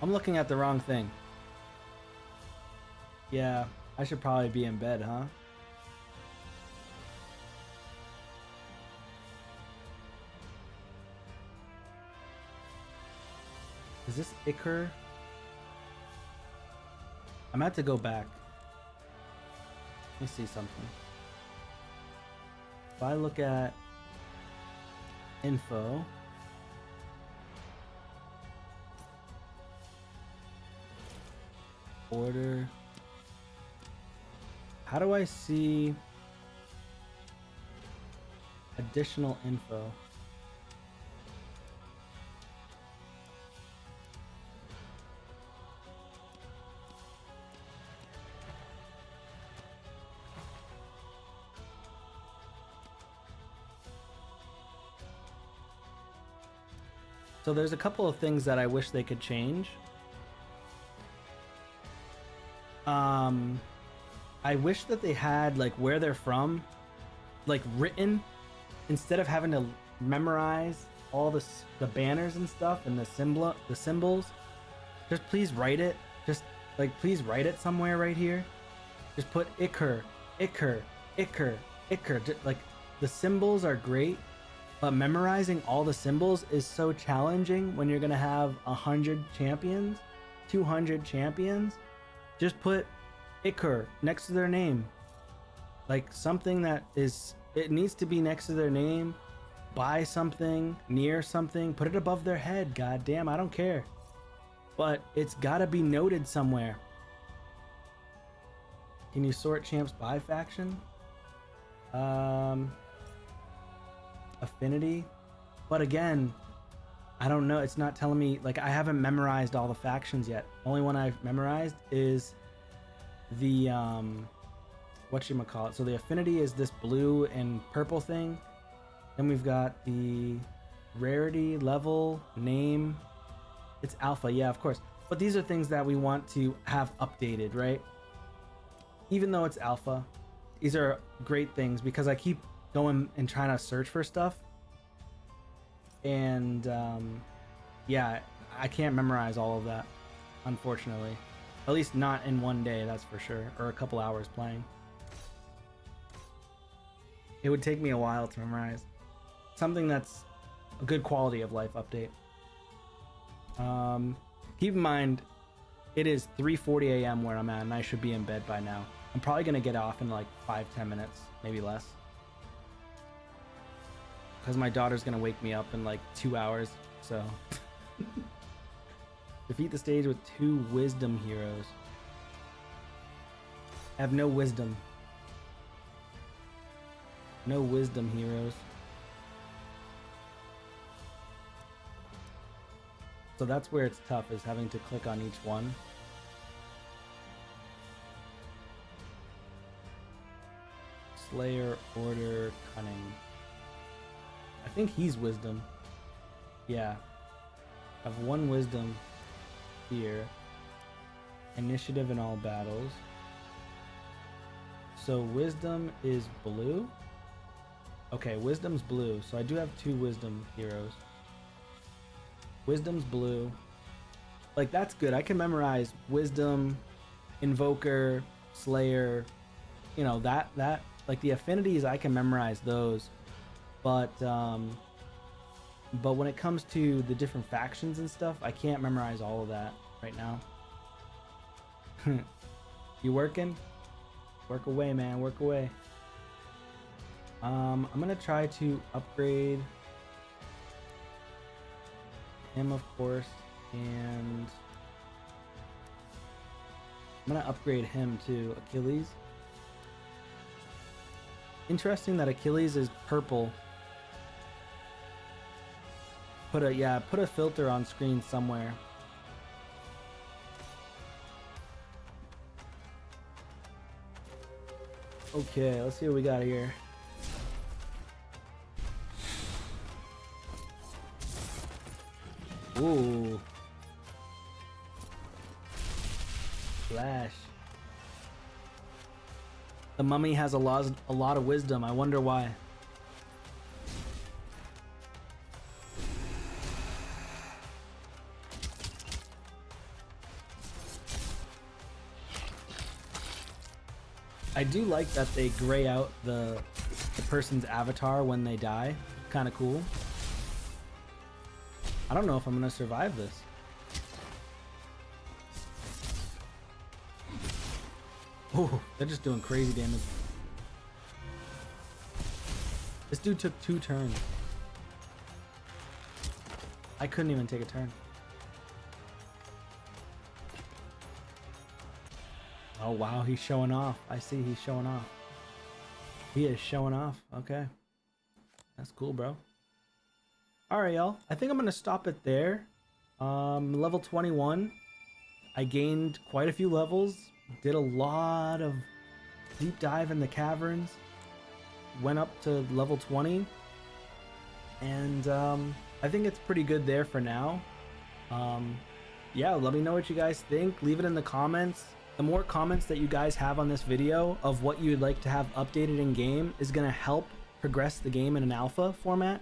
I'm looking at the wrong thing. Yeah, I should probably be in bed, huh? Is this Iker? I'm about to go back. Let me see something. If I look at info, order, how do I see additional info? So there's a couple of things that I wish they could change. I wish that they had like where they're from, like written, instead of having to memorize all the banners and stuff and the symbols. Just please write it. Just like please write it somewhere right here. Just put Iker, Iker, Iker, Iker. Like the symbols are great. But memorizing all the symbols is so challenging when you're gonna have 100 champions, 200 champions. Just put Iker next to their name. Like something that is, it needs to be next to their name. By something, near something, put it above their head. God damn, I don't care. But it's gotta be noted somewhere. Can you sort champs by faction? Affinity, but again, I don't know. It's not telling me. Like I haven't memorized all the factions yet. Only one I've memorized is the whatchamacallit. So the affinity is this blue and purple thing. Then we've got the rarity, level, name. It's alpha, yeah, of course. But these are things that we want to have updated, right? Even though it's alpha, these are great things because I keep going and trying to search for stuff, and yeah, I can't memorize all of that, unfortunately. At least not in one day, that's for sure, or a couple hours playing. It would take me a while to memorize something that's a good quality of life update. Keep in mind, it is 3:40 a.m. where I'm at, and I should be in bed by now. I'm probably gonna get off in like 5-10 minutes, maybe less. Because my daughter's gonna wake me up in like 2 hours, so. Defeat the stage with 2 wisdom heroes. I have no wisdom. No wisdom heroes. So that's where it's tough, is having to click on each one. Slayer, Order, Cunning. I think he's wisdom. Yeah. I have 1 wisdom here. Initiative in all battles. So wisdom is blue. Okay, wisdom's blue. So I do have 2 wisdom heroes. Wisdom's blue. Like that's good. I can memorize wisdom, invoker, slayer. You know, that like the affinities, I can memorize those. But when it comes to the different factions and stuff, I can't memorize all of that right now. You working? Work away, man. Work away. I'm gonna try to upgrade him, of course, and I'm gonna upgrade him to Achilles. Interesting that Achilles is purple. Put a filter on screen somewhere. Okay, let's see what we got here. Ooh. The mummy has a lot of wisdom. I wonder why. I do like that they gray out the person's avatar when they die. Kind of cool. I don't know if I'm gonna survive this. Oh, they're just doing crazy damage. This dude took 2 turns. I couldn't even take a turn. Oh wow, he's showing off. I see he's showing off. He is showing off. Okay. That's cool, bro. Alright, y'all. I think I'm gonna stop it there. Level 21. I gained quite a few levels. Did a lot of deep dive in the caverns. Went up to level 20. And I think it's pretty good there for now. Yeah, let me know what you guys think. Leave it in the comments. The more comments that you guys have on this video of what you would like to have updated in game is going to help progress the game in an alpha format.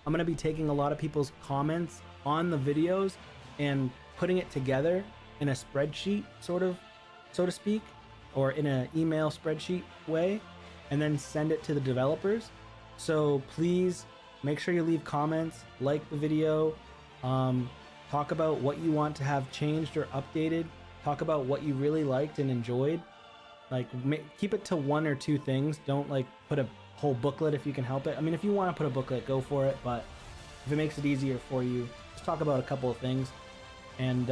I'm going to be taking a lot of people's comments on the videos and putting it together in a spreadsheet, sort of, so to speak, or in an email spreadsheet way, and then send it to the developers. So please make sure you leave comments, like the video, talk about what you want to have changed or updated. Talk about what you really liked and enjoyed. Like, keep it to 1 or 2 things. Don't like put a whole booklet if you can help it. I mean, if you want to put a booklet, go for it. But if it makes it easier for you, just talk about a couple of things. And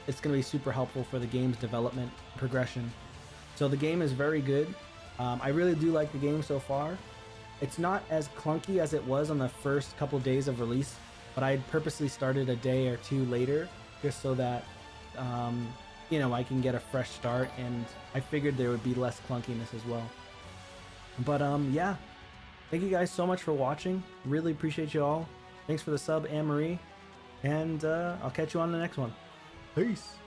it's going to be super helpful for the game's development progression. So the game is very good. I really do like the game so far. It's not as clunky as it was on the first couple days of release, but I purposely started a day or 2 later just so that you know, I can get a fresh start, and I figured there would be less clunkiness as well. But yeah, thank you guys so much for watching. Really appreciate you all. Thanks for the sub, Anne-Marie, and I'll catch you on the next one. Peace.